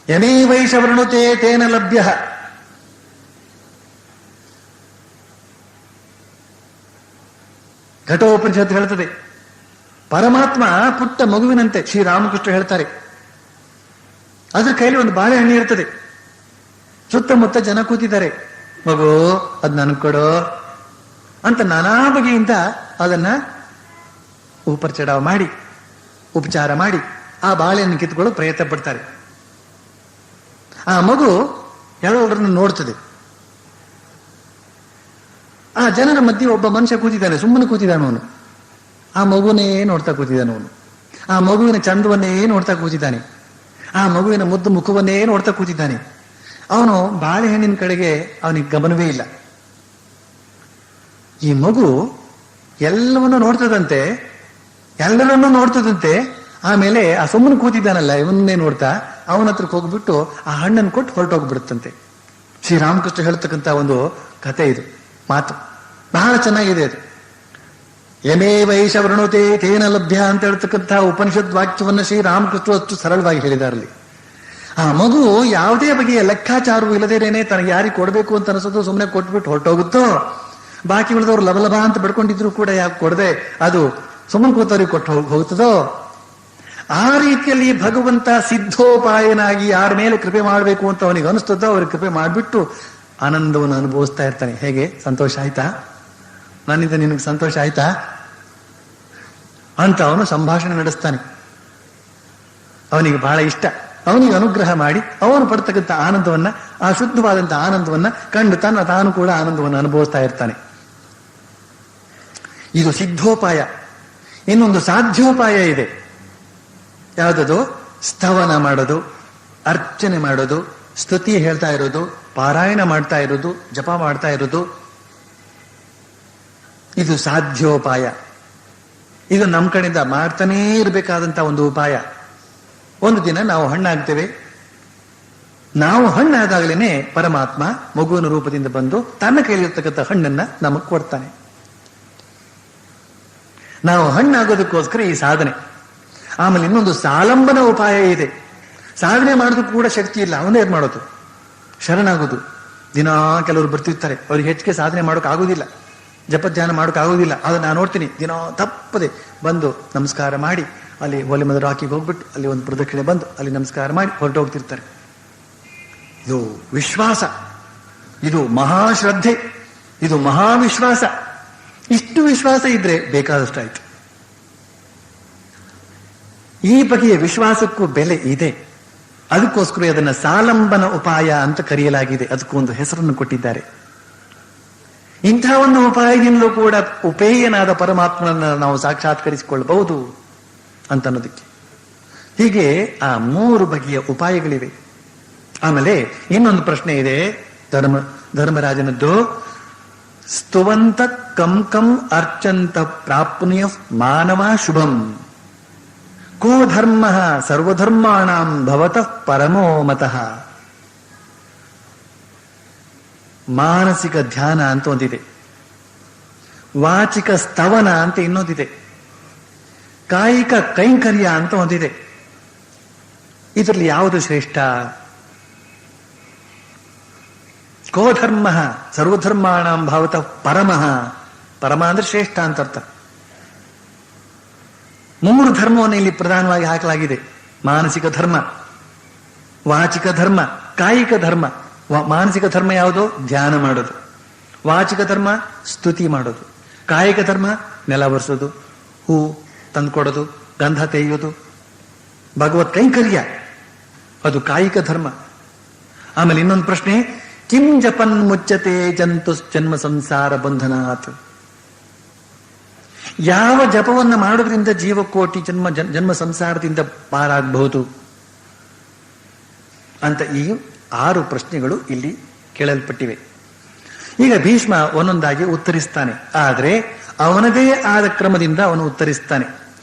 ಯಮೇ ವೈಷವೃಣುತೆ ತೇನ ಲಭ್ಯ. ಘಟೋಪನಿಷತ್ತು ಹೇಳ್ತದೆ, ಪರಮಾತ್ಮ ಪುಟ್ಟ ಮಗುವಿನಂತೆ. ಶ್ರೀರಾಮಕೃಷ್ಣ ಹೇಳ್ತಾರೆ, ಅದ್ರ ಕೈಲಿ ಒಂದು ಬಾಳೆಹಣ್ಣು ಇರ್ತದೆ, ಸುತ್ತಮುತ್ತ ಜನ ಕೂತಿದ್ದಾರೆ. ಮಗು ಅದ್ ನನ್ಗೆ ಕೊಡೋ ಅಂತ ನಾನಾ ಬಗೆಯಿಂದ ಅದನ್ನ ಊಪರ್ ಚಡಾವ್ ಮಾಡಿ ಉಪಚಾರ ಮಾಡಿ ಆ ಬಾಳೆಯನ್ನು ಕಿತ್ಕೊಳ್ಳೋ ಪ್ರಯತ್ನ ಪಡ್ತಾರೆ. ಆ ಮಗು ಎಲ್ಲರನ್ನು ನೋಡ್ತದೆ. ಆ ಜನರ ಮಧ್ಯೆ ಒಬ್ಬ ಮನುಷ್ಯ ಕೂತಿದ್ದಾನೆ, ಸುಮ್ಮನೆ ಕೂತಿದ್ದಾನೆ ಅವನು. ಆ ಮಗುವನ್ನೇ ನೋಡ್ತಾ ಕೂತಿದ್ದಾನೆ ಅವನು. ಆ ಮಗುವಿನ ಚಂದವನ್ನೇ ನೋಡ್ತಾ ಕೂತಿದ್ದಾನೆ. ಆ ಮಗುವಿನ ಮುದ್ದು ಮುಖವನ್ನೇ ನೋಡ್ತಾ ಕೂತಿದ್ದಾನೆ. ಅವನು ಬಾಳೆಹಣ್ಣಿನ ಕಡೆಗೆ ಅವನಿಗೆ ಗಮನವೇ ಇಲ್ಲ. ಈ ಮಗು ಎಲ್ಲವನ್ನೂ ನೋಡ್ತದಂತೆ, ಎಲ್ಲರನ್ನೂ ನೋಡ್ತದಂತೆ. ಆಮೇಲೆ ಆ ಸುಮ್ಮನೆ ಕೂತಿದ್ದಾನಲ್ಲ ಇವನ್ನೇ ನೋಡ್ತಾ ಅವನ ಹತ್ರಕ್ಕೆ ಹೋಗ್ಬಿಟ್ಟು ಆ ಹಣ್ಣನ್ನು ಕೊಟ್ಟು ಹೊರಟೋಗ್ಬಿಡುತ್ತಂತೆ. ಶ್ರೀರಾಮಕೃಷ್ಣ ಹೇಳ್ತಕ್ಕಂಥ ಒಂದು ಕಥೆ ಇದು, ಮಾತು ಬಹಳ ಚೆನ್ನಾಗಿದೆ ಅದು. ಯಮೇ ವೈಷ ವೃಣುತೆ ತೇನ ಲಭ್ಯ ಅಂತ ಹೇಳ್ತಕ್ಕಂಥ ಉಪನಿಷತ್ ವಾಕ್ಯವನ್ನ ಶ್ರೀರಾಮಕೃಷ್ಣ ಅಷ್ಟು ಸರಳವಾಗಿ ಹೇಳಿದಾರಲ್ಲಿ. ಆ ಮಗು ಯಾವುದೇ ಬಗೆಯ ಲೆಕ್ಕಾಚಾರವೂ ಇಲ್ಲದೇನೆ ತನಗೆ ಯಾರಿಗೆ ಕೊಡಬೇಕು ಅಂತ ಅನಿಸೋದು ಸುಮ್ಮನೆ ಕೊಟ್ಬಿಟ್ಟು ಹೊರಟೋಗುತ್ತೋ, ಬಾಕಿ ಉಳಿದವರು ಲಬಲಭ ಅಂತ ಬಿಡ್ಕೊಂಡಿದ್ರು ಕೂಡ ಯಾಕೆ ಕೊಡದೆ ಅದು ಸುಮ್ಮನೆ ಕೂತವ್ರಿಗೆ ಕೊಟ್ಟು ಹೋಗ್ತದೋ, ಆ ರೀತಿಯಲ್ಲಿ ಭಗವಂತ ಸಿದ್ಧೋಪಾಯನಾಗಿ ಯಾರ ಮೇಲೆ ಕೃಪೆ ಮಾಡಬೇಕು ಅಂತ ಅವನಿಗೆ ಅನಿಸ್ತದೋ ಅವ್ರಿಗೆ ಕೃಪೆ ಮಾಡಿಬಿಟ್ಟು ಆನಂದವನ್ನು ಅನುಭವಿಸ್ತಾ ಇರ್ತಾನೆ. ಹೇಗೆ ಸಂತೋಷ ಆಯ್ತಾ, ನನ್ನಿಂದ ನಿನಗೆ ಸಂತೋಷ ಆಯ್ತಾ ಅಂತ ಅವನು ಸಂಭಾಷಣೆ ನಡೆಸ್ತಾನೆ. ಅವನಿಗೆ ಬಹಳ ಇಷ್ಟ. ಅವನಿಗೆ ಅನುಗ್ರಹ ಮಾಡಿ ಅವನು ಪಡ್ತಕ್ಕಂಥ ಆನಂದವನ್ನ, ಆ ಶುದ್ಧವಾದಂತಹ ಆನಂದವನ್ನ ಕಂಡು ತಾನು ಕೂಡ ಆನಂದವನ್ನು ಅನುಭವಿಸ್ತಾ ಇರ್ತಾನೆ. ಇದು ಸಿದ್ಧೋಪಾಯ. ಇನ್ನೊಂದು ಸಾಧ್ಯೋಪಾಯ ಇದೆ. ಯಾವುದದು? ಸ್ತವನ ಮಾಡೋದು, ಅರ್ಚನೆ ಮಾಡೋದು, ಸ್ತುತಿ ಹೇಳ್ತಾ ಇರೋದು, ಪಾರಾಯಣ ಮಾಡ್ತಾ ಇರೋದು, ಜಪ ಮಾಡ್ತಾ ಇರೋದು. ಇದು ಸಾಧ್ಯೋಪಾಯ. ಇದು ನಮ್ಮ ಕಡೆಯಿಂದ ಮಾಡ್ತಾನೇ ಇರಬೇಕಾದಂತ ಒಂದು ಉಪಾಯ. ಒಂದು ದಿನ ನಾವು ಹಣ್ಣಾಗ್ತೇವೆ. ನಾವು ಹಣ್ಣಾದಾಗಲೇನೆ ಪರಮಾತ್ಮ ಮಗುವಿನ ರೂಪದಿಂದ ಬಂದು ತನ್ನ ಕೈಲಿರ್ತಕ್ಕಂಥ ಹಣ್ಣನ್ನ ನಮಗ್ ಕೊಡ್ತಾನೆ. ನಾವು ಹಣ್ಣಾಗೋದಕ್ಕೋಸ್ಕರ ಈ ಸಾಧನೆ. ಆಮೇಲೆ ಇನ್ನೊಂದು ಸಾಲಂಬನ ಉಪಾಯ ಇದೆ. ಸಾಧನೆ ಮಾಡೋದಕ್ಕೂ ಕೂಡ ಶಕ್ತಿ ಇಲ್ಲ, ಅವನೇ ಏನ್ ಮಾಡೋದು? ಶರಣಾಗೋದು. ದಿನಾ ಕೆಲವರು ಬರ್ತಿರ್ತಾರೆ, ಅವ್ರಿಗೆ ಹೆಚ್ಚಿಗೆ ಸಾಧನೆ ಮಾಡೋಕೆ ಆಗೋದಿಲ್ಲ, ಜಪಧ್ಯಾನ ಮಾಡೋಕೆ ಆಗೋದಿಲ್ಲ. ಅದನ್ನ ನಾನು ನೋಡ್ತೀನಿ, ದಿನ ತಪ್ಪದೆ ಬಂದು ನಮಸ್ಕಾರ ಮಾಡಿ ಅಲ್ಲಿ ಒಲೆ ಮದ ರಾಕಿಗೆ ಹೋಗ್ಬಿಟ್ಟು ಅಲ್ಲಿ ಒಂದು ಪ್ರದಕ್ಷಿಣೆ ಬಂದು ಅಲ್ಲಿ ನಮಸ್ಕಾರ ಮಾಡಿ ಹೊರಟೋಗ್ತಿರ್ತಾರೆ. ಇದು ವಿಶ್ವಾಸ, ಇದು ಮಹಾಶ್ರದ್ಧೆ, ಇದು ಮಹಾವಿಶ್ವಾಸ. ಇಷ್ಟು ವಿಶ್ವಾಸ ಇದ್ರೆ ಬೇಕಾದಷ್ಟಾಯ್ತು. ಈ ಬಗೆಯ ವಿಶ್ವಾಸಕ್ಕೂ ಬೆಲೆ ಇದೆ. ಅದಕ್ಕೋಸ್ಕರ ಅದನ್ನ ಸಾಲಂಬನ ಉಪಾಯ ಅಂತ ಕರೆಯಲಾಗಿದೆ. ಅದಕ್ಕೊಂದು ಹೆಸರನ್ನು ಕೊಟ್ಟಿದ್ದಾರೆ. ಇಂಥ ಒಂದು ಉಪಾಯದಿಂದಲೂ ಕೂಡ ಉಪೇಯನಾದ ಪರಮಾತ್ಮನನ್ನ ನಾವು ಸಾಕ್ಷಾತ್ಕರಿಸಿಕೊಳ್ಳಬಹುದು ಅಂತ ಅನ್ನೋದಕ್ಕೆ. ಹೀಗೆ ಆ 3 ಬಗೆಯ ಉಪಾಯಗಳಿವೆ. ಆಮೇಲೆ ಇನ್ನೊಂದು ಪ್ರಶ್ನೆ ಇದೆ ಧರ್ಮರಾಜನದ್ದು. ಸ್ತುವಂತ ಕಂ ಕಂ ಅರ್ಚಂತ ಪ್ರಾಪ್ನುಯ ಮಾನವ ಶುಭಂ ಕೋ ಧರ್ಮ ಸರ್ವಧರ್ಮಾಣಾಂ ಭವತಃ ಪರಮೋ ಮತಃ. ಮಾನಸಿಕ ಧ್ಯಾನ ಅಂತ ಒಂದಿದೆ, ವಾಚಿಕ ಸ್ತವನ ಅಂತ ಇನ್ನೊಂದಿದೆ, ಕಾಯಿಕ ಕೈಂಕರ್ಯ ಅಂತ ಒಂದಿದೆ. ಇದರಲ್ಲಿ ಯಾವುದು ಶ್ರೇಷ್ಠ? ಕೋ ಧರ್ಮ ಸರ್ವಧರ್ಮಾಣಾಂ ಭವತಃ ಪರಮಃ. ಪರಮ ಅಂದ್ರೆ ಶ್ರೇಷ್ಠ ಅಂತ ಅರ್ಥ. 3 ಧರ್ಮವನ್ನು ಇಲ್ಲಿ ಪ್ರಧಾನವಾಗಿ ಹಾಕಲಾಗಿದೆ. ಮಾನಸಿಕ ಧರ್ಮ, ವಾಚಿಕ ಧರ್ಮ, ಕಾಯಿಕ ಧರ್ಮ. ಮಾನಸಿಕ ಧರ್ಮ ಯಾವುದು? ಧ್ಯಾನ ಮಾಡೋದು. ವಾಚಿಕ ಧರ್ಮ ಸ್ತುತಿ ಮಾಡೋದು. ಕಾಯಿಕ ಧರ್ಮ ನೆಲ ಒರೆಸೋದು, ಹೂ ತಂದುಕೊಡೋದು, ಗಂಧ ತೆಗೆಯೋದು, ಭಗವತ್ ಕೈಂಕರ್ಯ, ಅದು ಕಾಯಿಕ ಧರ್ಮ. ಆಮೇಲೆ ಇನ್ನೊಂದು ಪ್ರಶ್ನೆ, ಕಿಂ ಜಪನ್ ಮುಚ್ಚತೆ ಜಂತು ಜನ್ಮ ಸಂಸಾರ ಬಂಧನಾತ್. ಯಾವ ಜಪವನ್ನು ಮಾಡೋದ್ರಿಂದ ಜೀವಕೋಟಿ ಜನ್ಮ ಸಂಸಾರದಿಂದ ಪಾರಾಗಬಹುದು ಅಂತ ಈ 6 ಪ್ರಶ್ನೆಗಳು ಇಲ್ಲಿ ಕೇಳಲ್ಪಟ್ಟಿವೆ. ಈಗ ಭೀಷ್ಮ ಒಂದೊಂದಾಗಿ ಉತ್ತರಿಸ್ತಾನೆ. ಆದರೆ ಅವನದೇ ಆದ ಕ್ರಮದಿಂದ ಅವನು ಉತ್ತರಿಸ್ತಾನೆ.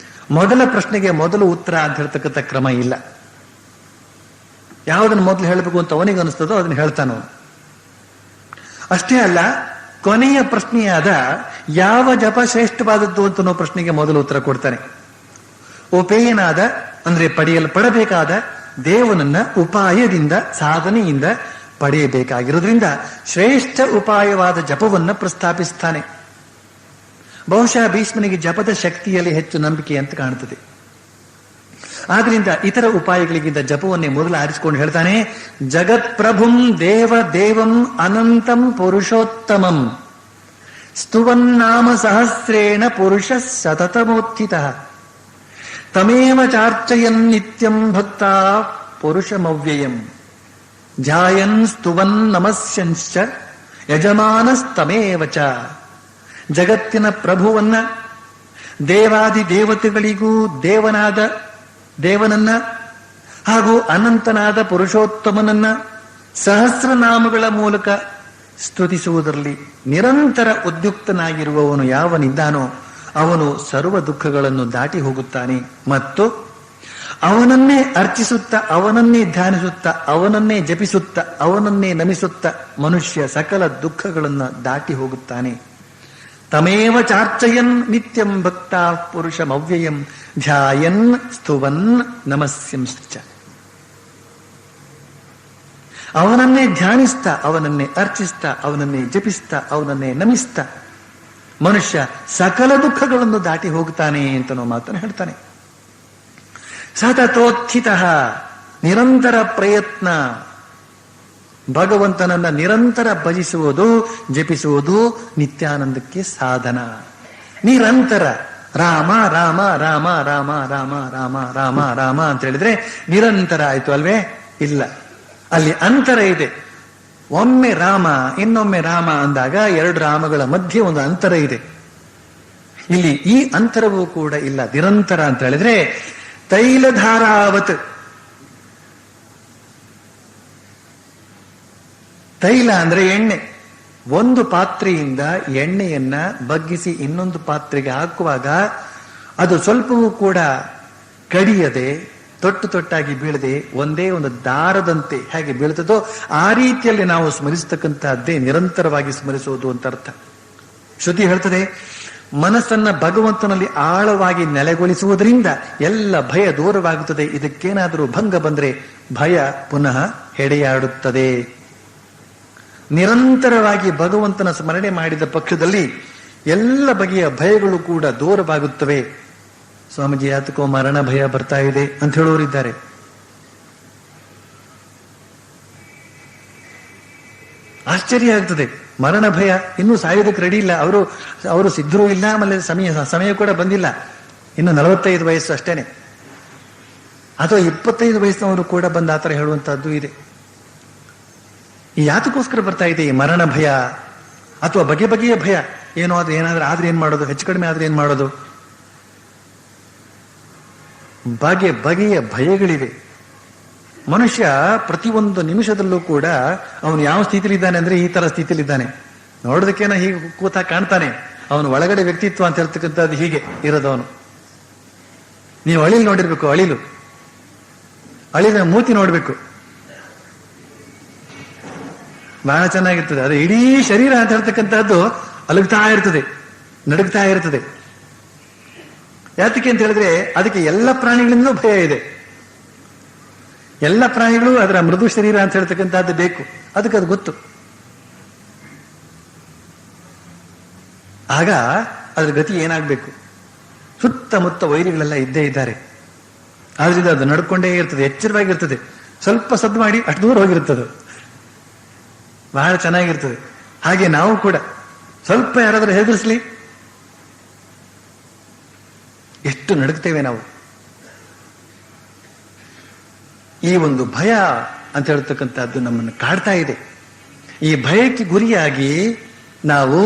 ಮೊದಲ ಪ್ರಶ್ನೆಗೆ ಮೊದಲು ಉತ್ತರ ಅಂತ ಹೇಳ್ತಕ್ಕಂಥ ಕ್ರಮ ಇಲ್ಲ. ಯಾವುದನ್ನು ಮೊದಲು ಹೇಳಬೇಕು ಅಂತ ಅವನಿಗೆ ಅನಿಸ್ತದೋ ಅದನ್ನು ಹೇಳ್ತಾನ. ಅಷ್ಟೇ ಅಲ್ಲ, ಕೊನೆಯ ಪ್ರಶ್ನೆಯಾದ ಯಾವ ಜಪ ಶ್ರೇಷ್ಠವಾದದ್ದು ಅಂತ ಅನ್ನೋ ಪ್ರಶ್ನೆಗೆ ಮೊದಲು ಉತ್ತರ ಕೊಡ್ತಾನೆ. ಉಪೇಯನಾದ ಅಂದ್ರೆ ಪಡೆಯಲ್ಪಡಬೇಕಾದ ದೇವನನ್ನ ಉಪಾಯದಿಂದ ಸಾಧನೆಯಿಂದ ಪಡೆಯಬೇಕಾಗಿರೋದ್ರಿಂದ ಶ್ರೇಷ್ಠ ಉಪಾಯವಾದ ಜಪವನ್ನ ಪ್ರಸ್ತಾಪಿಸ್ತಾನೆ. ಬಹುಶಃ ಭೀಷ್ಮನಿಗೆ ಜಪದ ಶಕ್ತಿಯಲ್ಲಿ ಹೆಚ್ಚು ನಂಬಿಕೆ ಅಂತ ಕಾಣುತ್ತದೆ. ಆದ್ರಿಂದ ಇತರ ಉಪಾಯಗಳಿಗಿಂತ ಜಪವನ್ನೇ ಮೊದಲು ಆರಿಸಿಕೊಂಡು ಹೇಳ್ತಾನೆ. ಜಗತ್ ಪ್ರಭುಂ ದೇವ ದೇವಂ ಅನಂತಂ ಪುರುಷೋತ್ತಮಂ ಸ್ತುವನ್ನಾಮ ಸಹಸ್ರೇಣ ಪುರುಷ ಸತತಮೋತ್ಥಿತ ತಮೇವ ಚಾರ್ಚಯನ್ ನಿತ್ಯಂ ಭಕ್ತ ಪುರುಷಮವ್ಯಯಂ ಧ್ಯಾಯನ್ ಸ್ತುವನ್ ನಮಸ್ಯಂಶ್ಚ ಯಜಮಾನಸ್ತಮೇವ ಚ. ಜಗತ್ತಿನ ಪ್ರಭುವನ್ನ, ದೇವಾದಿ ದೇವತೆಗಳಿಗೂ ದೇವನನ್ನ ಹಾಗೂ ಅನಂತನಾದ ಪುರುಷೋತ್ತಮನನ್ನ ಸಹಸ್ರನಾಮಗಳ ಮೂಲಕ ಸ್ತುತಿಸುವುದರಲ್ಲಿ ನಿರಂತರ ಉದ್ಯುಕ್ತನಾಗಿರುವವನು ಯಾವನಿದ್ದಾನೋ ಅವನು ಸರ್ವ ದುಃಖಗಳನ್ನು ದಾಟಿ ಹೋಗುತ್ತಾನೆ. ಮತ್ತು ಅವನನ್ನೇ ಅರ್ಚಿಸುತ್ತಾ, ಅವನನ್ನೇ ಧ್ಯಾನಿಸುತ್ತಾ, ಅವನನ್ನೇ ಜಪಿಸುತ್ತಾ, ಅವನನ್ನೇ ನಮಿಸುತ್ತಾ ಮನುಷ್ಯ ಸಕಲ ದುಃಖಗಳನ್ನು ದಾಟಿ ಹೋಗುತ್ತಾನೆ. ತಮೇವ ಚಾರ್ಚಯನ್ ನಿತ್ಯಂ ಭಕ್ತ ಪುರುಷಮವ್ಯಯಂ ಧ್ಯಾಯನ್ ಸ್ತುವನ್ ನಮಸ್ಯಂಶ್ಚ. ಅವನನ್ನೇ ಧ್ಯಾನಿಸ್ತಾ, ಅವನನ್ನೇ ಅರ್ಚಿಸ್ತಾ, ಅವನನ್ನೇ ಜಪಿಸ್ತಾ, ಅವನನ್ನೇ ನಮಿಸ್ತಾ ಮನುಷ್ಯ ಸಕಲ ದುಃಖಗಳನ್ನು ದಾಟಿ ಹೋಗ್ತಾನೆ ಅಂತ ನಾವು ಮಾತನ್ನು ಹೇಳ್ತಾನೆ. ಸತತೋತ್ಥಿತ, ನಿರಂತರ ಪ್ರಯತ್ನ. ಭಗವಂತನನ್ನ ನಿರಂತರ ಭಜಿಸುವುದು, ಜಪಿಸುವುದು ನಿತ್ಯಾನಂದಕ್ಕೆ ಸಾಧನ. ನಿರಂತರ ರಾಮ ರಾಮ ರಾಮ ರಾಮ ರಾಮ ರಾಮ ರಾಮ ರಾಮ ಅಂತ ಹೇಳಿದ್ರೆ ನಿರಂತರ ಆಯ್ತು ಅಲ್ವೇ? ಇಲ್ಲ, ಅಲ್ಲಿ ಅಂತರ ಇದೆ. ಒಮ್ಮೆ ರಾಮ ಇನ್ನೊಮ್ಮೆ ರಾಮ ಅಂದಾಗ ಎರಡು ರಾಮಗಳ ಮಧ್ಯೆ ಒಂದು ಅಂತರ ಇದೆ. ಇಲ್ಲಿ ಈ ಅಂತರವೂ ಕೂಡ ಇಲ್ಲ. ನಿರಂತರ ಅಂತ ಹೇಳಿದ್ರೆ ತೈಲಧಾರಾವತ್, ತೈಲ ಅಂದ್ರೆ ಎಣ್ಣೆ. ಒಂದು ಪಾತ್ರೆಯಿಂದ ಎಣ್ಣೆಯನ್ನ ಬಗ್ಗಿಸಿ ಇನ್ನೊಂದು ಪಾತ್ರೆಗೆ ಹಾಕುವಾಗ ಅದು ಸ್ವಲ್ಪವೂ ಕೂಡ ಕಡಿಯದೆ ತೊಟ್ಟು ತೊಟ್ಟಾಗಿ ಬೀಳದೆ ಒಂದೇ ಒಂದು ದಾರದಂತೆ ಹೇಗೆ ಬೀಳ್ತದೋ ಆ ರೀತಿಯಲ್ಲಿ ನಾವು ಸ್ಮರಿಸತಕ್ಕಂತಹದ್ದೇ ನಿರಂತರವಾಗಿ ಸ್ಮರಿಸುವುದು ಅಂತ ಅರ್ಥ. ಶ್ರುತಿ ಹೇಳ್ತದೆ, ಮನಸ್ಸನ್ನ ಭಗವಂತನಲ್ಲಿ ಆಳವಾಗಿ ನೆಲೆಗೊಳಿಸುವುದರಿಂದ ಎಲ್ಲ ಭಯ ದೂರವಾಗುತ್ತದೆ. ಇದಕ್ಕೇನಾದರೂ ಭಂಗ ಬಂದ್ರೆ ಭಯ ಪುನಃ ಹೆಡೆಯಾಡುತ್ತದೆ. ನಿರಂತರವಾಗಿ ಭಗವಂತನ ಸ್ಮರಣೆ ಮಾಡಿದ ಪಕ್ಷದಲ್ಲಿ ಎಲ್ಲ ಬಗೆಯ ಭಯಗಳು ಕೂಡ ದೂರವಾಗುತ್ತವೆ. ಸ್ವಾಮೀಜಿ, ಯಾತಕೋ ಮರಣ ಭಯ ಬರ್ತಾ ಇದೆ ಅಂತ ಹೇಳೋರಿದ್ದಾರೆ. ಆಶ್ಚರ್ಯ ಆಗ್ತದೆ. ಮರಣ ಭಯ, ಇನ್ನೂ ಸಾಯೋದಕ್ಕೆ ರೆಡಿ ಇಲ್ಲ, ಅವರು ಸಿದ್ಧರೂ ಇಲ್ಲ, ಆಮೇಲೆ ಸಮಯ ಕೂಡ ಬಂದಿಲ್ಲ, ಇನ್ನು 45 ವಯಸ್ಸು ಅಷ್ಟೇನೆ, ಅಥವಾ 25 ವಯಸ್ಸಿನವರು ಕೂಡ ಬಂದ ಆತರ ಹೇಳುವಂತಹದ್ದು ಇದೆ. ಈ ಯಾತಕ್ಕೋಸ್ಕರ ಬರ್ತಾ ಇದೆ ಈ ಮರಣ ಭಯ ಅಥವಾ ಬಗೆ ಬಗೆಯ ಭಯ? ಏನೋ ಅದು ಏನಾದ್ರೂ ಆದ್ರೆ ಏನ್ ಮಾಡೋದು, ಹೆಚ್ಚು ಕಡಿಮೆ ಆದ್ರೆ ಏನ್ ಮಾಡೋದು? ಬಗೆ ಬಗೆಯ ಭಯಗಳಿವೆ. ಮನುಷ್ಯ ಪ್ರತಿಯೊಂದು ನಿಮಿಷದಲ್ಲೂ ಕೂಡ ಅವನು ಯಾವ ಸ್ಥಿತಿಲಿದ್ದಾನೆ ಅಂದ್ರೆ ಈ ತರ ಸ್ಥಿತಿಲಿದ್ದಾನೆ. ನೋಡೋದಕ್ಕೇನ ಹೀಗೆ ಕೂತ ಕಾಣ್ತಾನೆ, ಅವನು ಒಳಗಡೆ ವ್ಯಕ್ತಿತ್ವ ಅಂತ ಹೇಳ್ತಕ್ಕಂಥದ್ದು ಹೀಗೆ ಇರೋದವನು. ನೀವು ಅಳಿಲು ನೋಡಿರ್ಬೇಕು, ಅಳಿಲಿನ ಮೂತಿ ನೋಡ್ಬೇಕು, ಬಹಳ ಚೆನ್ನಾಗಿರ್ತದೆ. ಅದು ಇಡೀ ಶರೀರ ಅಂತ ಹೇಳ್ತಕ್ಕಂಥದ್ದು ಅಲುಗ್ತಾ ಇರ್ತದೆ, ನಡುಗ್ತಾ ಇರ್ತದೆ. ಯಾತಕ್ಕೆ ಅಂತ ಹೇಳಿದ್ರೆ ಅದಕ್ಕೆ ಎಲ್ಲ ಪ್ರಾಣಿಗಳಿಂದಲೂ ಭಯ ಇದೆ. ಎಲ್ಲ ಪ್ರಾಣಿಗಳು ಅದರ ಮೃದು ಶರೀರ ಅಂತ ಹೇಳ್ತಕ್ಕಂಥದ್ದು ಬೇಕು, ಅದಕ್ಕೆ ಅದು ಗೊತ್ತು. ಆಗ ಅದ್ರ ಗತಿ ಏನಾಗಬೇಕು? ಸುತ್ತಮುತ್ತ ವೈರಿಗಳೆಲ್ಲ ಇದ್ದೇ ಇದ್ದಾರೆ. ಆದ್ರಿಂದ ಅದು ನಡ್ಕೊಂಡೇ ಇರ್ತದೆ, ಎಚ್ಚರವಾಗಿರ್ತದೆ. ಸ್ವಲ್ಪ ಸದ್ದು ಮಾಡಿ ಅಷ್ಟು ದೂರ ಹೋಗಿರ್ತದೆ, ಬಹಳ ಚೆನ್ನಾಗಿರ್ತದೆ. ಹಾಗೆ ನಾವು ಕೂಡ ಸ್ವಲ್ಪ ಯಾರಾದ್ರೂ ಹೆದರ್ಸ್ಲಿ ಎಷ್ಟು ನಡುಗ್ತೇವೆ ನಾವು. ಈ ಒಂದು ಭಯ ಅಂತ ಹೇಳ್ತಕ್ಕಂಥದ್ದು ನಮ್ಮನ್ನು ಕಾಡ್ತಾ ಇದೆ. ಈ ಭಯಕ್ಕೆ ಗುರಿಯಾಗಿ ನಾವು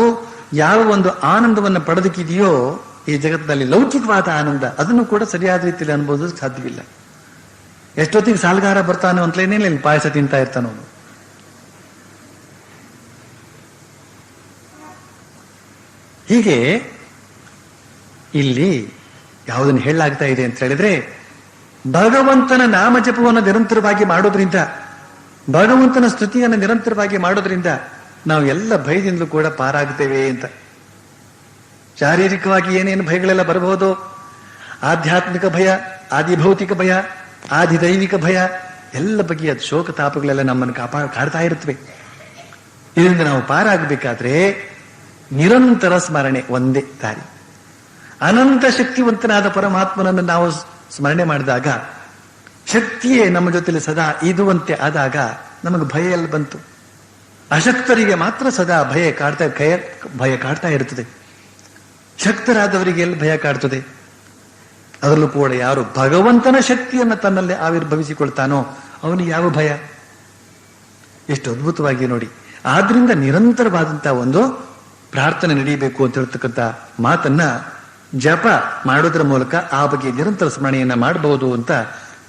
ಯಾವ ಒಂದು ಆನಂದವನ್ನು ಪಡೆದಕ್ಕಿದೆಯೋ ಈ ಜಗತ್ತಿನಲ್ಲಿ ಲೌಕಿಕವಾದ ಆನಂದ, ಅದನ್ನು ಕೂಡ ಸರಿಯಾದ ರೀತಿಯಲ್ಲಿ ಅನುಭವಿಸೋದಕ್ಕೆ ಸಾಧ್ಯವಿಲ್ಲ. ಎಷ್ಟೊತ್ತಿಗೆ ಸಾಲಗಾರ ಬರ್ತಾನೋ ಅಂತಲೇನೇ ಇಲ್ಲಿ ಪಾಯಸ ತಿಂತಾ ಇರ್ತಾನೋ. ಹೀಗೆ ಇಲ್ಲಿ ಯಾವುದನ್ನು ಹೇಳಲಾಗ್ತಾ ಇದೆ ಅಂತ ಹೇಳಿದ್ರೆ, ಭಗವಂತನ ನಾಮಜಪವನ್ನು ನಿರಂತರವಾಗಿ ಮಾಡೋದ್ರಿಂದ, ಭಗವಂತನ ಸ್ತುತಿಯನ್ನು ನಿರಂತರವಾಗಿ ಮಾಡೋದ್ರಿಂದ ನಾವು ಎಲ್ಲ ಭಯದಿಂದಲೂ ಕೂಡ ಪಾರಾಗ್ತೇವೆ ಅಂತ. ಶಾರೀರಿಕವಾಗಿ ಏನೇನು ಭಯಗಳೆಲ್ಲ ಬರಬಹುದು, ಆಧ್ಯಾತ್ಮಿಕ ಭಯ, ಆದಿಭೌತಿಕ ಭಯ, ಆದಿದೈವಿಕ ಭಯ, ಎಲ್ಲ ಬಗೆಯ ಶೋಕ ತಾಪಗಳೆಲ್ಲ ನಮ್ಮನ್ನು ಕಾಡ್ತಾ ಇರುತ್ತವೆ. ಇದರಿಂದ ನಾವು ಪಾರಾಗಬೇಕಾದ್ರೆ ನಿರಂತರ ಸ್ಮರಣೆ ಒಂದೇ ದಾರಿ. ಅನಂತ ಶಕ್ತಿವಂತನಾದ ಪರಮಾತ್ಮನನ್ನು ನಾವು ಸ್ಮರಣೆ ಮಾಡಿದಾಗ, ಶಕ್ತಿಯೇ ನಮ್ಮ ಜೊತೆಲಿ ಸದಾ ಇದುವಂತೆ ಆದಾಗ ನಮಗೆ ಭಯ ಎಲ್ಲ ಬಂತು. ಅಶಕ್ತರಿಗೆ ಮಾತ್ರ ಸದಾ ಭಯ ಕಾಡ್ತಾ ಇರ್ತದೆ. ಶಕ್ತರಾದವರಿಗೆ ಎಲ್ಲಿ ಭಯ ಕಾಡ್ತದೆ? ಅದರಲ್ಲೂ ಕೂಡ ಯಾರು ಭಗವಂತನ ಶಕ್ತಿಯನ್ನು ತನ್ನಲ್ಲಿ ಆವಿರ್ಭವಿಸಿಕೊಳ್ತಾನೋ ಅವನಿಗೆ ಯಾವ ಭಯ? ಎಷ್ಟು ಅದ್ಭುತವಾಗಿ ನೋಡಿ. ಆದ್ರಿಂದ ನಿರಂತರವಾದಂತಹ ಒಂದು ಪ್ರಾರ್ಥನೆ ನಡೀಬೇಕು ಅಂತ ಹೇಳ್ತಕ್ಕಂಥ ಮಾತನ್ನ ಜಪ ಮಾಡೋದ್ರ ಮೂಲಕ ಆ ಬಗ್ಗೆ ನಿರಂತರ ಸ್ಮರಣೆಯನ್ನ ಮಾಡಬಹುದು ಅಂತ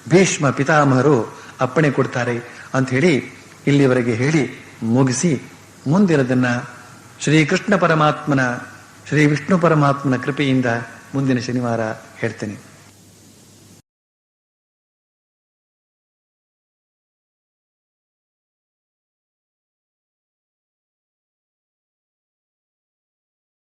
ಭೀಷ್ಮ ಪಿತಾಮಹರು ಅಪ್ಪಣೆ ಕೊಡ್ತಾರೆ ಅಂತ ಹೇಳಿ ಇಲ್ಲಿವರೆಗೆ ಹೇಳಿ ಮುಗಿಸಿ, ಮುಂದಿನದನ್ನ ಶ್ರೀಕೃಷ್ಣ ಪರಮಾತ್ಮನ ಶ್ರೀ ವಿಷ್ಣು ಪರಮಾತ್ಮನ ಕೃಪೆಯಿಂದ ಮುಂದಿನ ಶನಿವಾರ ಹೇಳ್ತೇನೆ.